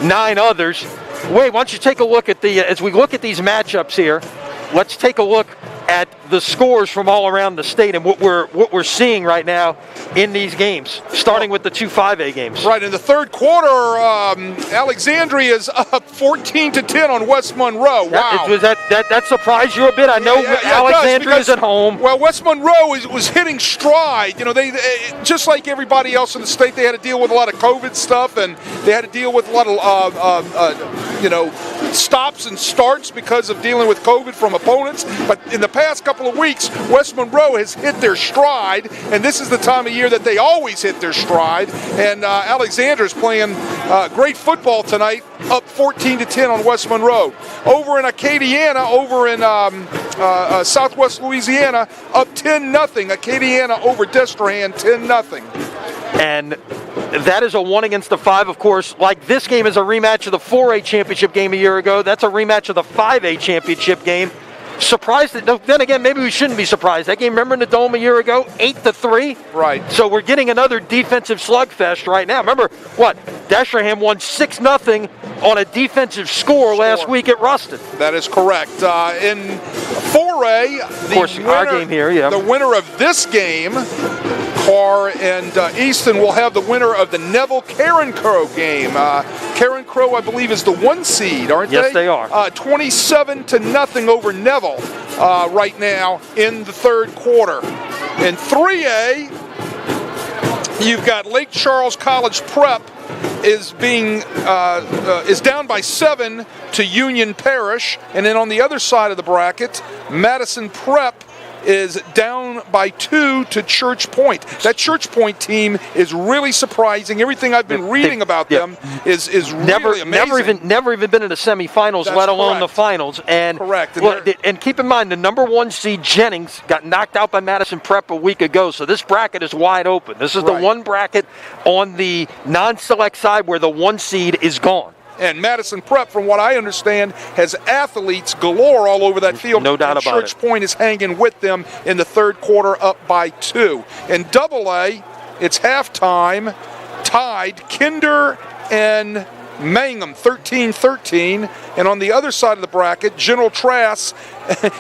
9 others. Wade, why don't you take a look at as we look at these matchups here, let's take a look at the scores from all around the state and what we're seeing right now in these games, starting with the 2 5A games. Right, in the third quarter, Alexandria is up 14-10 on West Monroe. Wow. That surprised you a bit? I know Alexandria's at home. Well, West Monroe was hitting stride. You know, they just like everybody else in the state, they had to deal with a lot of COVID stuff, and they had to deal with a lot of stops and starts because of dealing with COVID from opponents. But in the past couple of weeks, West Monroe has hit their stride, and this is the time of year that they always hit their stride. And Alexander's playing great football tonight, up 14-10 on West Monroe. Over in Acadiana, over in Southwest Louisiana, up 10-0. Acadiana over Destrehan, 10-0. And that is a 1 against the 5, of course. Like this game is a rematch of the 4A championship game a year ago. That's a rematch of the 5A championship game. Surprised that, then again, maybe we shouldn't be surprised. That game, remember in the Dome a year ago, 8-3? Right. So we're getting another defensive slugfest right now. Remember what? Destrehan won 6-0 on a defensive score last week at Ruston. That is correct. In 4A, of course, our game here, yeah. The winner of this game, Karr and Easton, will have the winner of the Neville-Karen-Crow game. Karen-Crow, I believe, is the 1 seed, aren't they? Yes, they are. 27-0 over Neville right now in the third quarter. In 3A, you've got Lake Charles College Prep is down by 7 to Union Parish, and then on the other side of the bracket, Madison Prep is down by 2 to Church Point. That Church Point team is really surprising. Everything I've been reading about them is really amazing. Never even been in the semifinals, That's let alone correct. the finals. And Correct. And keep in mind, the number 1 seed Jennings got knocked out by Madison Prep a week ago, so this bracket is wide open. This is the one bracket on the non-select side where the 1 seed is gone. And Madison Prep, from what I understand, has athletes galore all over that field. No doubt about it. Church Point is hanging with them in the third quarter, up by 2. In AA, it's halftime, tied Kinder and Mangum 13-13, and on the other side of the bracket, General Trask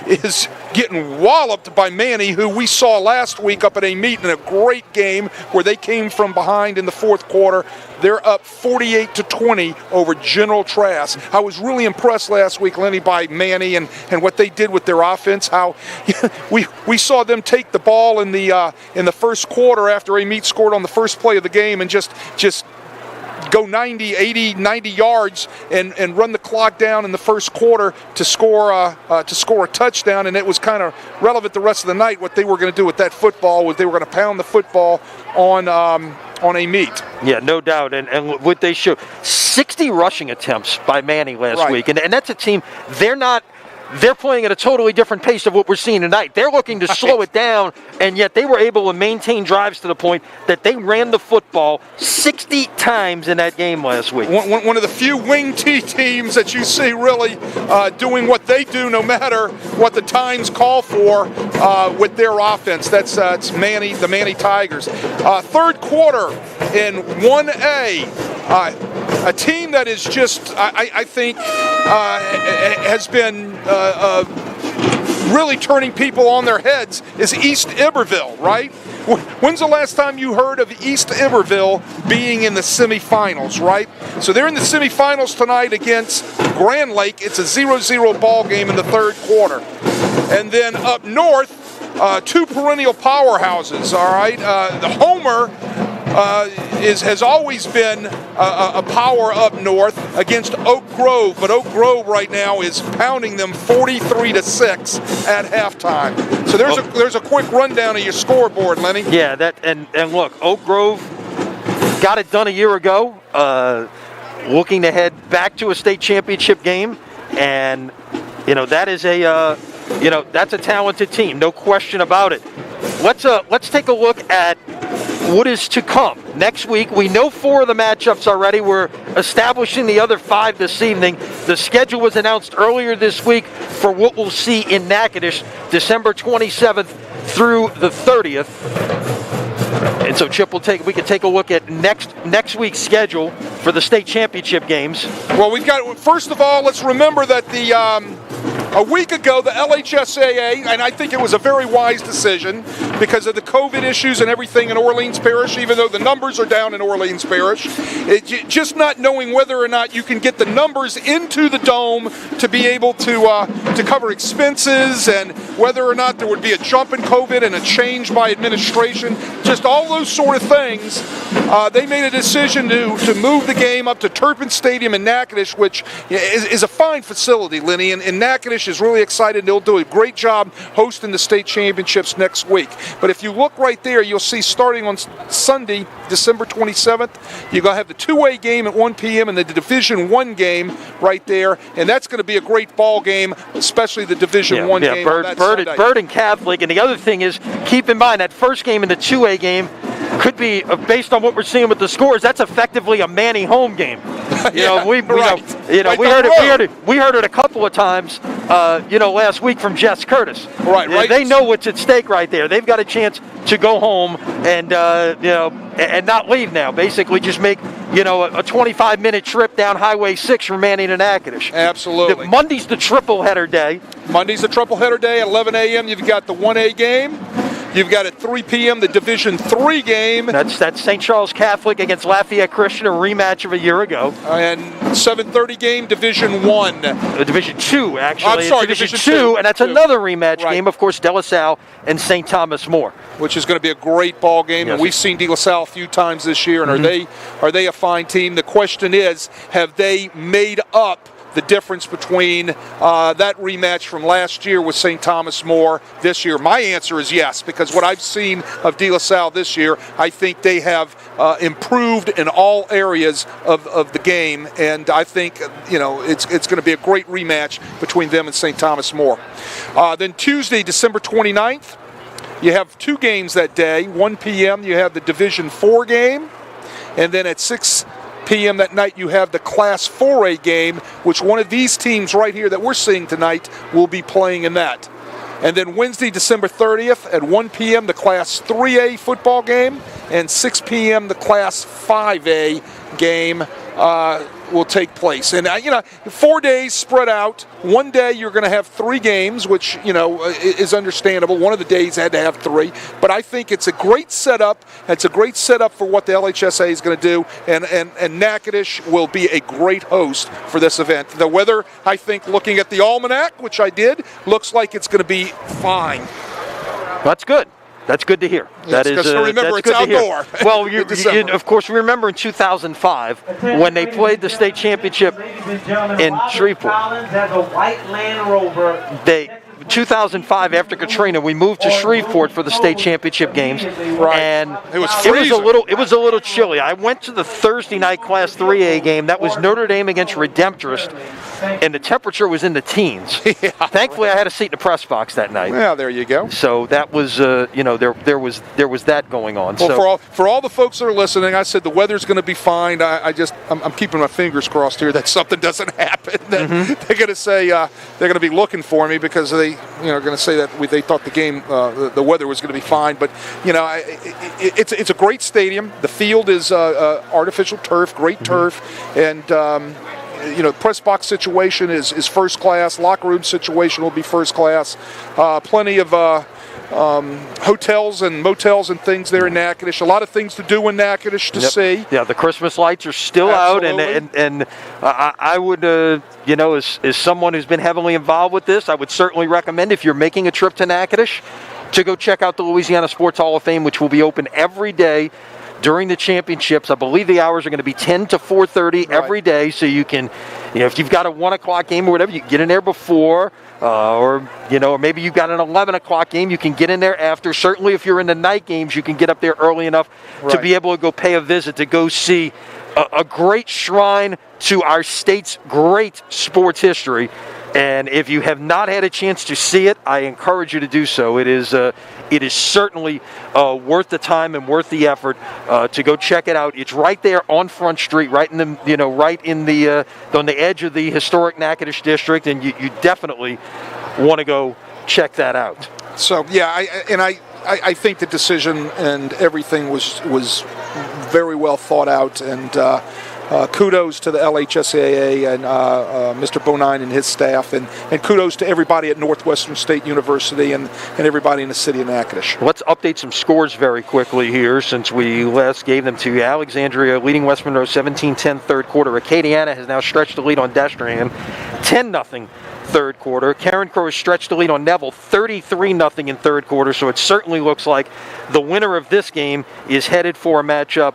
is getting walloped by Manny, who we saw last week up at a meet in a great game where they came from behind in the fourth quarter. They're up 48-20 over General Trask. I was really impressed last week, Lenny, by Manny and what they did with their offense. How we saw them take the ball in the first quarter after a meet scored on the first play of the game and just go 90 yards and run the clock down in the first quarter to score a touchdown. And it was kind of relevant the rest of the night what they were going to do with that football. Was they were going to pound the football on a meet. Yeah, no doubt. And what they showed, 60 rushing attempts by Manny last week. And that's a team, they're playing at a totally different pace of what we're seeing tonight. They're looking to slow it down, and yet they were able to maintain drives to the point that they ran the football 60 times in that game last week. One of the few wing T teams that you see really doing what they do no matter what the times call for with their offense. That's it's Manny, the Manny Tigers. Third quarter in 1A. A team that is just, I think, has been really turning people on their heads is East Iberville, right? When's the last time you heard of East Iberville being in the semifinals, right? So they're in the semifinals tonight against Grand Lake. It's a 0-0 ball game in the third quarter. And then up north, 2 perennial powerhouses, all right? The Homer has always been a power up north against Oak Grove, but Oak Grove right now is pounding them 43-6 at halftime. So there's a quick rundown of your scoreboard, Lenny. Yeah, and look, Oak Grove got it done a year ago, looking to head back to a state championship game, and that is that's a talented team, no question about it. Let's take a look at what is to come. Next week, we know 4 of the matchups already. We're establishing the other 5 this evening. The schedule was announced earlier this week for what we'll see in Natchitoches, December 27th through the 30th. And so, Chip, we can take a look at next week's schedule for the state championship games. Well, first of all, let's remember that a week ago, the LHSAA, and I think it was a very wise decision because of the COVID issues and everything in Orleans Parish, even though the numbers are down in Orleans Parish, just not knowing whether or not you can get the numbers into the dome to be able to cover expenses and whether or not there would be a jump in COVID and a change by administration, just all those sort of things. They made a decision to move the game up to Turpin Stadium in Natchitoches, which is a fine facility, Lenny, and Natchitoches is really excited. They'll do a great job hosting the state championships next week. But if you look right there, you'll see starting on Sunday, December 27th, you're going to have the 2A game at 1 p.m. and the Division I game right there. And that's going to be a great ball game, especially the Division I game. Bird and Catholic. And the other thing is, keep in mind, that first game and the 2A game could be, based on what we're seeing with the scores, that's effectively a Manny home game. We heard it a couple of times, last week from Jess Curtis. Right. They know what's at stake right there. They've got a chance to go home and and not leave now. Basically, just make a 25-minute trip down Highway 6 from Manning to Natchitoches. Absolutely. Monday's the triple header day. At 11 a.m. You've got the 1A game. You've got at 3 p.m. the Division III game. That's St. Charles Catholic against Lafayette Christian, a rematch of a year ago. And 7:30 game, Division I. Division II, actually. I'm sorry, Division Division II, II. and that's another rematch Right. game, of course, De La Salle and St. Thomas More. Which is going to be a great ball game, Yes. and we've seen De La Salle a few times this year. And are they a fine team? The question is, have they made up the difference between that rematch from last year with St. Thomas More this year? My answer is yes, because what I've seen of De La Salle this year, I think they have improved in all areas of the game, and I think it's going to be a great rematch between them and St. Thomas More. Then Tuesday, December 29th, you have 2 games that day. 1 p.m. you have the Division IV game, and then at 6 p.m. that night you have the Class 4A game, which one of these teams right here that we're seeing tonight will be playing in that. And then Wednesday, December 30th at 1 p.m. the Class 3A football game, and 6 p.m. the Class 5A game will take place. And 4 days spread out. One day you're going to have 3 games, which is understandable. One of the days had to have 3, but I think it's a great setup. It's a great setup for what the LHSA is going to do, and Natchitoches will be a great host for this event. The weather, I think, looking at the almanac, which I did, looks like it's going to be fine. That's good. That's good to hear. That is. Remember, that's it's good to hear. outdoor. Well, of course, remember in 2005 when they played the state championship in Shreveport. Collins has a white Land Rover. 2005, after Katrina, we moved to Shreveport for the state championship games, and It was a freezing. little chilly. I went to the Thursday night Class 3A game. That was Notre Dame against Redemptorist, and the temperature was in the teens. Yeah. Thankfully, I had a seat in the press box that night. Yeah, there you go. So that was, there was that going on. Well, for all the folks that are listening, I said the weather's going to be fine. I'm keeping my fingers crossed here that something doesn't happen. That they're going to say they're going to be looking for me because they are going to say that they thought the game the weather was going to be fine. But it's a great stadium. The field is artificial turf, great turf, and. Press box situation is first class. Locker room situation will be first class. Plenty of hotels and motels and things there in Natchitoches. A lot of things to do in Natchitoches to see. Yeah, the Christmas lights are still Absolutely. out, and I would, as someone who's been heavily involved with this, I would certainly recommend if you're making a trip to Natchitoches to go check out the Louisiana Sports Hall of Fame, which will be open every day during the championships. I believe the hours are going to be 10 to 4:30 every day, so you can, if you've got a 1 o'clock game or whatever, you can get in there before, or maybe you've got an 11 o'clock game, you can get in there after. Certainly if you're in the night games, you can get up there early enough to be able to go pay a visit, to go see a great shrine to our state's great sports history. And if you have not had a chance to see it, I encourage you to do so. It is certainly worth the time and worth the effort to go check it out. It's right there on Front Street, right in the on the edge of the historic Natchitoches district, and you definitely want to go check that out. So yeah, I think the decision and everything was very well thought out, and kudos to the LHSAA and Mr. Bonine and his staff, and kudos to everybody at Northwestern State University and everybody in the city of Natchitoches. Let's update some scores very quickly here since we last gave them to you. Alexandria leading West Monroe 17-10 third quarter. Acadiana has now stretched the lead on Destrehan 10-0 third quarter. Karen Crow has stretched the lead on Neville 33-0 in third quarter, so it certainly looks like the winner of this game is headed for a matchup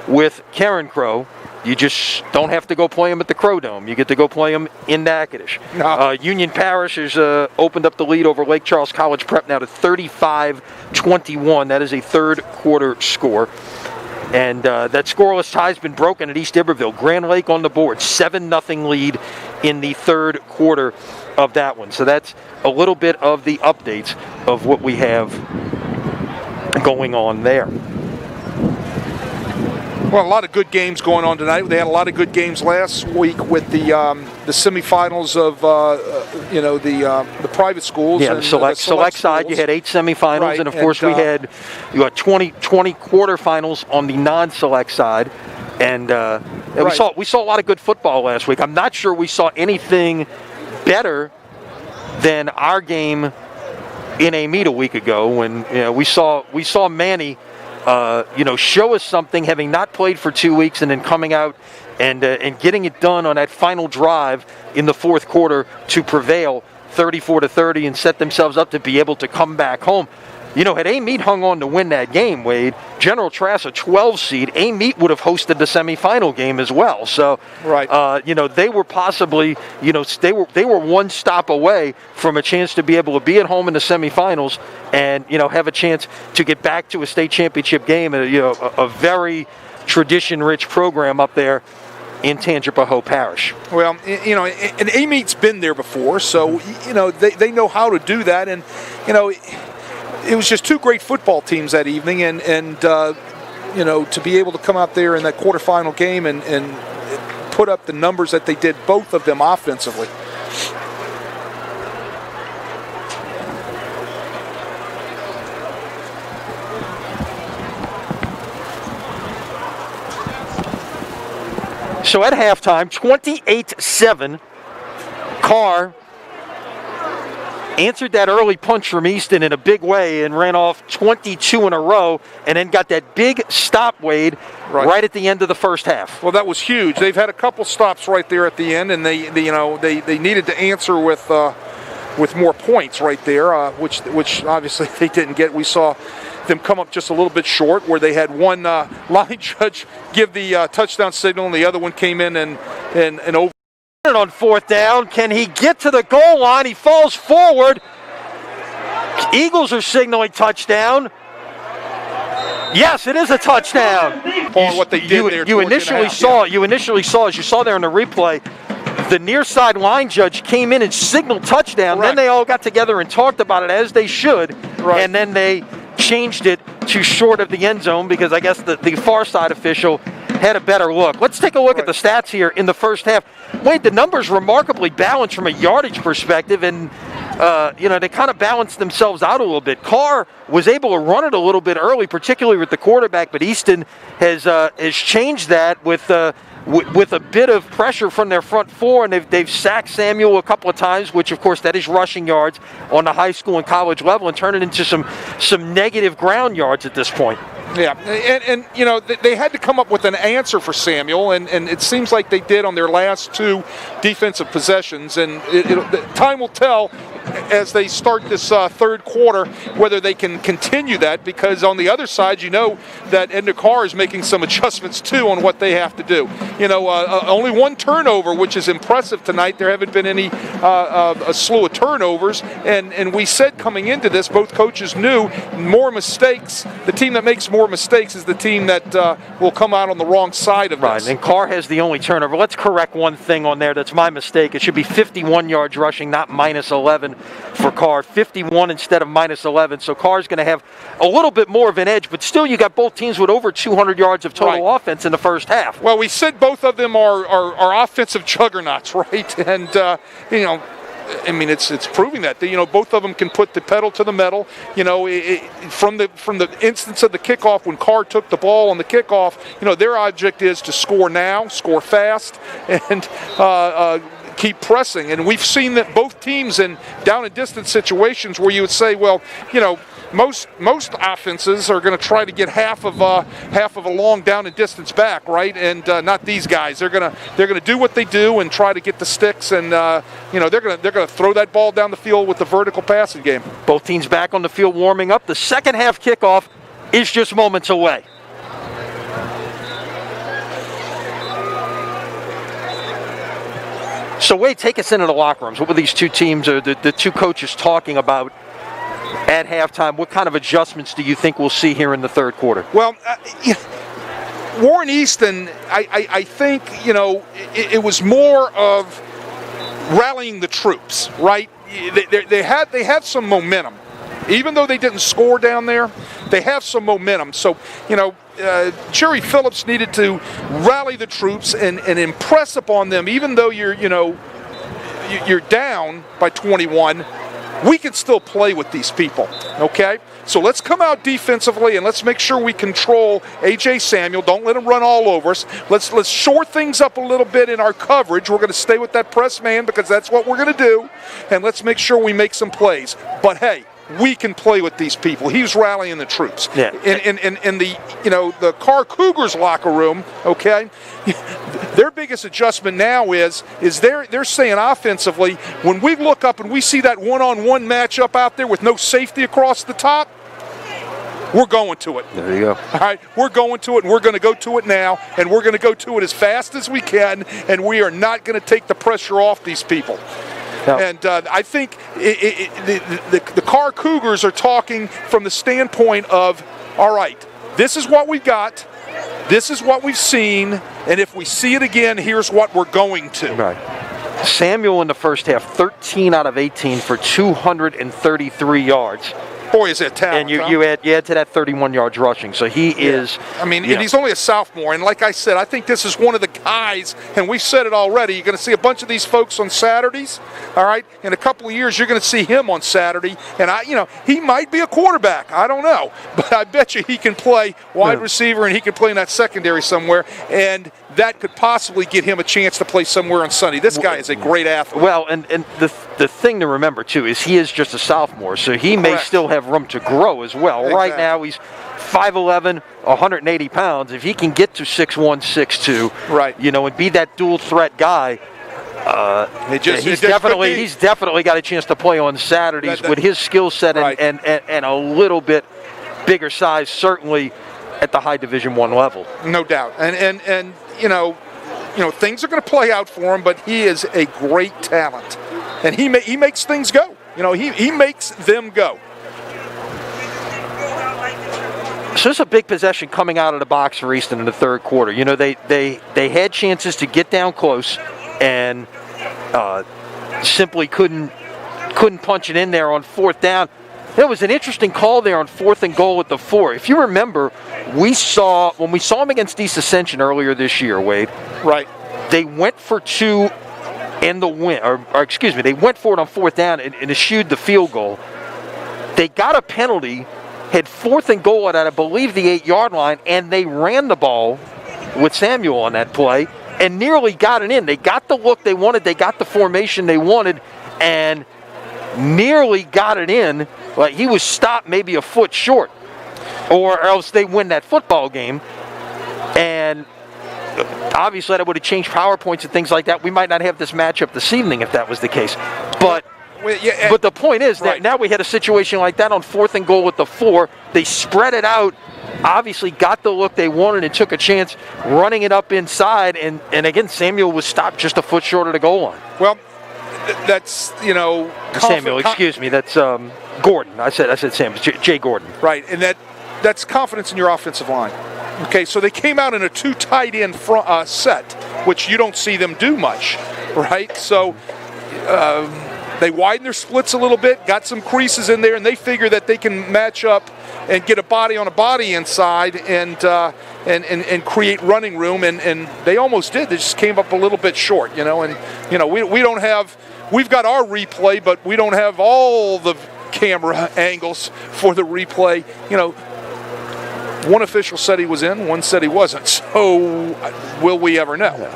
with Karen Crow. You just don't have to go play them at the Crow Dome. You get to go play them in Natchitoches. No. Union Parish has opened up the lead over Lake Charles College Prep now to 35-21. That is a third quarter score. And that scoreless tie has been broken at East Iberville. Grand Lake on the board, 7-0 lead in the third quarter of that one. So that's a little bit of the updates of what we have going on there. Well, a lot of good games going on tonight. They had a lot of good games last week with the semifinals of the private schools. Yeah, and the select side. You had 8 semifinals, right, and of course we had 20 quarterfinals on the non-select side. And we saw a lot of good football last week. I'm not sure we saw anything better than our game in Amite a week ago when we saw Manny show us something, having not played for 2 weeks and then coming out and getting it done on that final drive in the fourth quarter to prevail 34-30 and set themselves up to be able to come back home. Had Amite hung on to win that game, Wade, General Trask, a 12 seed, Amite would have hosted the semifinal game as well. So, right. They were possibly, they were one stop away from a chance to be able to be at home in the semifinals and, have a chance to get back to a state championship game. A very tradition-rich program up there in Tangipahoa Parish. Well, and Amite's been there before, so, they know how to do that. And, it was just two great football teams that evening, and to be able to come out there in that quarterfinal game and put up the numbers that they did, both of them offensively. So at halftime, 28-7, Karr answered that early punch from Easton in a big way and ran off 22 in a row and then got that big stop, Wade, right at the end of the first half. Well, that was huge. They've had a couple stops right there at the end, and they needed to answer with more points right there, which obviously they didn't get. We saw them come up just a little bit short, where they had one line judge give the touchdown signal, and the other one came in and over. On fourth down, can he get to the goal line? He falls forward. Eagles are signaling touchdown. Yes, it is a touchdown. On what they did there. You initially saw, as you saw there in the replay, the near side line judge came in and signaled touchdown. Right. Then they all got together and talked about it, as they should. Right. And then they changed it to short of the end zone because I guess the far side official had a better look. Let's take a look at the stats here in the first half. Wait, the numbers remarkably balanced from a yardage perspective, and they kind of balanced themselves out a little bit. Karr was able to run it a little bit early, particularly with the quarterback, but Easton has changed that with a bit of pressure from their front four, and they've sacked Samuel a couple of times, which of course that is rushing yards on the high school and college level, and turn it into some negative ground yards at this point. Yeah, and they had to come up with an answer for Samuel, and it seems like they did on their last two defensive possessions, and time will tell as they start this third quarter whether they can continue that, because on the other side, that Edna Karr is making some adjustments too on what they have to do. Only one turnover, which is impressive tonight. There haven't been any a slew of turnovers, and we said coming into this, both coaches knew more mistakes. The team that makes more mistakes is the team that will come out on the wrong side of this. Right, and Karr has the only turnover. Let's correct one thing on there. That's my mistake. It should be 51 yards rushing, not minus 11 for Karr. 51 instead of minus 11. So Karr's going to have a little bit more of an edge, but still you got both teams with over 200 yards of total offense in the first half. Well, we said both of them are offensive juggernauts, right? And, it's proving that. Both of them can put the pedal to the metal. From the instance of the kickoff, when Karr took the ball on the kickoff, their object is to score now, score fast, and keep pressing. And we've seen that both teams in down and distance situations where you would say, well, most offenses are going to try to get half of a long down and distance back, right? And not these guys. They're going to do what they do and try to get the sticks, and they're going to throw that ball down the field with the vertical passing game. Both teams back on the field warming up. The second half kickoff is just moments away. So Wade, take us into the locker rooms. What were these two teams, or the two coaches, talking about at halftime? What kind of adjustments do you think we'll see here in the third quarter? Well, Warren Easton, I think, it was more of rallying the troops, right? They had some momentum. Even though they didn't score down there, they have some momentum. So, Jerry Phillips needed to rally the troops and impress upon them, even though you're down by 21, we can still play with these people, okay? So let's come out defensively and let's make sure we control A.J. Samuel. Don't let him run all over us. Let's shore things up a little bit in our coverage. We're going to stay with that press man because that's what we're going to do. And let's make sure we make some plays. But hey, we can play with these people. He was rallying the troops. Yeah. In the the Karr Cougars locker room, okay, their biggest adjustment now is they're saying offensively, when we look up and we see that one-on-one matchup out there with no safety across the top, we're going to it. There you go. All right, we're going to it, and we're going to go to it now, and we're going to go to it as fast as we can, and we are not going to take the pressure off these people. No. And I think the Karr Cougars are talking from the standpoint of, all right, this is what we've got, this is what we've seen, and if we see it again, here's what we're going to. Right. Samuel in the first half, 13 out of 18 for 233 yards. Boy, is that talent. And you add to that 31 yards rushing. So he is. I mean, and he's only a sophomore. And like I said, I think this is one of the guys, and we've said it already, you're going to see a bunch of these folks on Saturdays. All right? In a couple of years, you're going to see him on Saturday. And, he might be a quarterback. I don't know. But I bet you he can play wide receiver, and he can play in that secondary somewhere. And that could possibly get him a chance to play somewhere on Sunday. This guy is a great athlete. Well, and the thing to remember, too, is he is just a sophomore, so he may still have room to grow as well. Exactly. Right now, he's 5'11", 180 pounds. If he can get to 6'1", 6'2", right, and be that dual threat guy, he's definitely got a chance to play on Saturdays with his skill set and a little bit bigger size, certainly at the high Division I level. No doubt. And things are going to play out for him, but he is a great talent. And he makes things go. He makes them go. So this is a big possession coming out of the box for Easton in the third quarter. They had chances to get down close and simply couldn't punch it in there on fourth down. There was an interesting call there on 4th and goal at the 4. If you remember, when we saw him against East Ascension earlier this year, Wade. Right. They went for 2 in the win, or excuse me, they went for it on 4th down and eschewed the field goal. They got a penalty, had 4th and goal at, I believe, the 8-yard line, and they ran the ball with Samuel on that play and nearly got it in. They got the look they wanted, they got the formation they wanted, and nearly got it in. Like he was stopped maybe a foot short, or else they win that football game. And obviously that would have changed PowerPoints and things like that. We might not have this matchup this evening if that was the case. But the point is that now we had a situation like that on 4th and goal at the 4. They spread it out, obviously got the look they wanted and took a chance running it up inside. And again, Samuel was stopped just a foot short of the goal line. Well, that's, Samuel, excuse me, that's Gordon. I said Samuel, Jay Gordon. Right, and that's confidence in your offensive line. Okay, so they came out in a 2 tight end set, which you don't see them do much, right? So they widened their splits a little bit, got some creases in there, and they figure that they can match up and get a body on a body inside and create running room, and they almost did. They just came up a little bit short, we don't have. We've got our replay, but we don't have all the camera angles for the replay. One official said he was in, one said he wasn't. So will we ever know? No.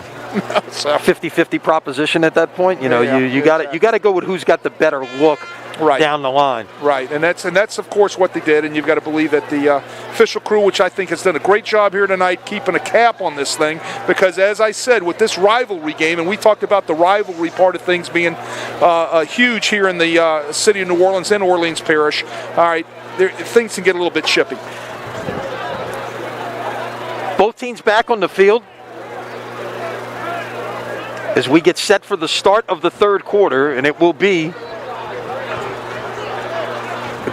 So 50-50 proposition at that point. You got to go with who's got the better look down the line. Right, and that's of course what they did. And you've got to believe that the official crew, which I think has done a great job here tonight, keeping a cap on this thing, because as I said, with this rivalry game, and we talked about the rivalry part of things being huge here in the city of New Orleans and Orleans Parish. All right, things can get a little bit chippy. Both teams back on the field as we get set for the start of the third quarter, and it will be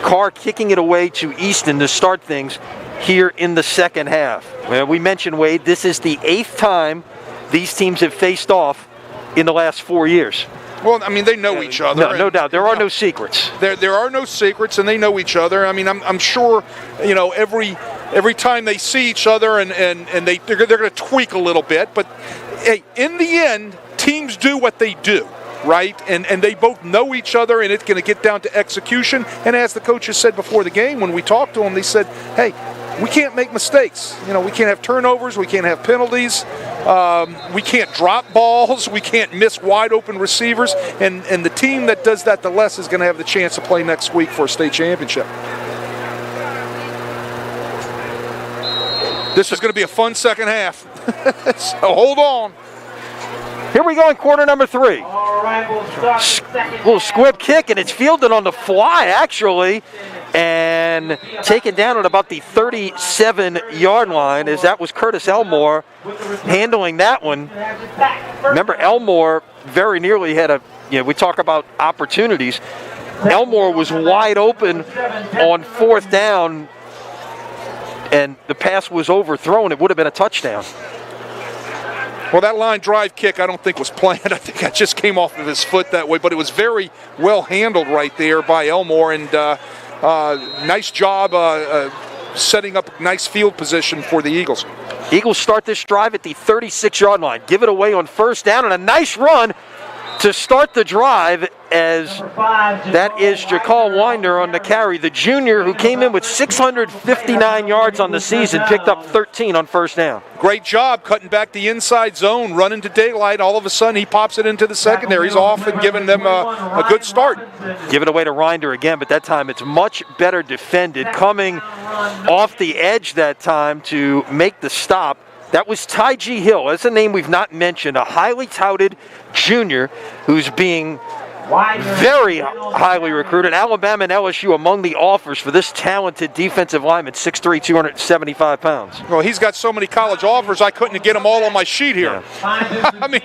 Karr kicking it away to Easton to start things here in the second half. Well, we mentioned, Wade, this is the 8th time these teams have faced off in the last 4 years. Well, I mean, they know each other. No doubt. There are no secrets. There are no secrets, and they know each other. I mean, I'm sure, every time they see each other and they're going to tweak a little bit. But, hey, in the end, teams do what they do, right? And they both know each other, and it's going to get down to execution. And as the coaches said before the game, when we talked to them, they said, hey, we can't make mistakes. You know, we can't have turnovers. We can't have penalties. We can't drop balls. We can't miss wide open receivers. And the team that does that the less is going to have the chance to play next week for a state championship. This is going to be a fun second half. So hold on. Here we go in quarter number 3. All right, we'll start the second Little squib kick, and it's fielded on the fly, actually, and taken down at about the 37-yard line, as that was Curtis Elmore handling that one. Remember, Elmore very nearly had we talk about opportunities. Elmore was wide open on 4th down, and the pass was overthrown. It would have been a touchdown. Well, that line drive kick I don't think was planned. I think that just came off of his foot that way, but it was very well handled right there by Elmore, and nice job setting up a nice field position for the Eagles. Eagles start this drive at the 36-yard line. Give it away on 1st down, and a nice run to start the drive, as that is Jakal Winder on the carry. The junior who came in with 659 yards on the season picked up 13 on 1st down. Great job cutting back the inside zone, running to daylight. All of a sudden, he pops it into the secondary. He's off and giving them a good start. Give it away to Rinder again, but that time it's much better defended. Coming off the edge that time to make the stop. That was Ty G. Hill. That's a name we've not mentioned, a highly touted junior who's being very highly recruited. Alabama and LSU among the offers for this talented defensive lineman, 6'3", 275 pounds. Well, he's got so many college offers, I couldn't get them all on my sheet here. Yeah. I mean,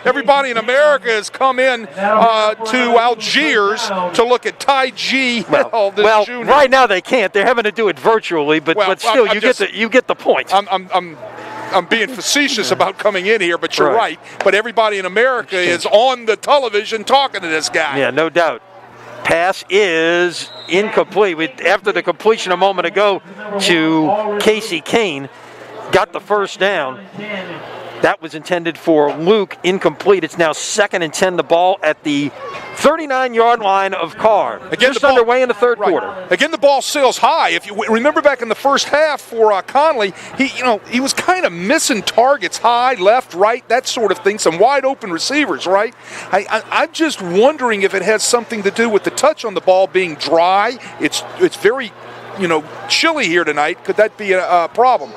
everybody in America has come in to Algiers to look at Ty G. Hill, this junior. Right now they can't. They're having to do it virtually, but still, you get the point. I'm being facetious about coming in here, but you're right. But everybody in America is on the television talking to this guy. Yeah, no doubt. Pass is incomplete. After the completion a moment ago to Casey Kane, got the 1st down. That was intended for Luke, incomplete. It's now 2nd and 10, the ball at the 39-yard line of Karr. Again, just underway in the 3rd quarter. Again, the ball sails high. If you remember back in the first half for Conley, he was kind of missing targets, high, left, right, that sort of thing. Some wide open receivers, right? I'm just wondering if it has something to do with the touch on the ball being dry. It's very, chilly here tonight. Could that be a problem?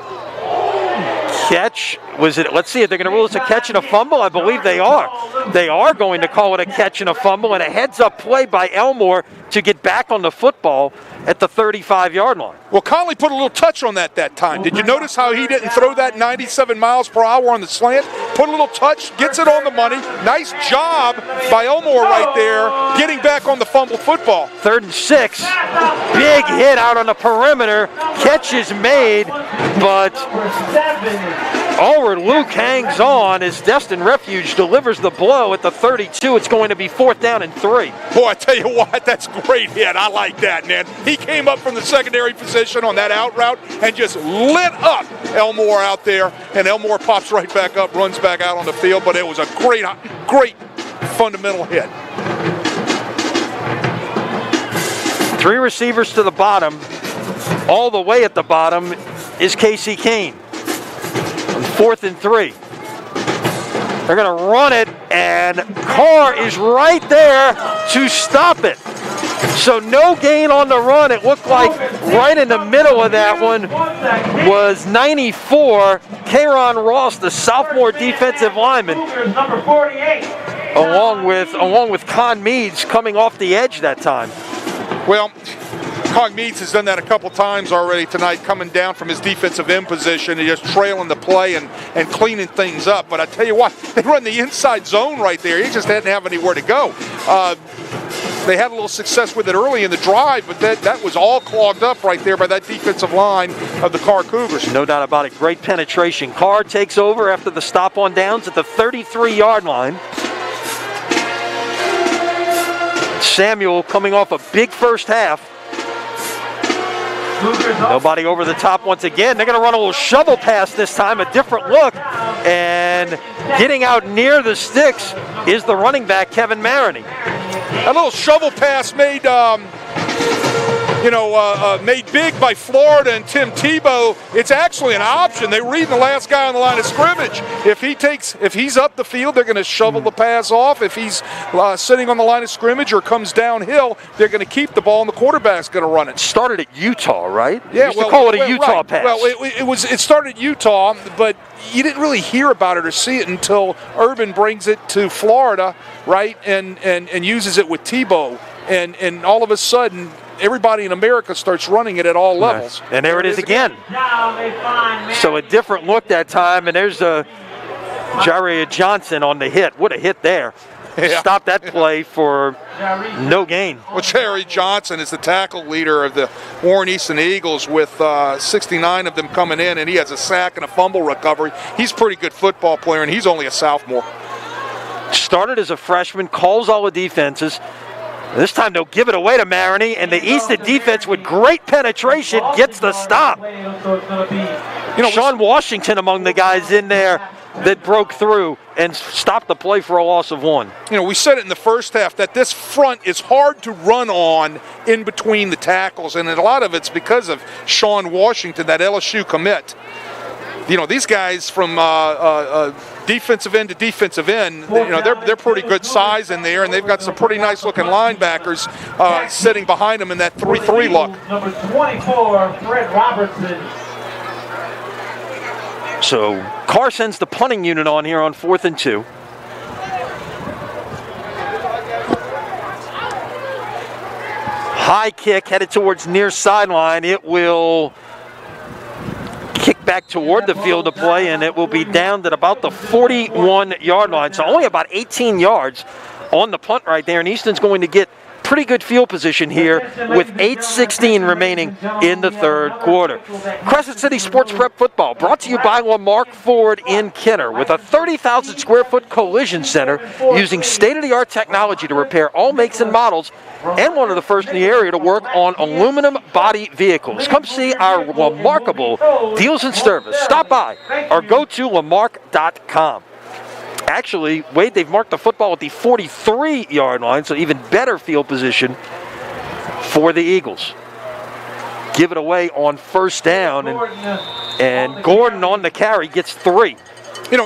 Catch, was it? Let's see if they're going to rule this a catch and a fumble. I believe they are. They are going to call it a catch and a fumble, and a heads-up play by Elmore to get back on the football at the 35-yard line. Well, Conley put a little touch on that time. Did you notice how he didn't throw that 97 miles per hour on the slant? Put a little touch, gets it on the money. Nice job by Elmore right there, getting back on the fumble football. 3rd and 6. Big hit out on the perimeter. Catch is made, but Alward Luke hangs on as Destin Refuge delivers the blow at the 32. It's going to be 4th down and 3. Boy, I tell you what, that's a great hit. I like that, man. He came up from the secondary position on that out route and just lit up Elmore out there, and Elmore pops right back up, runs back out on the field, but it was a great fundamental hit. 3 receivers to the bottom. All the way at the bottom is Casey Kane. 4th and 3. They're going to run it, and Karr is right there to stop it. So no gain on the run. It looked like right in the middle of that one was 94, K'Ron Ross, the sophomore defensive lineman, along with Con Meads coming off the edge that time. Well, Con Meads has done that a couple times already tonight, coming down from his defensive end position and just trailing the play and cleaning things up. But I tell you what, they run the inside zone right there. He just didn't have anywhere to go. They had a little success with it early in the drive, but that was all clogged up right there by that defensive line of the Karr Cougars. No doubt about it. Great penetration. Karr takes over after the stop on downs at the 33-yard line. Samuel coming off a big first half. Nobody over the top once again. They're going to run a little shovel pass this time, a different look. And getting out near the sticks is the running back, Kevin Maroney. A little shovel pass made made big by Florida and Tim Tebow, it's actually an option. They read the last guy on the line of scrimmage. If he's up the field, they're going to shovel the pass off. If he's sitting on the line of scrimmage or comes downhill, they're going to keep the ball and the quarterback's going to run it. Started at Utah, right? Yeah, used to call it a Utah right. pass. Well, it started at Utah, but you didn't really hear about it or see it until Urban brings it to Florida, right, and uses it with Tebow, and all of a sudden everybody in America starts running it at all levels. Nice. And there it is again. So a different look that time, and there's Jaria Johnson on the hit. What a hit there. Yeah. Stop that play for no gain. Well, Jerry Johnson is the tackle leader of the Warren Easton Eagles with 69 of them coming in, and he has a sack and a fumble recovery. He's a pretty good football player, and he's only a sophomore. Started as a freshman, calls all the defenses. This time they'll give it away to Maroney, and the Easton defense with great penetration gets the stop. Sean Washington among the guys in there that broke through and stopped the play for a loss of 1. We said it in the first half that this front is hard to run on in between the tackles, and a lot of it's because of Sean Washington, that LSU commit. These guys from defensive end to defensive end, they're pretty good size in there, and they've got some pretty nice looking linebackers sitting behind them in that 3-3 look. Number 24, Fred Robertson. So Karr sends the punting unit on here on 4th and 2. High kick headed towards near sideline. It will kick back toward the field of play, and it will be down at about the 41-yard line. So only about 18 yards on the punt right there, and Easton's going to get pretty good field position here with 8:16 remaining in the third quarter. Crescent City Sports Prep Football brought to you by Lamarck Ford in Kenner with a 30,000 square foot collision center using state-of-the-art technology to repair all makes and models, and one of the first in the area to work on aluminum body vehicles. Come see our remarkable deals and service. Stop by or go to lamarck.com. Actually, Wade, they've marked the football at the 43-yard line, so even better field position for the Eagles. Give it away on first down, and Gordon on the carry gets 3.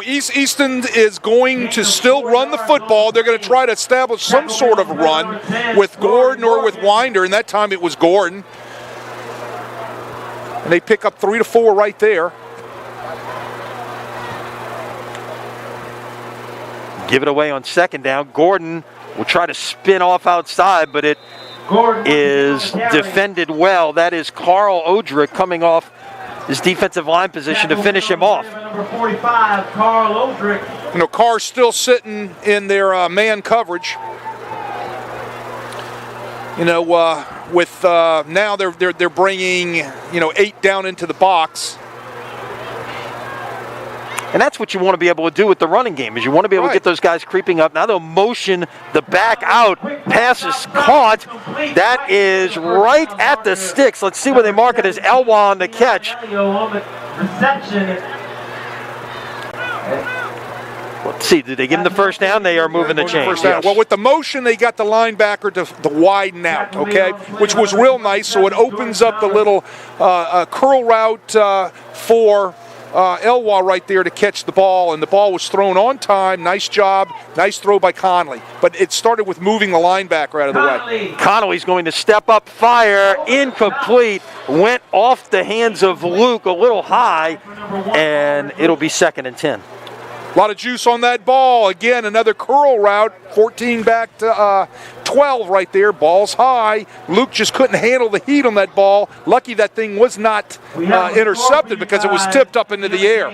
Easton is going to still run the football. They're going to try to establish some sort of run with Gordon or with Winder, and that time it was Gordon. And they pick up 3 to 4 right there. Give it away on second down. Gordon will try to spin off outside, but it is defended well. That is Carl Odrick coming off his defensive line position to finish him off. Number 45, Carl Odrick. Karr's still sitting in their man coverage. With now they're bringing 8 down into the box. And that's what you want to be able to do with the running game, is you want to be able to get those guys creeping up. Now they'll motion the back out. Pass is caught. That is right at the sticks. Let's see where they mark it as Elwha on the catch. Let's see, did they give him the first down? They are moving the chains. Yes. Well, with the motion, they got the linebacker to widen out, okay, which was real nice. So it opens up the little curl route for Elwha right there to catch the ball, and the ball was thrown on time. Nice job. Nice throw by Conley. But it started with moving the linebacker out of the way. Connolly's going to step up, fire, incomplete. Went off the hands of Luke a little high, and it'll be 2nd and 10. A lot of juice on that ball. Again, another curl route. 14 back to 12 right there. Ball's high. Luke just couldn't handle the heat on that ball. Lucky that thing was not intercepted because it was tipped up into the air.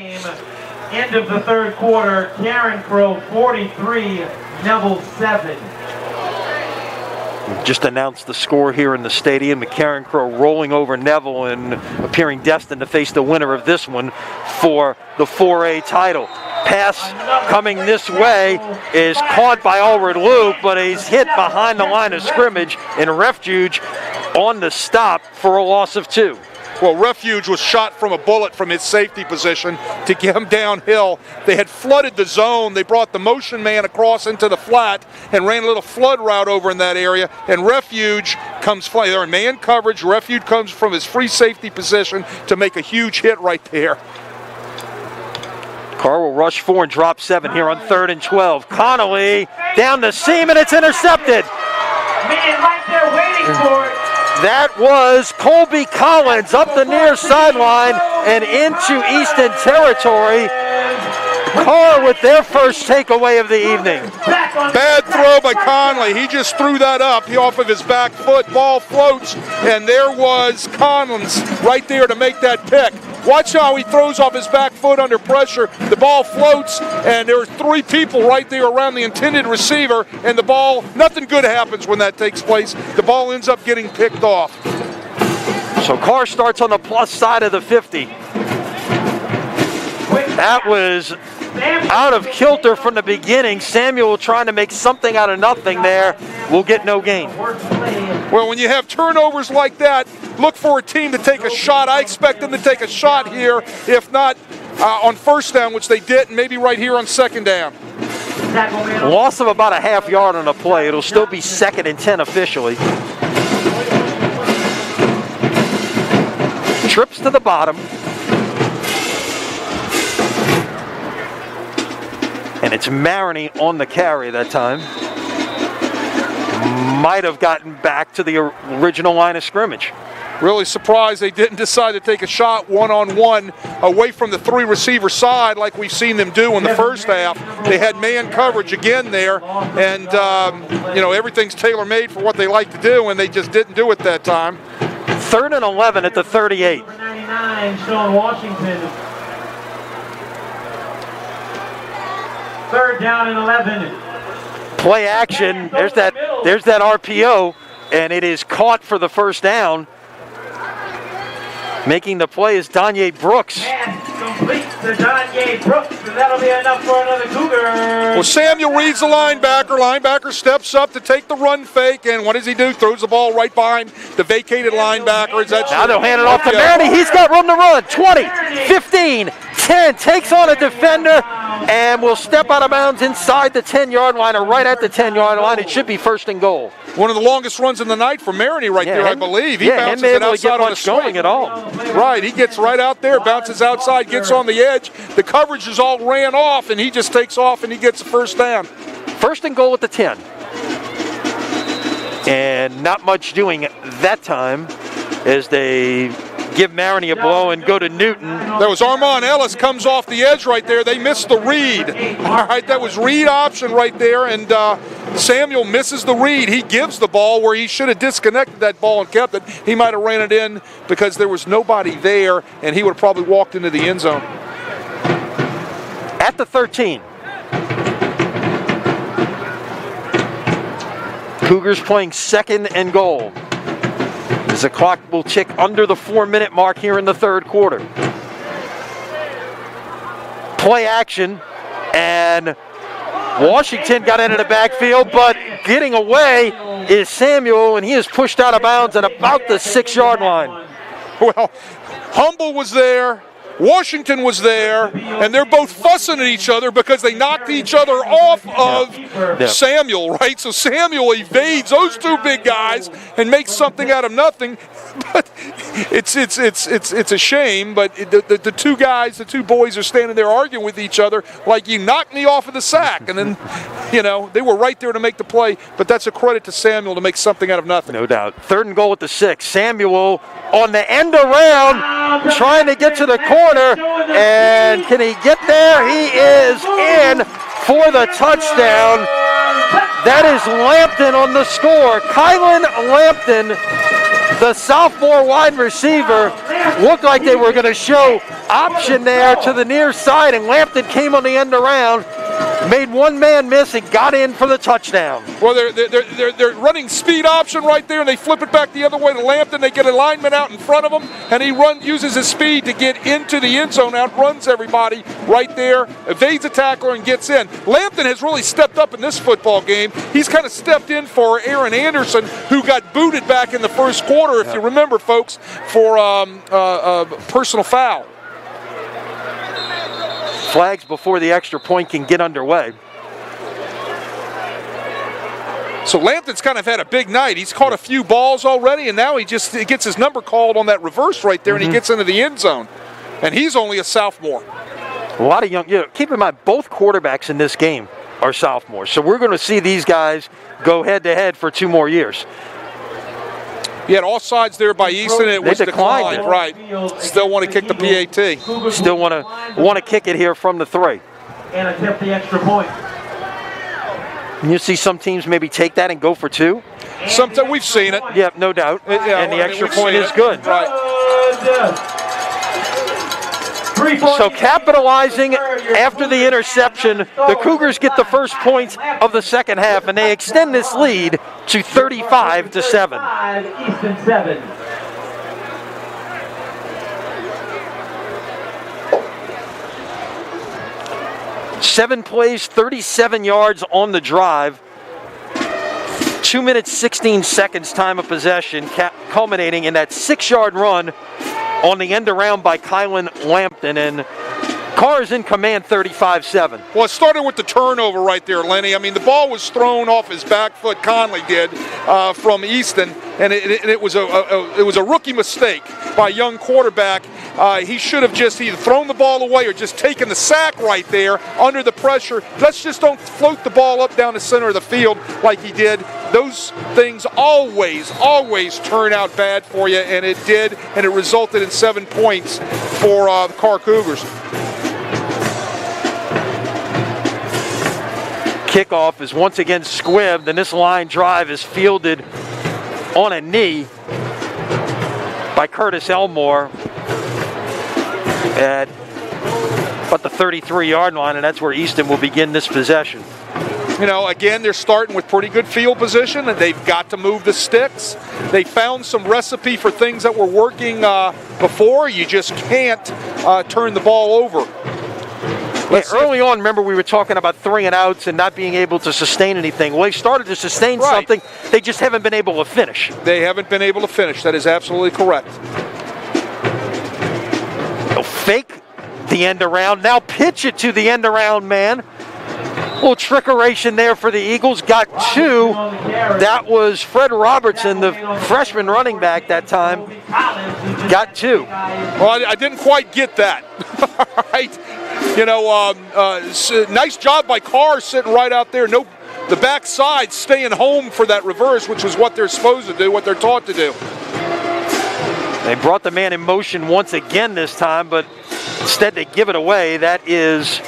End of the third quarter. Karen Crow 43, Neville 7. Just announced the score here in the stadium. McCarran Crow rolling over Neville and appearing destined to face the winner of this one for the 4A title. Pass coming this way is caught by Allred Luke, but he's hit behind the line of scrimmage, and Refuge on the stop for a loss of 2. Well, Refuge was shot from a bullet from his safety position to get him downhill. They had flooded the zone. They brought the motion man across into the flat and ran a little flood route over in that area. And Refuge comes flying. They're in man coverage. Refuge comes from his free safety position to make a huge hit right there. Karr will rush 4 and drop 7 here on 3rd and 12. Connolly down the seam, and it's intercepted. Man right there waiting for it. That was Colby Collins up the near sideline and into Easton territory. Karr with their first takeaway of the evening. Bad throw by Conley. He just threw that up off of his back foot. Ball floats, and there was Collins right there to make that pick. Watch how he throws off his back foot under pressure. The ball floats, and there are 3 people right there around the intended receiver, and the ball, nothing good happens when that takes place. The ball ends up getting picked off. So Karr starts on the plus side of the 50. That was out of kilter from the beginning. Samuel trying to make something out of nothing there will get no gain. Well, when you have turnovers like that, look for a team to take a shot. I expect them to take a shot here, if not on first down, which they did, and maybe right here on second down. Loss of about a half yard on a play. It'll still be 2nd and 10 officially. Trips to the bottom. And it's Maroney on the carry that time. Might have gotten back to the original line of scrimmage. Really surprised they didn't decide to take a shot one-on-one away from the 3 receiver side like we've seen them do in the first half. They had man coverage again there, and everything's tailor-made for what they like to do, and they just didn't do it that time. 3rd and 11 at the 38. Number 99, Sean Washington. 3rd down and 11. Play action. There's that RPO, and it is caught for the first down. Making the play is Donye Brooks. Pass complete to Donye Brooks, and that'll be enough for another Cougar. Well, Samuel reads the linebacker. Linebacker steps up to take the run fake, and what does he do? Throws the ball right behind the vacated linebacker. Now they'll hand it off to Maroney. He's got room to run. 20, 15, 10. Takes on a defender and will step out of bounds inside the 10-yard line, or right at the 10-yard line. It should be 1st and goal. One of the longest runs in the night for Maroney right there, I believe. He bounces it outside on the swing. Going at all. Right, he gets right out there, bounces outside, gets on the edge. The coverage is all ran off, and he just takes off, and he gets the first down. 1st and goal at the 10. And not much doing that time as they give Maroney a blow and go to Newton. That was Armand Ellis comes off the edge right there. They missed the read. All right, that was read option right there, and Samuel misses the read. He gives the ball where he should have disconnected that ball and kept it. He might have ran it in because there was nobody there, and he would have probably walked into the end zone. At the 13. Cougars playing 2nd and goal, as the clock will tick under the 4-minute mark here in the 3rd quarter. Play action, and Washington got into the backfield, but getting away is Samuel, and he is pushed out of bounds at about the 6-yard line. Well, Humble was there, Washington was there, and they're both fussing at each other because they knocked each other off of Samuel, right? So Samuel evades those 2 big guys and makes something out of nothing. But it's a shame. But the 2 guys, the 2 boys, are standing there arguing with each other like, you knocked me off of the sack, and then they were right there to make the play. But that's a credit to Samuel to make something out of nothing. No doubt. 3rd and goal at the 6. Samuel on the end around, trying to get to the corner. And can he get there? He is in for the touchdown. That is Lampton on the score. Kylan Lampton, the sophomore wide receiver, looked like they were going to show option there to the near side, and Lampton came on the end around, made one man miss, and got in for the touchdown. Well, they're running speed option right there, and they flip it back the other way to Lampton. They get a lineman out in front of him, and he uses his speed to get into the end zone, outruns everybody right there, evades a tackler, and gets in. Lampton has really stepped up in this football game. He's kind of stepped in for Aaron Anderson, who got booted back in the first quarter, if you remember, folks, for a personal foul. Flags before the extra point can get underway. So Lampton's kind of had a big night. He's caught a few balls already, and now he gets his number called on that reverse right there, and he gets into the end zone. And he's only a sophomore. A lot of young, keep in mind, both quarterbacks in this game are sophomores. So we're going to see these guys go head-to-head for 2 more years. He had all sides there by Easton, and it was declined. Right. Still want to kick the PAT. Still want to kick it here from the 3. And attempt the extra point. And you see some teams maybe take that and go for 2. Sometimes we've seen it. Yeah, no doubt. And the extra point is good. Right. So capitalizing after the interception, the Cougars get the first points of the second half, and they extend this lead to 35-7. Easton 7. Seven plays, 37 yards on the drive. 2 minutes, 16 seconds time of possession, culminating in that 6-yard run on the end around by Kylan Lampton, and Karr is in command 35-7. Well, it started with the turnover right there, Lenny. I mean, the ball was thrown off his back foot, Conley did, from Easton, and it was a rookie mistake by a young quarterback. He should have just either thrown the ball away or just taken the sack right there under the pressure. Let's just don't float the ball up down the center of the field like he did. Those things always turn out bad for you, and it did, and it resulted in 7 points for the Karr Cougars. Kickoff is once again squibbed, and this line drive is fielded on a knee by Curtis Elmore at about the 33-yard line, and that's where Easton will begin this possession. You know, again, they're starting with pretty good field position, and they've got to move the sticks. They found some recipe for things that were working before. You just can't turn the ball over. Early on, remember, we were talking about 3 and outs and not being able to sustain anything. Well, they started to sustain something. They just haven't been able to finish. They haven't been able to finish. That is absolutely correct. They'll fake the end around. Now pitch it to the end around man. A little trickeration there for the Eagles. Got 2. That was Fred Robertson, the freshman running back that time. Got 2. Well, I didn't quite get that. All right. You know, nice job by Karr sitting right out there. No, the backside staying home for that reverse, which was what they're supposed to do, what they're taught to do. They brought the man in motion once again this time, but instead they give it away. That is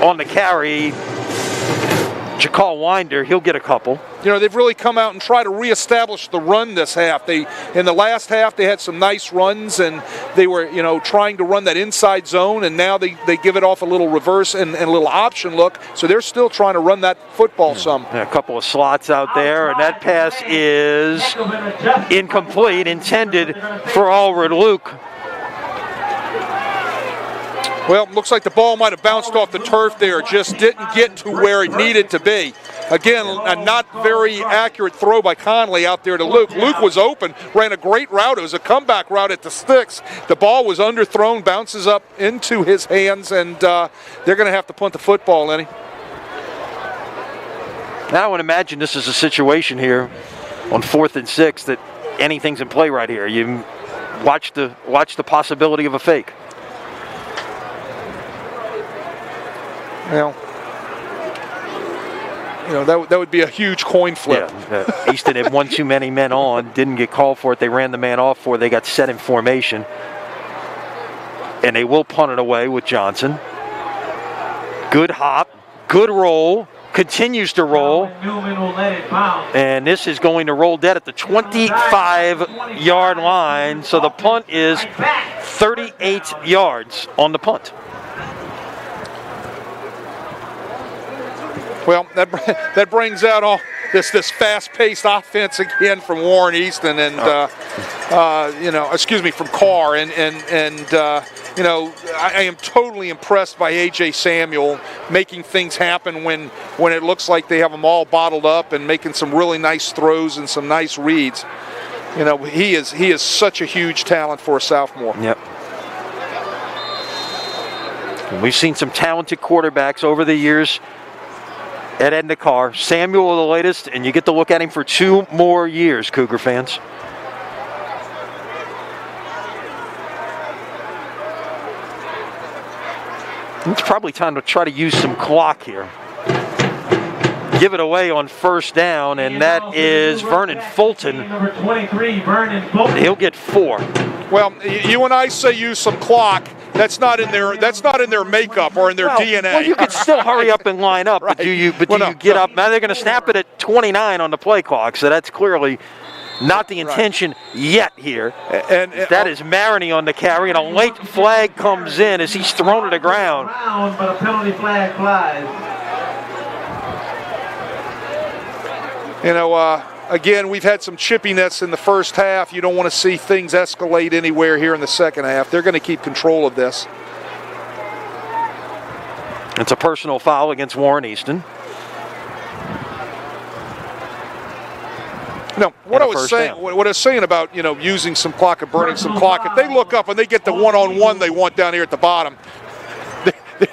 on the carry. Jakal Winder, he'll get a couple. You know, they've really come out and tried to reestablish the run this half. In the last half, they had some nice runs, and they were, trying to run that inside zone, and now they give it off a little reverse and a little option look. So they're still trying to run that football some. A couple of slots out there, and that pass is incomplete, intended for Allred Luke. Well, looks like the ball might have bounced off the turf there, just didn't get to where it needed to be. Again, a not very accurate throw by Conley out there to Luke. Luke was open, ran a great route. It was a comeback route at the sticks. The ball was underthrown, bounces up into his hands, and they're going to have to punt the football, Lenny. Now I would imagine this is a situation here on 4th and 6 that anything's in play right here. You watch the possibility of a fake. Well, that would be a huge coin flip. Yeah, Easton had one too many men on, didn't get called for it. They ran the man off for it. They got set in formation. And they will punt it away with Johnson. Good hop, good roll, continues to roll. And this is going to roll dead at the 25-yard line. So the punt is 38 yards on the punt. Well, that brings out all this fast-paced offense again from Warren Easton and from Karr and I am totally impressed by A.J. Samuel making things happen when it looks like they have them all bottled up and making some really nice throws and some nice reads. He is such a huge talent for a sophomore. Yep. We've seen some talented quarterbacks over the years at Edna Karr. Samuel, the latest, and you get to look at him for 2 more years, Cougar fans. It's probably time to try to use some clock here. Give it away on first down, and that is Vernon Fulton. Number 23, Vernon Fulton. He'll get 4. Well, you and I say use some clock. That's not in their makeup or in their DNA. Well, you could still hurry up and line up, Right. but do you get up? Now they're going to snap it at 29 on the play clock, so that's clearly not the intention yet here. And That is Maroney on the carry, and a late flag comes in as he's thrown to the ground. But a penalty flag flies. Again, we've had some chippiness in the first half. You don't want to see things escalate anywhere here in the second half. They're going to keep control of this. It's a personal foul against Warren Easton. What I was saying about using some clock and burning some clock. If they look up and they get the one-on-one they want down here at the bottom,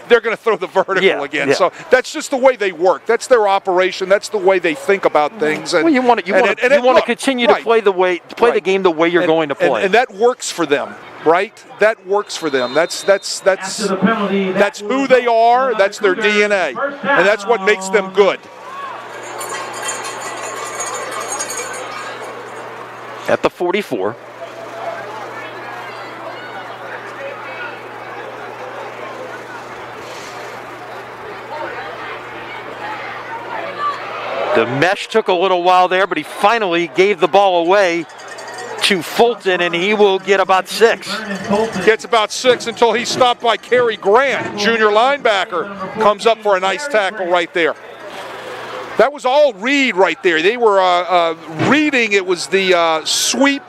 they're going to throw the vertical again. Yeah. So that's just the way they work. That's their operation. That's the way they think about things. And, Well, you want to continue to play the game the way you're going to play. And that works for them, right? That works for them. That's After the penalty, that's who they are. That's their DNA, and that's what makes them good. At the 44. The mesh took a little while there, but he finally gave the ball away to Fulton, and he will get about 6. Gets about 6 until he's stopped by Kerry Grant, junior linebacker, comes up for a nice tackle right there. That was all read right there. They were reading. It was the sweep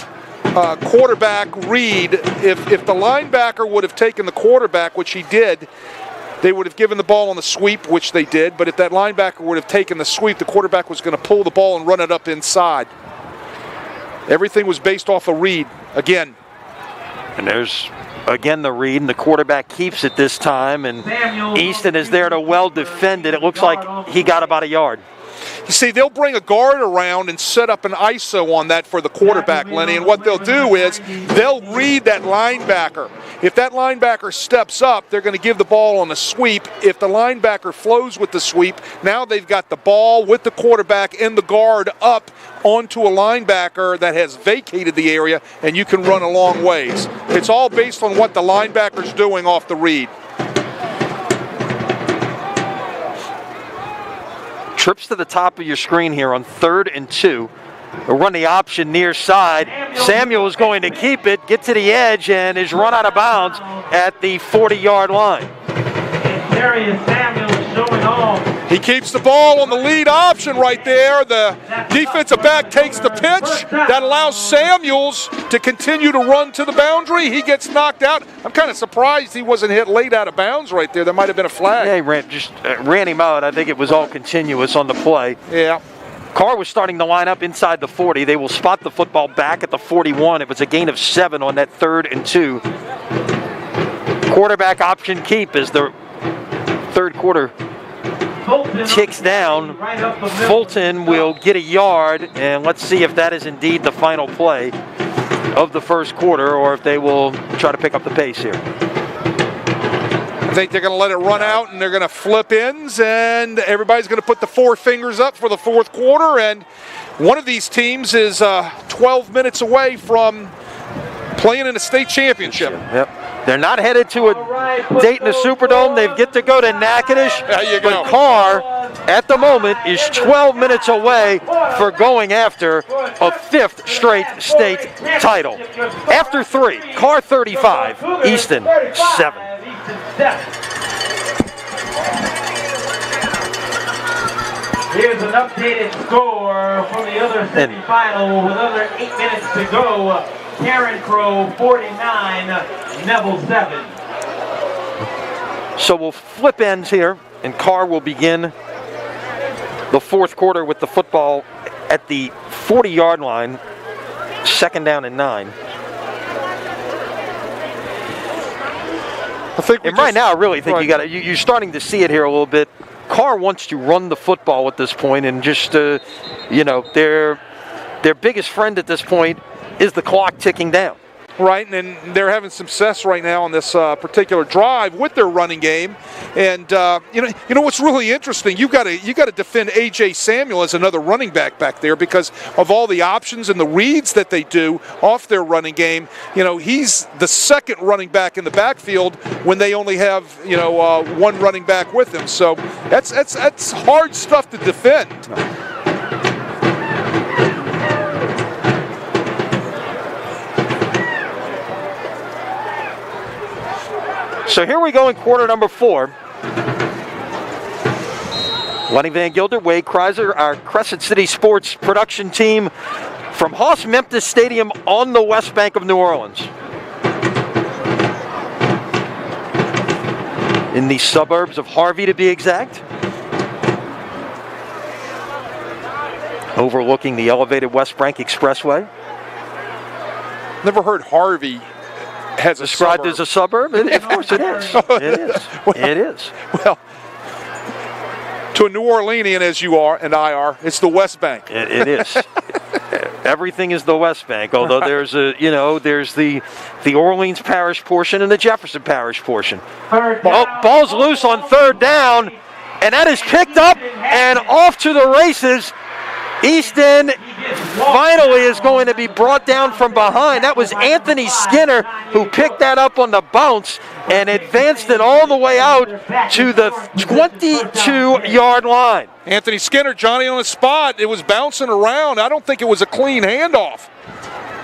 quarterback read. If the linebacker would have taken the quarterback, which he did, they would have given the ball on the sweep, which they did. But if that linebacker would have taken the sweep, the quarterback was going to pull the ball and run it up inside. Everything was based off a read again. And there's, again, the read, and the quarterback keeps it this time, and Easton is there to well defend it. It looks like he got about a yard. You see, they'll bring a guard around and set up an ISO on that for the quarterback, Lenny, and what they'll do is they'll read that linebacker. If that linebacker steps up, they're going to give the ball on a sweep. If the linebacker flows with the sweep, now they've got the ball with the quarterback and the guard up onto a linebacker that has vacated the area, and you can run a long ways. It's all based on what the linebacker's doing off the read. Trips to the top of your screen here on 3rd and 2. We'll run the option near side. Samuel is going to keep it, get to the edge, and is run out of bounds at the 40-yard line. He keeps the ball on the lead option right there. The defensive back takes the pitch. That allows Samuels to continue to run to the boundary. He gets knocked out. I'm kind of surprised he wasn't hit late out of bounds right there. There might have been a flag. Yeah, he ran him out. I think it was all continuous on the play. Yeah. Karr was starting to line up inside the 40. They will spot the football back at the 41. It was a gain of 7 on that 3rd and 2. Quarterback option keep as the third quarter ticks down. Fulton will get a yard, and let's see if that is indeed the final play of the first quarter, or if they will try to pick up the pace here. I think they're going to let it run out, and they're going to flip ends, and everybody's going to put the 4 fingers up for the fourth quarter. And one of these teams is 12 minutes away from playing in a state championship. Yep. They're not headed to a date in the Superdome. They get to go to Natchitoches. There you go. But Karr, at the moment, is 12 minutes away for going after a 5th straight state title. After 3, Karr 35, Easton 7. Here's an updated score from the other semifinal with under 8 minutes to go. Karen Crow 49, Neville 7. So we'll flip ends here, and Karr will begin the fourth quarter with the football at the 40-yard line, 2nd down and 9. I think right now, I really think you're starting to see it here a little bit. Karr wants to run the football at this point, and just, their biggest friend at this point is the clock ticking down. Right, and they're having success right now on this particular drive with their running game. And you know what's really interesting? You got to defend A.J. Samuel as another running back there because of all the options and the reads that they do off their running game. He's the second running back in the backfield when they only have one running back with him. So that's hard stuff to defend. So here we go in quarter number 4. Lenny Van Gilder, Wade Kreiser, our Crescent City Sports production team from Haas Memphis Stadium on the west bank of New Orleans. In the suburbs of Harvey, to be exact. Overlooking the elevated West Bank Expressway. Never heard Harvey has described as a suburb? Of course it is. It is. It is. Well, to a New Orleanian as you are and I are, it's the West Bank. It is. Everything is the West Bank, although there's there's the Orleans Parish portion and the Jefferson Parish portion. Ball's loose on third down, and that is picked up and off to the races. Easton finally is going to be brought down from behind. That was Anthony Skinner who picked that up on the bounce and advanced it all the way out to the 22-yard line. Anthony Skinner, Johnny on the spot. It was bouncing around. I don't think it was a clean handoff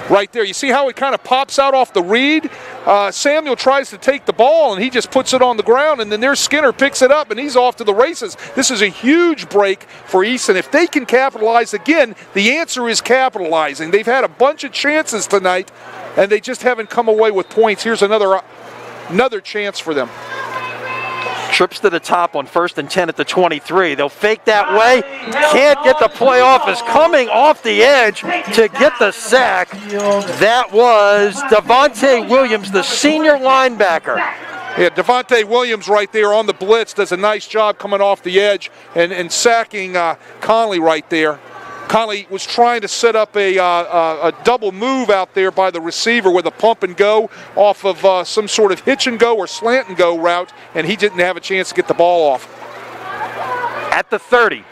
right there. You see how it kind of pops out off the read? Samuel tries to take the ball, and he just puts it on the ground, and then there's Skinner picks it up, and he's off to the races. This is a huge break for Easton. If they can capitalize again, the answer is capitalizing. They've had a bunch of chances tonight, and they just haven't come away with points. Here's another chance for them. Trips to the top on 1st and 10 at the 23. They'll fake that way. Can't get the play off. Is coming off the edge to get the sack. That was Devontae Williams, the senior linebacker. Yeah, Devontae Williams right there on the blitz does a nice job coming off the edge and sacking Conley right there. Conley was trying to set up a double move out there by the receiver with a pump and go off of some sort of hitch and go or slant and go route, and he didn't have a chance to get the ball off. At the 30.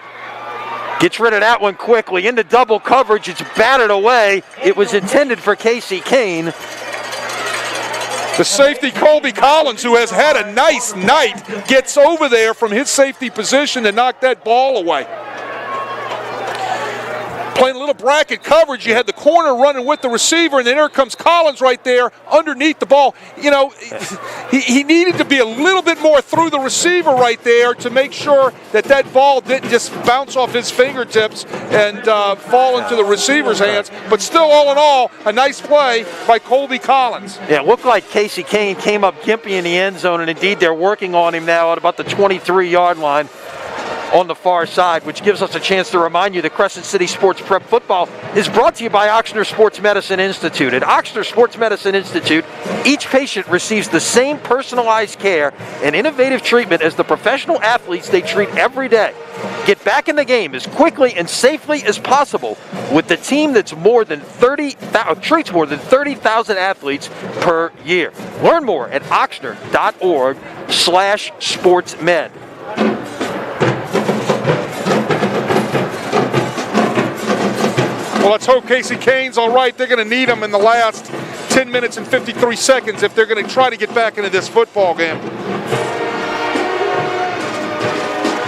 Gets rid of that one quickly. Into double coverage. It's batted away. It was intended for Casey Kane. The safety, Colby Collins, who has had a nice night, gets over there from his safety position to knock that ball away. Playing a little bracket coverage, you had the corner running with the receiver, and then here comes Collins right there underneath the ball. He needed to be a little bit more through the receiver right there to make sure that ball didn't just bounce off his fingertips and fall into the receiver's hands. But still, all in all, a nice play by Colby Collins. Yeah, it looked like Casey Kane came up gimpy in the end zone, and indeed they're working on him now at about the 23-yard line on the far side, which gives us a chance to remind you that Crescent City Sports Prep Football is brought to you by Ochsner Sports Medicine Institute. At Ochsner Sports Medicine Institute, each patient receives the same personalized care and innovative treatment as the professional athletes they treat every day. Get back in the game as quickly and safely as possible with the team that's treats more than 30,000 athletes per year. Learn more at oxnard.org/sportsmed. Well, let's hope Casey Kane's all right. They're going to need him in the last 10 minutes and 53 seconds if they're going to try to get back into this football game.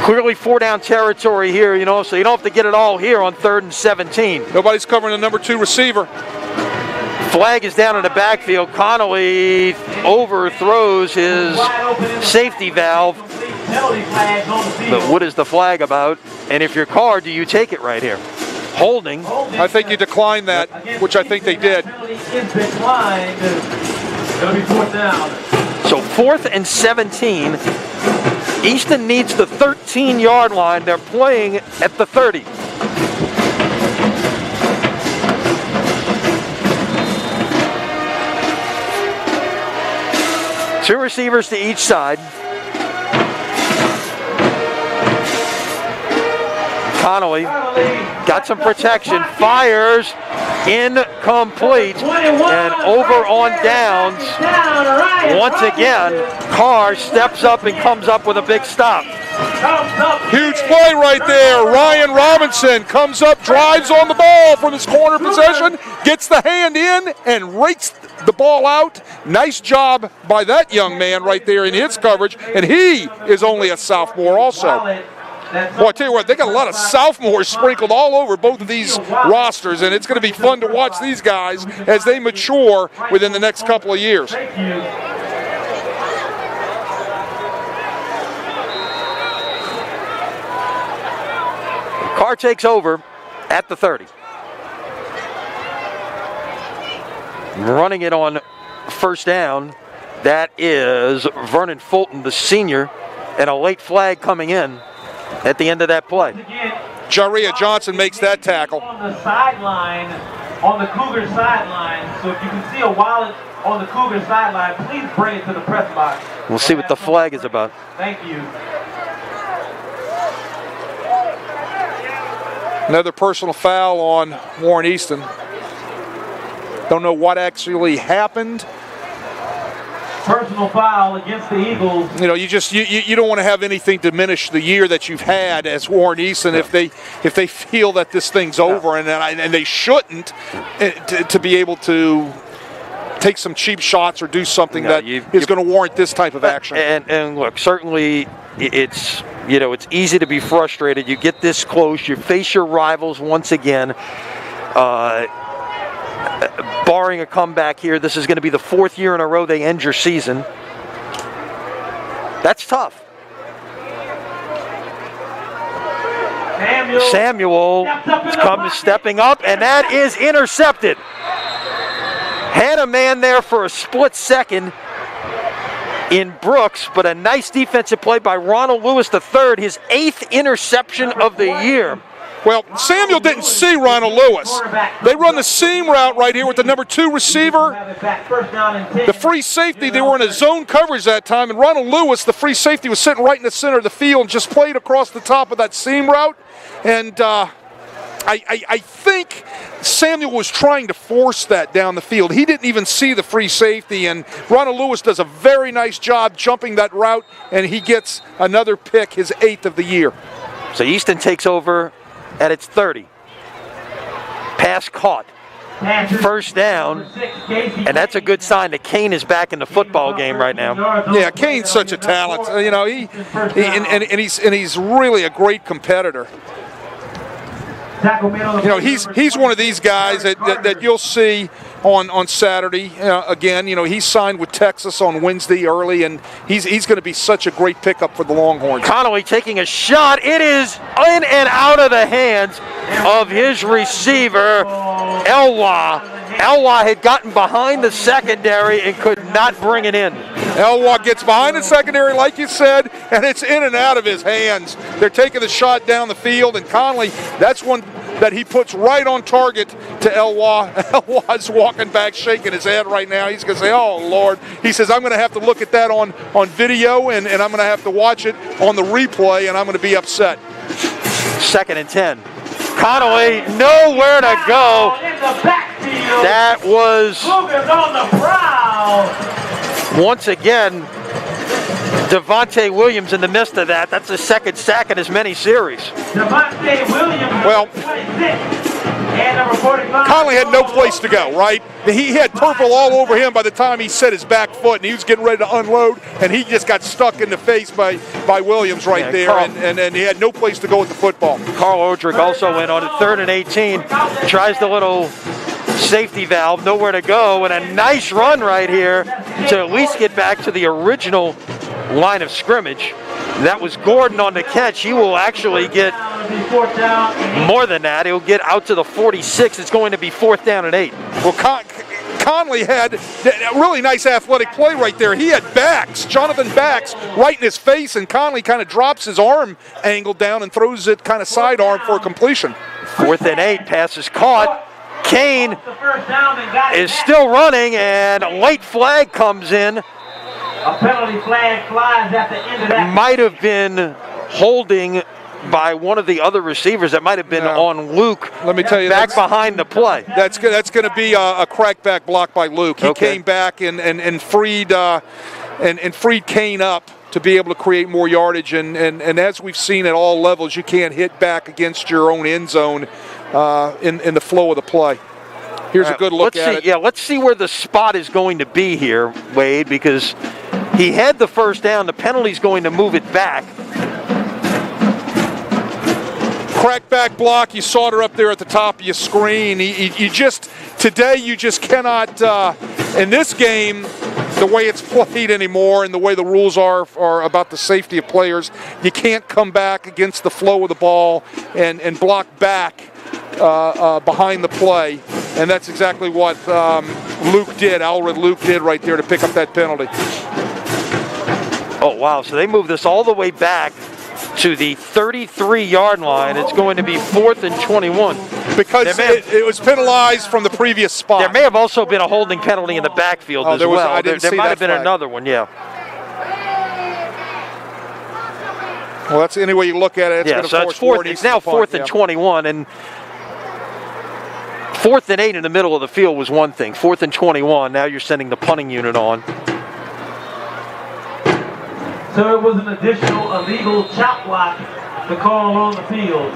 Clearly 4-down territory here, so you don't have to get it all here on 3rd and 17. Nobody's covering the number 2 receiver. Flag is down in the backfield. Connolly overthrows his safety valve. But what is the flag about? And if you're Karr, do you take it right here? Holding. I think you decline that, which I think they did. So 4th and 17. Easton needs the 13-yard line. They're playing at the 30. Two receivers to each side. Connolly got some protection, fires, incomplete, and over on downs. Once again, Karr steps up and comes up with a big stop. Huge play right there. Ryan Robinson comes up, drives on the ball from his corner possession, gets the hand in, and rakes the ball out. Nice job by that young man right there in his coverage, and he is only a sophomore also. Boy, I tell you what, they got a lot of sophomores sprinkled all over both of these rosters, and it's going to be fun to watch these guys as they mature within the next couple of years. Karr takes over at the 30. Running it on first down, that is Vernon Fulton, the senior, and a late flag coming in at the end of that play. Jaria Johnson makes that tackle. On the sideline, on the Cougar sideline, so if you can see a wallet on the Cougar sideline, please bring it to the press box. We'll see what the flag is about. Thank you. Another personal foul on Warren Easton. Don't know what actually happened. Personal foul against the Eagles. You know, you don't want to have anything diminish the year that you've had as Warren Easton if they feel that this thing's over, and they shouldn't to be able to take some cheap shots or do something that is going to warrant this type of action. And look, certainly it's easy to be frustrated. You get this close, you face your rivals once again. Barring a comeback here, this is going to be the 4th year in a row they end your season. That's tough. Samuel stepping up, and that is intercepted. Had a man there for a split second in Brooks, but a nice defensive play by Ronald Lewis III, his 8th interception of the year. Well, Samuel didn't see Ronald Lewis. They run the seam route right here with the number 2 receiver. The free safety, they were in a zone coverage that time, and Ronald Lewis, the free safety, was sitting right in the center of the field and just played across the top of that seam route. And I think Samuel was trying to force that down the field. He didn't even see the free safety, and Ronald Lewis does a very nice job jumping that route, and he gets another pick, his 8th of the year. So Easton takes over at its 30. Pass caught. First down, and that's a good sign that Kane is back in the football game right now. Yeah, Kane's such a talent. You know, he's really a great competitor. You know, he's one of these guys that you'll see on Saturday. Again, you know, he signed with Texas on Wednesday early, and he's going to be such a great pickup for the Longhorns. Connolly taking a shot. It is in and out of the hands of his receiver, Elwha. Elwha had gotten behind the secondary and could not bring it in. Elwha gets behind the secondary, like you said, and it's in and out of his hands. They're taking the shot down the field, and Connolly, that's one that he puts right on target to Elwha. Elwha's walking back, shaking his head right now. He's going to say, oh, Lord. He says, I'm going to have to look at that on video, and I'm going to have to watch it on the replay, and I'm going to be upset. 2nd and 10. Connolly, nowhere to go. That was, once again, Devontae Williams in the midst of that. That's the 2nd sack in as many series. Devontae Williams. Well, Connolly had no place to go, right? He had purple all over him by the time he set his back foot, and he was getting ready to unload, and he just got stuck in the face by Williams right there, and he had no place to go with the football. Carl Odrick also went on it, 3rd and 18. Tries the little safety valve, nowhere to go, and a nice run right here to at least get back to the original line of scrimmage. That was Gordon on the catch. He will actually get more than that. He'll get out to the 46. It's going to be 4th down and 8. Well, Conley had a really nice athletic play right there. He had Jonathan Backs, right in his face, and Conley kind of drops his arm angle down and throws it kind of sidearm for a completion. 4th and 8. Pass is caught. Kane is still running, and a late flag comes in. A penalty flag flies at the end of that. Might have been holding by one of the other receivers that might have been on Luke. Let me tell you, back behind the play. That's going to be a crackback block by Luke. He came back and freed Kane up to be able to create more yardage. And as we've seen at all levels, you can't hit back against your own end zone in the flow of the play. Here's a good look at it. Yeah, let's see where the spot is going to be here, Wade, because he had the first down. The penalty's going to move it back. Crackback block. You saw it up there at the top of your screen. Today you just cannot, in this game, the way it's played anymore and the way the rules are about the safety of players, you can't come back against the flow of the ball and block back behind the play. And that's exactly what Alred Luke did right there to pick up that penalty. Oh, wow. So they moved this all the way back to the 33-yard line. It's going to be 4th and 21. Because it was penalized from the previous spot. There may have also been a holding penalty in the backfield as well. There might have been another one, yeah. Well, that's any way you look at it. It's now 4th and 21, and 4th and 8 in the middle of the field was one thing. 4th and 21, now you're sending the punting unit on. So it was an additional illegal chop block to call on the field.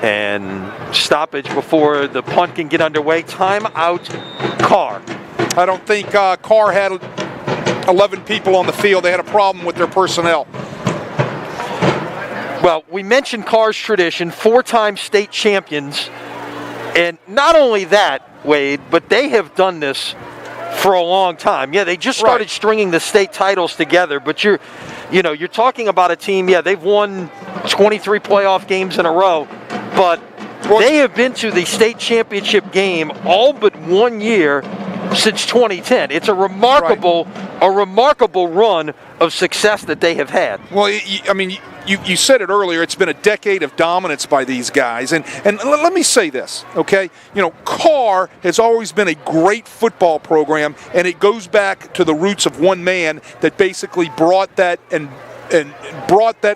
And stoppage before the punt can get underway. Timeout, Karr. I don't think Karr had 11 people on the field. They had a problem with their personnel. Well, we mentioned Karr's tradition, 4-time state champions. And not only that, Wade, but they have done this for a long time. Yeah, they just started stringing the state titles together, but you're talking about a team, they've won 23 playoff games in a row, but they have been to the state championship game all but 1 year since 2010. It's a remarkable run of success that they have had. Well, you said it earlier, it's been a decade of dominance by these guys. And let me say this, okay? Karr has always been a great football program, and it goes back to the roots of one man that basically brought that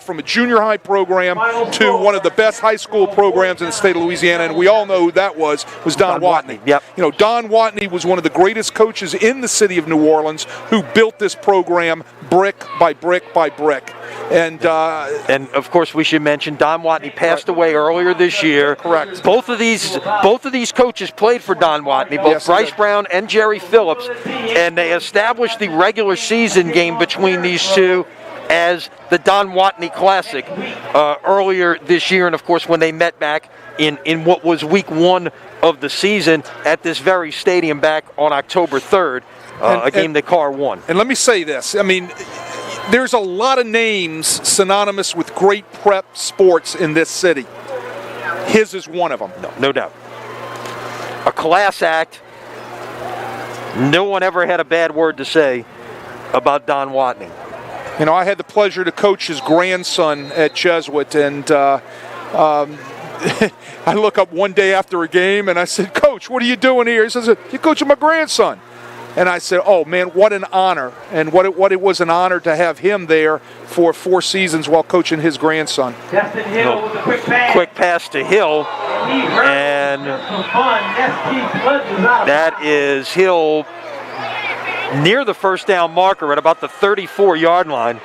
from a junior high program to one of the best high school programs in the state of Louisiana, and we all know who that was Don Watney. Yep. Don Watney was one of the greatest coaches in the city of New Orleans who built this program brick by brick by brick. And of course we should mention Don Watney passed away earlier this year. Correct. Both of these coaches played for Don Watney, both Bryce Brown and Jerry Phillips, and they established the regular season game between these two as the Don Watney Classic earlier this year, and of course when they met back in what was week 1 of the season at this very stadium back on October 3rd, a game that Karr won. And let me say this, there's a lot of names synonymous with great prep sports in this city. His is one of them. No doubt. A class act. No one ever had a bad word to say about Don Watney. I had the pleasure to coach his grandson at Jesuit, and I look up one day after a game, and I said, "Coach, what are you doing here?" He says, "You're coaching my grandson." And I said, "Oh, man, what an honor, and what it was an honor to have him there for 4 seasons while coaching his grandson." Justin Hill with a quick pass to Hill, and that is Hill near the first down marker at about the 34-yard line.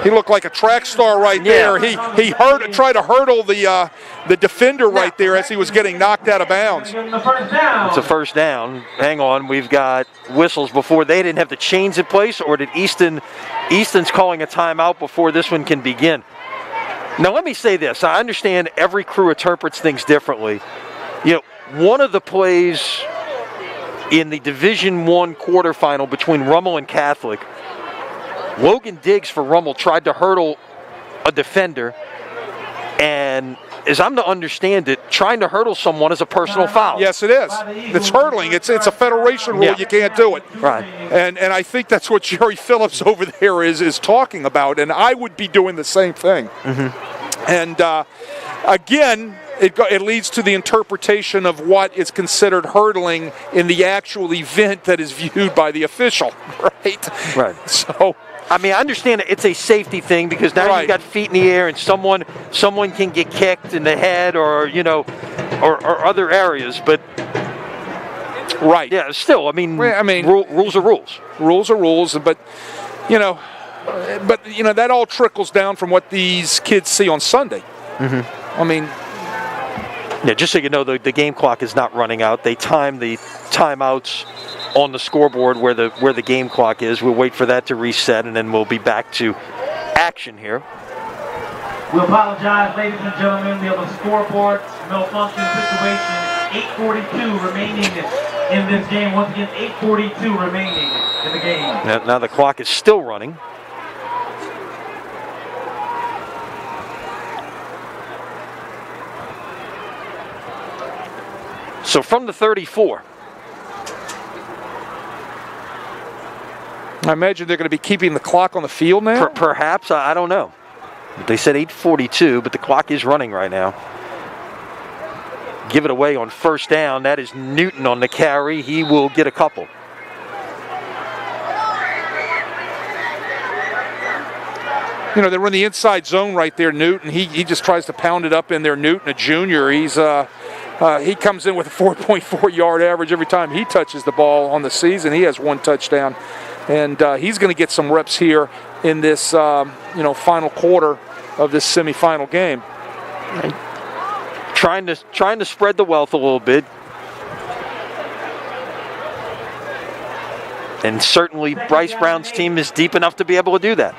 He looked like a track star right there. He tried to hurdle the defender right there as he was getting knocked out of bounds. It's a first down. Hang on, we've got whistles before. They didn't have the chains in place, or did Easton's calling a timeout before this one can begin? Now let me say this. I understand every crew interprets things differently. One of the plays in the Division I quarterfinal between Rummel and Catholic, Logan Diggs for Rummel tried to hurdle a defender, and as I'm to understand it, trying to hurdle someone is a personal foul. Yes, it is. It's hurdling. It's a federation rule. You can't do it. Right. And I think that's what Jerry Phillips over there is talking about, and I would be doing the same thing. Mm-hmm. And again, it leads to the interpretation of what is considered hurdling in the actual event that is viewed by the official, right? Right. So I mean, I understand it's a safety thing because now you've got feet in the air and someone can get kicked in the head or or other areas, but right. Yeah, still, I mean rules are rules. Rules are rules, but that all trickles down from what these kids see on Sunday. Mm-hmm. I mean, yeah, just so you know, the game clock is not running out. They time the timeouts on the scoreboard where the game clock is. We'll wait for that to reset, and then we'll be back to action here. We apologize, ladies and gentlemen. We have a scoreboard malfunction situation. 8:42 remaining in this game. Once again, 8:42 remaining in the game. Now the clock is still running. So from the 34. I imagine they're going to be keeping the clock on the field now? Perhaps, I don't know. They said 8:42, but the clock is running right now. Give it away on first down. That is Newton on the carry. He will get a couple. They run the inside zone right there, Newton. He just tries to pound it up in there. Newton, a junior. He comes in with a 4.4 yard average every time he touches the ball on the season. He has one touchdown. And he's going to get some reps here in this, final quarter of this semifinal game. Trying to spread the wealth a little bit. And certainly Bryce Brown's team is deep enough to be able to do that.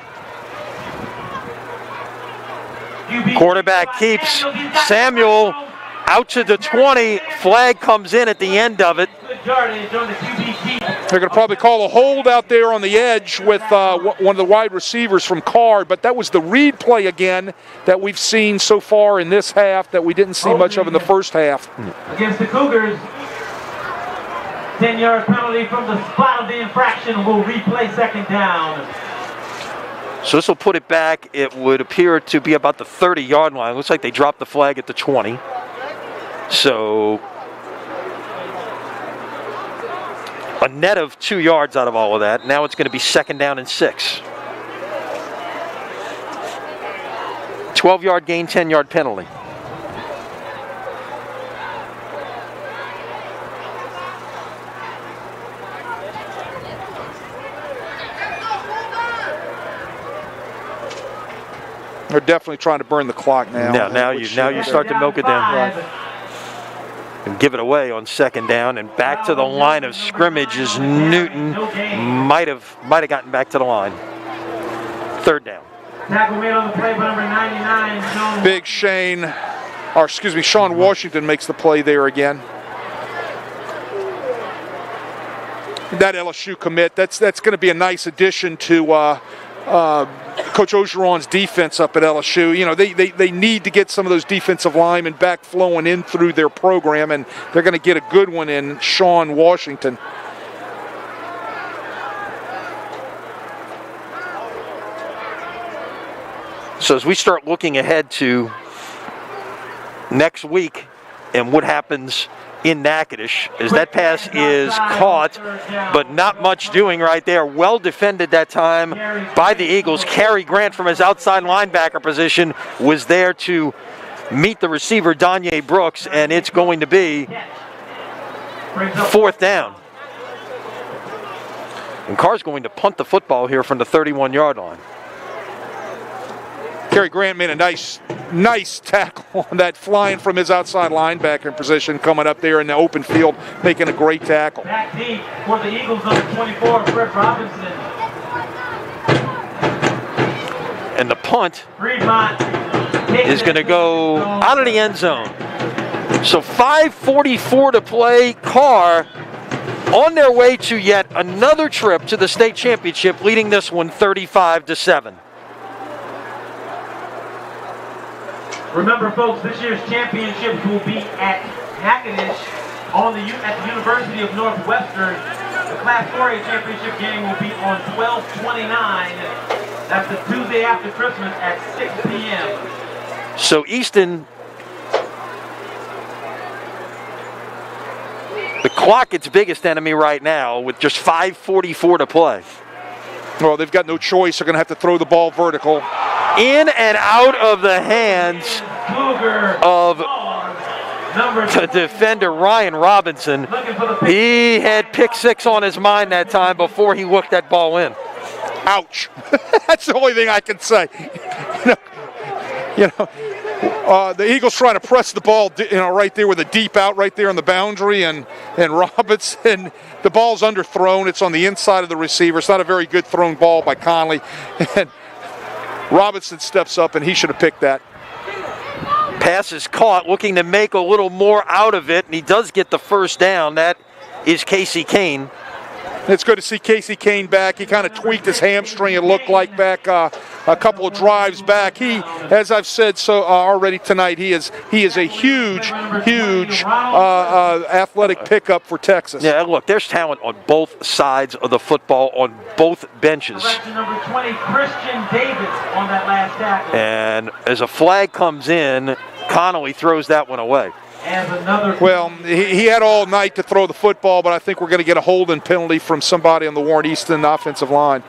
Quarterback keeps Samuel out to the 20. Flag comes in at the end of it. They're going to probably call a hold out there on the edge with one of the wide receivers from Karr, but that was the read play again that we've seen so far in this half that we didn't see much of in the first half. Against the Cougars, 10-yard penalty from the spot of the infraction will replay second down. So this will put it back. It would appear to be about the 30-yard line. Looks like they dropped the flag at the 20. So a net of 2 yards out of all of that. Now it's going to be second down and 6. 12-yard gain, 10-yard penalty. They're definitely trying to burn the clock now. Now you start to milk it down. And give it away on second down, and back to the line of scrimmage is Newton. Might have gotten back to the line. Third down. Tackle made on the play by number 99. Big Sean Washington makes the play there again. That LSU commit, that's going to be a nice addition to Coach Ogeron's defense up at LSU. They need to get some of those defensive linemen back flowing in through their program, and they're going to get a good one in Sean Washington. So as we start looking ahead to next week and what happens in Natchitoches, as that pass is caught, but not much doing right there. Well defended that time by the Eagles. Cary Grant from his outside linebacker position was there to meet the receiver, Donye Brooks, and it's going to be fourth down. And Karr's going to punt the football here from the 31-yard line. Cary Grant made a nice tackle on that, flying from his outside linebacker position, coming up there in the open field, making a great tackle. Back deep for the Eagles on the 24, Fred Robinson. And the punt is going to go out of the end zone. So 5:44 to play. Karr on their way to yet another trip to the state championship, leading this one 35-7. Remember, folks, this year's championships will be at Natchitoches at the University of Northwestern. The Class 4A championship game will be on 12/29. That's the Tuesday after Christmas at 6 p.m. So Easton, the clock its biggest enemy right now with just 5:44 to play. Well, they've got no choice. They're going to have to throw the ball vertical. In and out of the hands of the defender Ryan Robinson. He had pick 6 on his mind that time before he hooked that ball in. Ouch. That's the only thing I can say. The Eagles trying to press the ball, right there with a deep out right there on the boundary, and Robinson, the ball's underthrown. It's on the inside of the receiver. It's not a very good thrown ball by Conley. And Robinson steps up, and he should have picked that. Pass is caught, looking to make a little more out of it, and he does get the first down. That is Casey Kane. It's good to see Casey Kane back. He kind of tweaked his hamstring, it looked like, back a couple of drives back. He, as I've said already tonight, he is a huge athletic pickup for Texas. Yeah, look, there's talent on both sides of the football, on both benches. Number 20, Christian Davis on that last tackle. And as a flag comes in, Connolly throws that one away. Well, he had all night to throw the football, but I think we're going to get a holding penalty from somebody on the Warren Easton offensive line.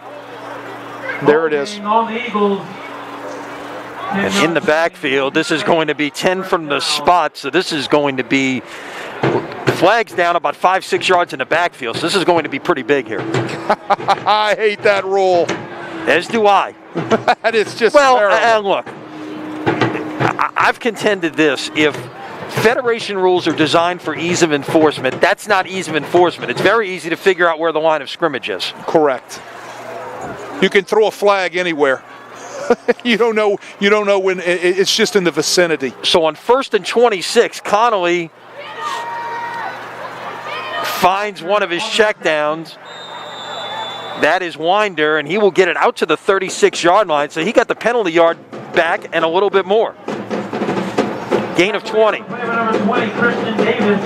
There it is. And in the backfield, this is going to be 10 from the spot, so this is going to be, the flag's down about 5-6 yards in the backfield, so this is going to be pretty big here. I hate that rule. As do I. That is just terrible. Look, I've contended this, if Federation rules are designed for ease of enforcement, that's not ease of enforcement. It's very easy to figure out where the line of scrimmage is. Correct. You can throw a flag anywhere. You don't know when it's just in the vicinity. So on 1st and 26, Connolly finds one of his checkdowns. That is Winder, and he will get it out to the 36-yard line. So he got the penalty yard back and a little bit more. Gain of 20. Number 20, Christian Davis.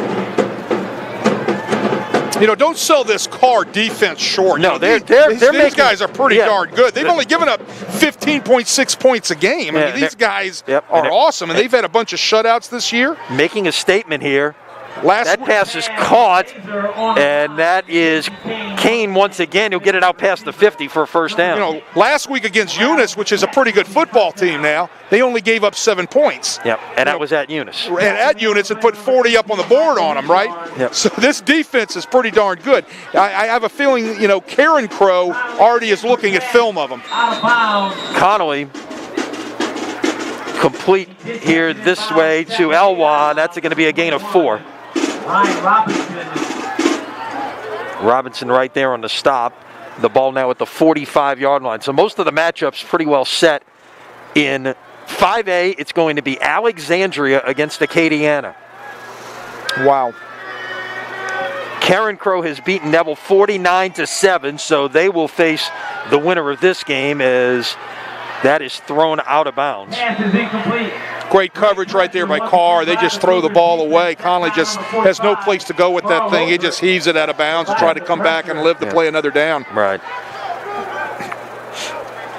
Don't sell this Karr defense short. No, these guys are pretty darn good. They've only given up 15.6 points a game. I mean, these guys are awesome, and they've had a bunch of shutouts this year. Making a statement here. That pass is caught, and that is Kane once again. He'll get it out past the 50 for a first down. Last week against Eunice, which is a pretty good football team now, they only gave up 7 points. Yep, and that was at Eunice. And at Eunice, it put 40 up on the board on them, right? Yep. So this defense is pretty darn good. I have a feeling, Karen Crow already is looking at film of them. Connolly complete here this way to Elwha. That's going to be a gain of 4. Robinson right there on the stop. The ball now at the 45-yard line. So most of the matchups pretty well set. In 5A, it's going to be Alexandria against Acadiana. Wow. Karen Crow has beaten Neville 49-7, so they will face the winner of this game as that is thrown out of bounds. Pass is incomplete. Great coverage right there by Karr. They just throw the ball away. Conley just has no place to go with that thing. He just heaves it out of bounds and try to come back and live to play another down. Right.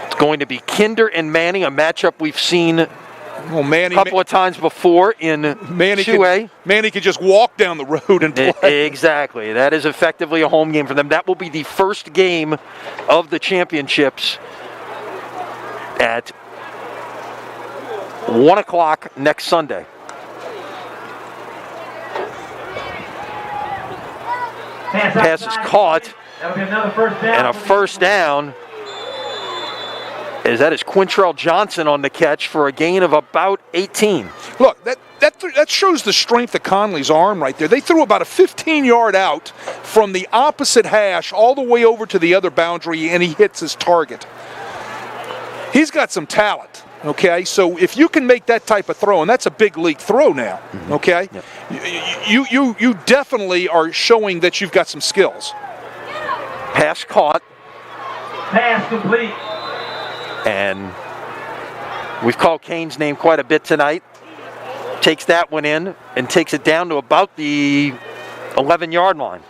It's going to be Kinder and Manning, a matchup we've seen a couple of times before in 2A. Manning could just walk down the road and play. Exactly. That is effectively a home game for them. That will be the first game of the championships at 1 o'clock next Sunday. Pass is caught, and a first down, as that is Quintrell Johnson on the catch for a gain of about 18. Look, that shows the strength of Conley's arm right there. They threw about a 15-yard out from the opposite hash all the way over to the other boundary, and he hits his target. He's got some talent, okay? So if you can make that type of throw, and that's a big league throw now, okay? Yep. You definitely are showing that you've got some skills. Pass caught. Pass complete. And we've called Kane's name quite a bit tonight. Takes that one in and takes it down to about the 11-yard line.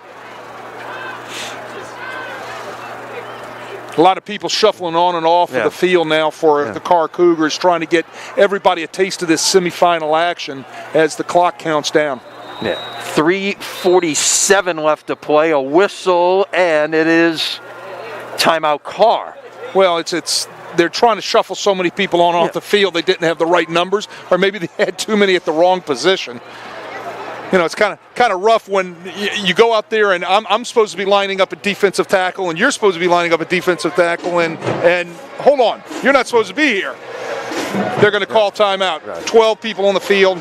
A lot of people shuffling on and off of the field now for the Karr Cougars, trying to get everybody a taste of this semifinal action as the clock counts down. 3:47 left to play, a whistle, and it is Timeout Karr. Well, it's they're trying to shuffle so many people on off the field, they didn't have the right numbers, or maybe they had too many at the wrong position. You know, it's kind of rough when you go out there and I'm supposed to be lining up at defensive tackle and you're supposed to be lining up at defensive tackle and hold on, you're not supposed to be here. They're going to call timeout. Right. 12 people on the field.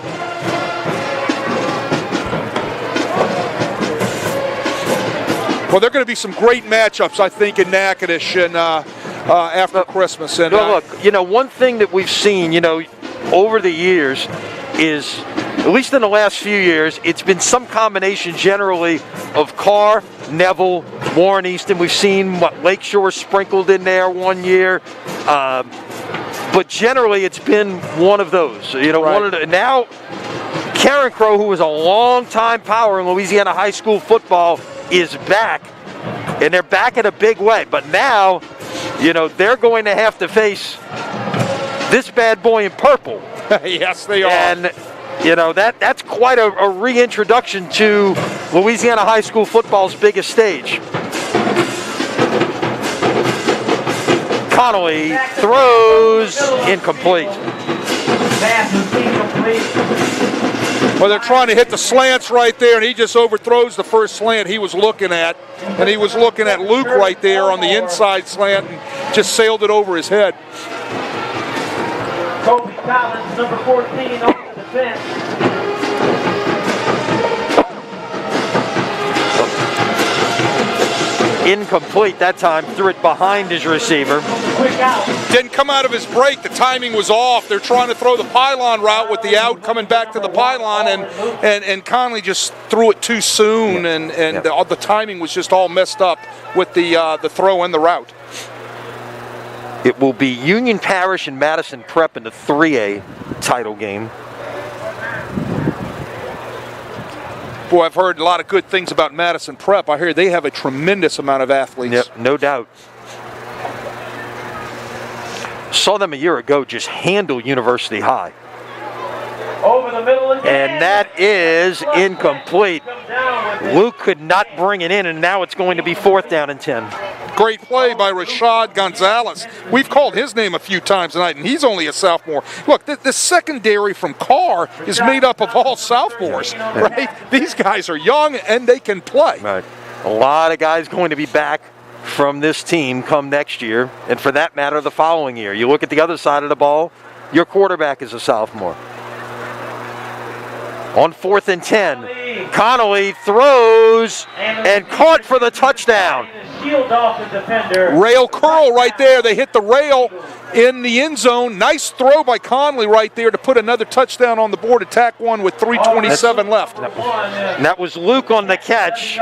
Well, there are going to be some great matchups, I think, in Natchitoches and after Christmas. And look, you know, one thing that we've seen, you know, over the years is, at least in the last few years, it's been some combination generally of Karr, Neville, Warren, Easton. We've seen Lakeshore sprinkled in there one year. But generally, it's been one of those. You know, right. Now, Karen Crow, who was a long-time power in Louisiana high school football, is back, and they're back in a big way. But now, you know, they're going to have to face this bad boy in purple. Yes, they are. And, you know, that's quite a reintroduction to Louisiana high school football's biggest stage. Connolly throws incomplete. Pass is incomplete. Well, they're trying to hit the slants right there, and he just overthrows the first slant he was looking at. And he was looking at Luke right there on the inside slant and just sailed it over his head. Kobe Collins, number 14, on the defense. Incomplete that time, threw it behind his receiver. Quick out. Didn't come out of his break. The timing was off. They're trying to throw the pylon route with the out coming back to the pylon, and Conley just threw it too soon, and the timing was just all messed up with the throw and the route. It will be Union Parish and Madison Prep in the 3A title game. Boy, I've heard a lot of good things about Madison Prep. I hear they have a tremendous amount of athletes. Yep, no doubt. Saw them a year ago just handle University High. Over the middle again. And that is incomplete. Luke could not bring it in, and now it's going to be 4th down and 10. Great play by Rashad Gonzalez. We've called his name a few times tonight, and he's only a sophomore. Look, the secondary from Karr is made up of all sophomores, right? These guys are young, and they can play. Right. A lot of guys going to be back from this team come next year, and for that matter, the following year. You look at the other side of the ball, your quarterback is a sophomore. On 4th and 10, Connolly throws and caught for the touchdown. Shield off the defender. Rail curl right there. They hit the rail in the end zone. Nice throw by Conley right there to put another touchdown on the board. Attack one with 3:27 left. And that was Luke on the catch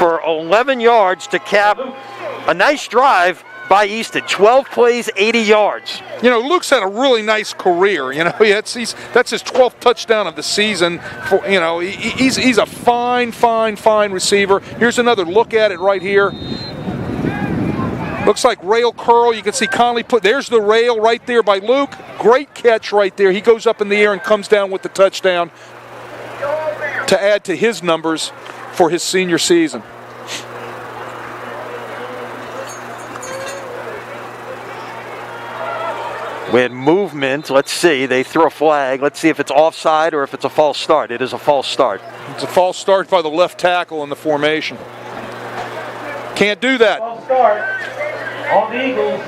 for 11 yards to cap a nice drive by Easton. 12 plays, 80 yards. You know, Luke's had a really nice career. You know, that's his 12th touchdown of the season. You know, he's a fine receiver. Here's another look at it right here. Looks like rail curl. You can see Conley there's the rail right there by Luke. Great catch right there. He goes up in the air and comes down with the touchdown to add to his numbers for his senior season. With movement, let's see, they threw a flag. Let's see if it's offside or if it's a false start. It is a false start. It's a false start by the left tackle in the formation. Can't do that. False start on the Eagles.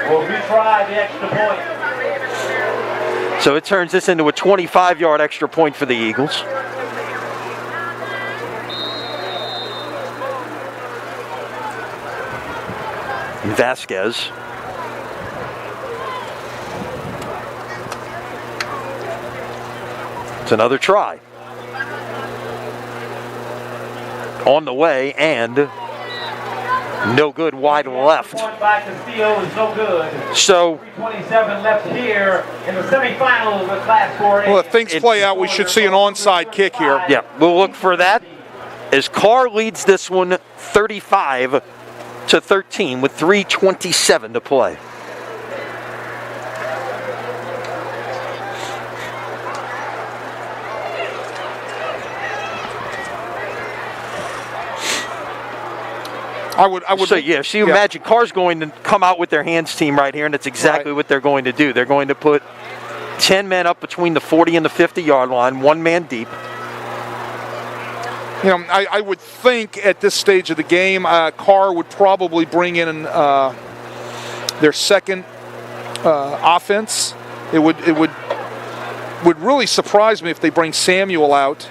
Will retry the extra point. So it turns this into a 25-yard extra point for the Eagles. Vasquez. It's another try. On the way and no good, wide left. So 3:27 left here in the semifinals of Class 4A. Well, if things play out, we should see an onside kick here. yeah, we'll look for that as Karr leads this one 35-13 with 3:27 to play. I would. So you imagine Karr's going to come out with their hands team right here, and that's exactly what they're going to do. They're going to put 10 men up between the 40 and the 50-yard line, one man deep. You know, I would think at this stage of the game, Karr would probably bring in their second offense. It would really surprise me if they bring Samuel out,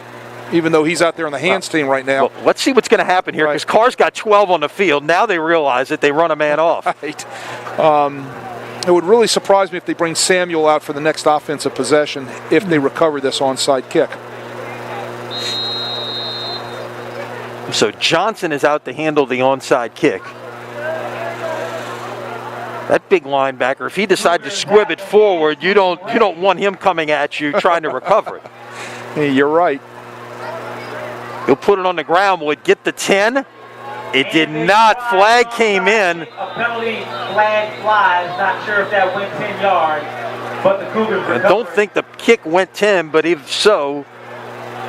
even though he's out there on the hands team right now. Well, let's see what's going to happen here, because Karr's got 12 on the field. Now they realize that they run a man off. Right. It would really surprise me if they bring Samuel out for the next offensive possession if they recover this onside kick. So Johnson is out to handle the onside kick. That big linebacker, if he decides to squib it forward, you don't want him coming at you trying to recover it. Hey, you're right. He'll put it on the ground. Will it get the 10? It did not. Flag came in. A penalty flag flies. Not sure if that went 10 yards, but the Cougars recovered. I don't think the kick went 10, but if so,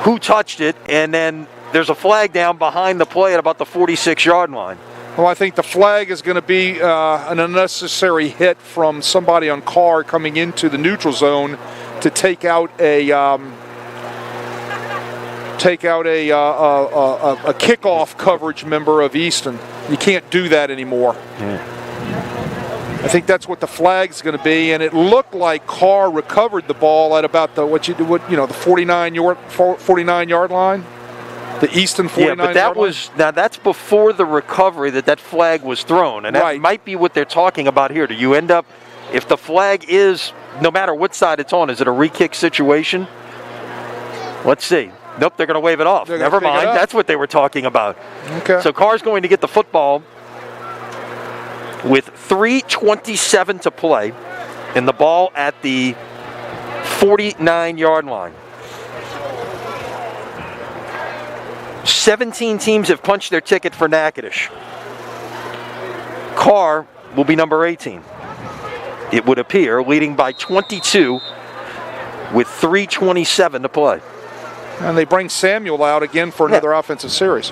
who touched it? And then there's a flag down behind the play at about the 46-yard line. Well, I think the flag is going to be an unnecessary hit from somebody on Karr coming into the neutral zone to take out a kickoff coverage member of Easton. You can't do that anymore. I think that's what the flag's going to be, and it looked like Karr recovered the ball at about the 49-yard line. The Easton 49 but that was now that's before the recovery that flag was thrown, and that might be what they're talking about here. Do you end up, if the flag is, no matter what side it's on, is it a re-kick situation? Let's see. Nope, they're going to wave it off. Never mind. That's what they were talking about. Okay. So Karr's going to get the football with 3:27 to play, and the ball at the 49-yard line. 17 teams have punched their ticket for Natchitoches. Karr will be number 18. It would appear, leading by 22 with 3:27 to play. And they bring Samuel out again for another offensive series.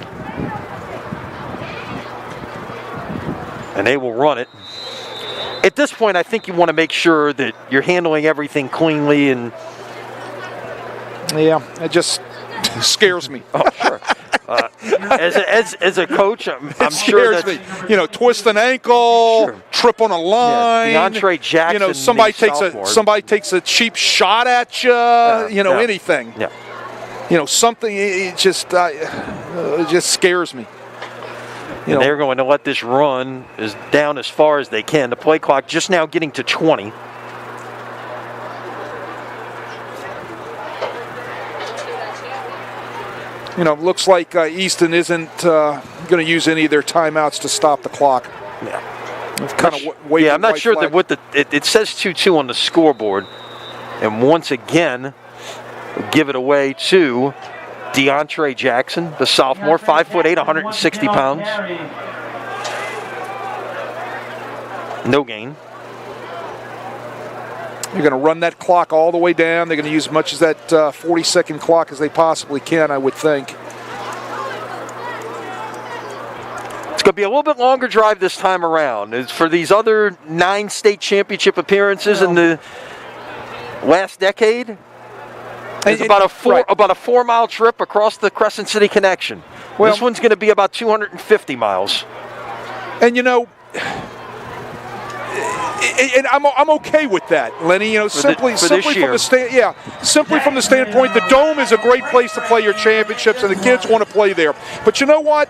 And they will run it. At this point, I think you want to make sure that you're handling everything cleanly and... Yeah, it just scares me. Oh, sure. As a coach, I'm sure that twist an ankle, trip on a line. DeAndre Jackson, somebody takes a cheap shot at you. Anything. Yeah. Something. It just scares me. And they're going to let this run down as far as they can. The play clock just now getting to 20. Looks like Easton isn't going to use any of their timeouts to stop the clock. Yeah. I'm not sure that it says 2-2 on the scoreboard. And once again, we'll give it away to DeAndre Jackson, the sophomore, 5'8", 160 pounds. No gain. They're going to run that clock all the way down. They're going to use as much as that 40-second clock as they possibly can, I would think. It's going to be a little bit longer drive this time around. As for these other 9 state championship appearances in the last decade, it's about a 4-mile trip across the Crescent City connection. Well, this one's going to be about 250 miles. And and I'm okay with that, Lenny. Simply from the standpoint, the Dome is a great place to play your championships, and the kids want to play there. But you know what?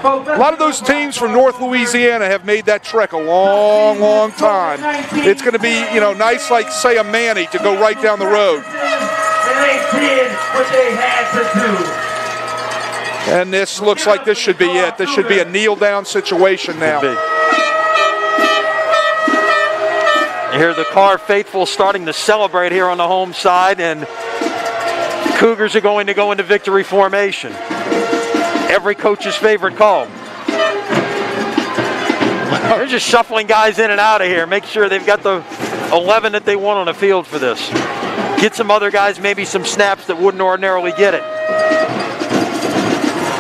A lot of those teams from North Louisiana have made that trek a long, long time. It's going to be, nice, like say a Manny to go right down the road. And they did what they had to do. And this looks like this should be it. This should be a kneel-down situation now. You hear the Karr faithful starting to celebrate here on the home side, and Cougars are going to go into victory formation. Every coach's favorite call. They're just shuffling guys in and out of here. Make sure they've got the 11 that they want on the field for this. Get some other guys maybe some snaps that wouldn't ordinarily get it.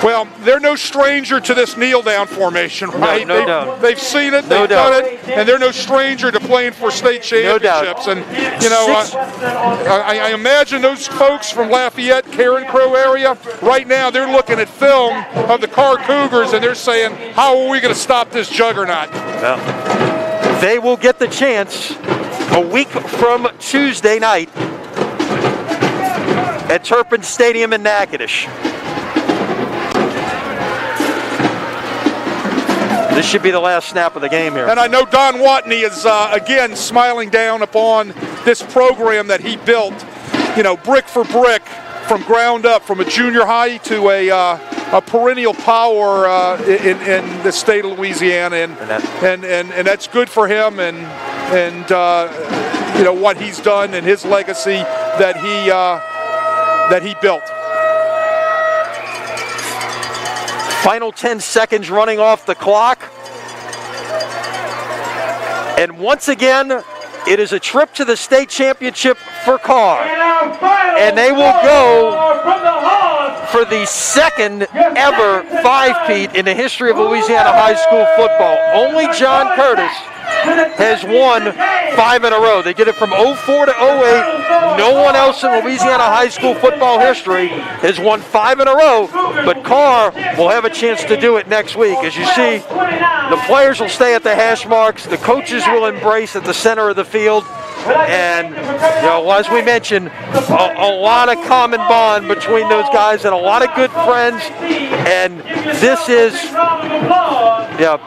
Well, they're no stranger to this kneel-down formation, right? No doubt. They've seen it, No they've doubt. done it, and they're no stranger to playing for state No doubt. championships. And, you know, I imagine those folks from Lafayette, Crow area, right now they're looking at film of the Karr Cougars, and they're saying, how are we going to stop this juggernaut? Well, they will get the chance a week from Tuesday night at Turpin Stadium in Natchitoches. This should be the last snap of the game here. And I know Don Watney is, again, smiling down upon this program that he built, you know, brick for brick, from ground up, from a junior high to a perennial power in the state of Louisiana. And that's good for him and you know, what he's done and his legacy that he built. Final 10 seconds running off the clock. And once again, it is a trip to the state championship for Karr. And they will go for the second ever 5-peat in the history of Louisiana high school football. Only John Curtis has won 5 in a row. They did it from 04 to 08. No one else in Louisiana high school football history has won 5 in a row, but Karr will have a chance to do it next week. As you see, the players will stay at the hash marks. The coaches will embrace at the center of the field. And, you know, as we mentioned, a lot of common bond between those guys and a lot of good friends. And this is, yeah.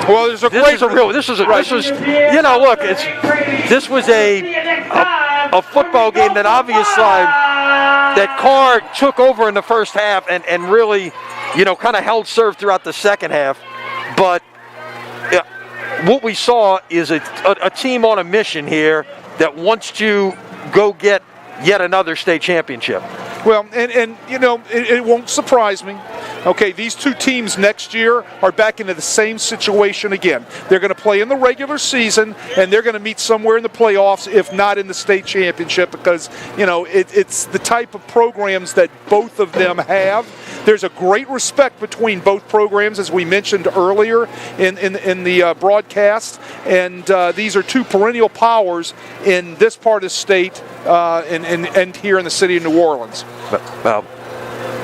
Well, there's a This was, you know, look, this was a football game that obviously that Karr took over in the first half and really, you know, kind of held serve throughout the second half. But what we saw is a team on a mission here that wants to go get yet another state championship. Well, and you know, it won't surprise me. Okay, these two teams next year are back into the same situation again. They're going to play in the regular season, and they're going to meet somewhere in the playoffs, if not in the state championship, because, you know, it's the type of programs that both of them have. There's a great respect between both programs, as we mentioned earlier in the broadcast, and these are two perennial powers in this part of the state and here in the city of New Orleans. Well,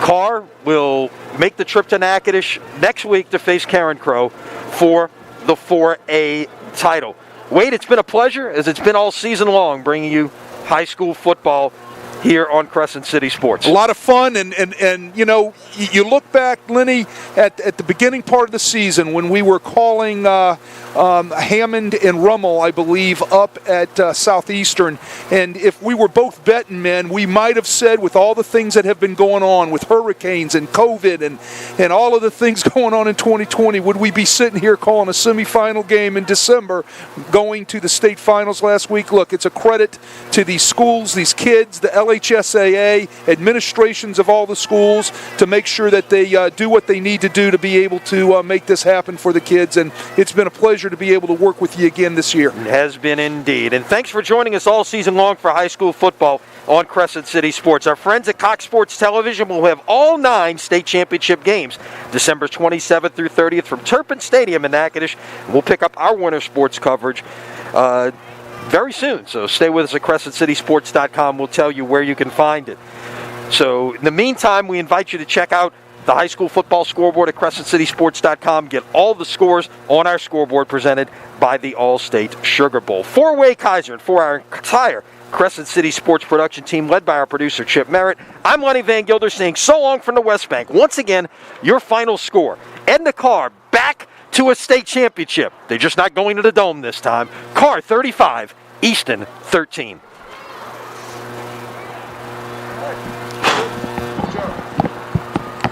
Karr will make the trip to Natchitoches next week to face Crow for the 4A title. Wade, it's been a pleasure, as it's been all season long, bringing you high school football here on Crescent City Sports. A lot of fun, and you know, you look back, Lenny, at the beginning part of the season when we were calling Hammond and Rummel, I believe, up at Southeastern, and if we were both betting men, we might have said, with all the things that have been going on with hurricanes and COVID and all of the things going on in 2020, would we be sitting here calling a semifinal game in December, going to the state finals last week? Look, it's a credit to these schools, these kids, the LHSAA, administrations of all the schools, to make sure that they do what they need to do to be able to make this happen for the kids. And it's been a pleasure to be able to work with you again this year. It has been indeed. And thanks for joining us all season long for high school football on Crescent City Sports. Our friends at Cox Sports Television will have all 9 state championship games December 27th through 30th from Turpin Stadium in Natchitoches. We'll pick up our winter sports coverage very soon. So stay with us at CrescentCitySports.com. We'll tell you where you can find it. So in the meantime, we invite you to check out the high school football scoreboard at CrescentCitySports.com. Get all the scores on our scoreboard presented by the All-State Sugar Bowl. For Kaiser and for our entire Crescent City Sports production team led by our producer Chip Merritt, I'm Lenny Van Gilder saying so long from the West Bank. Once again, your final score: Edna Karr back to a state championship. They're just not going to the Dome this time. Karr 35, Easton 13.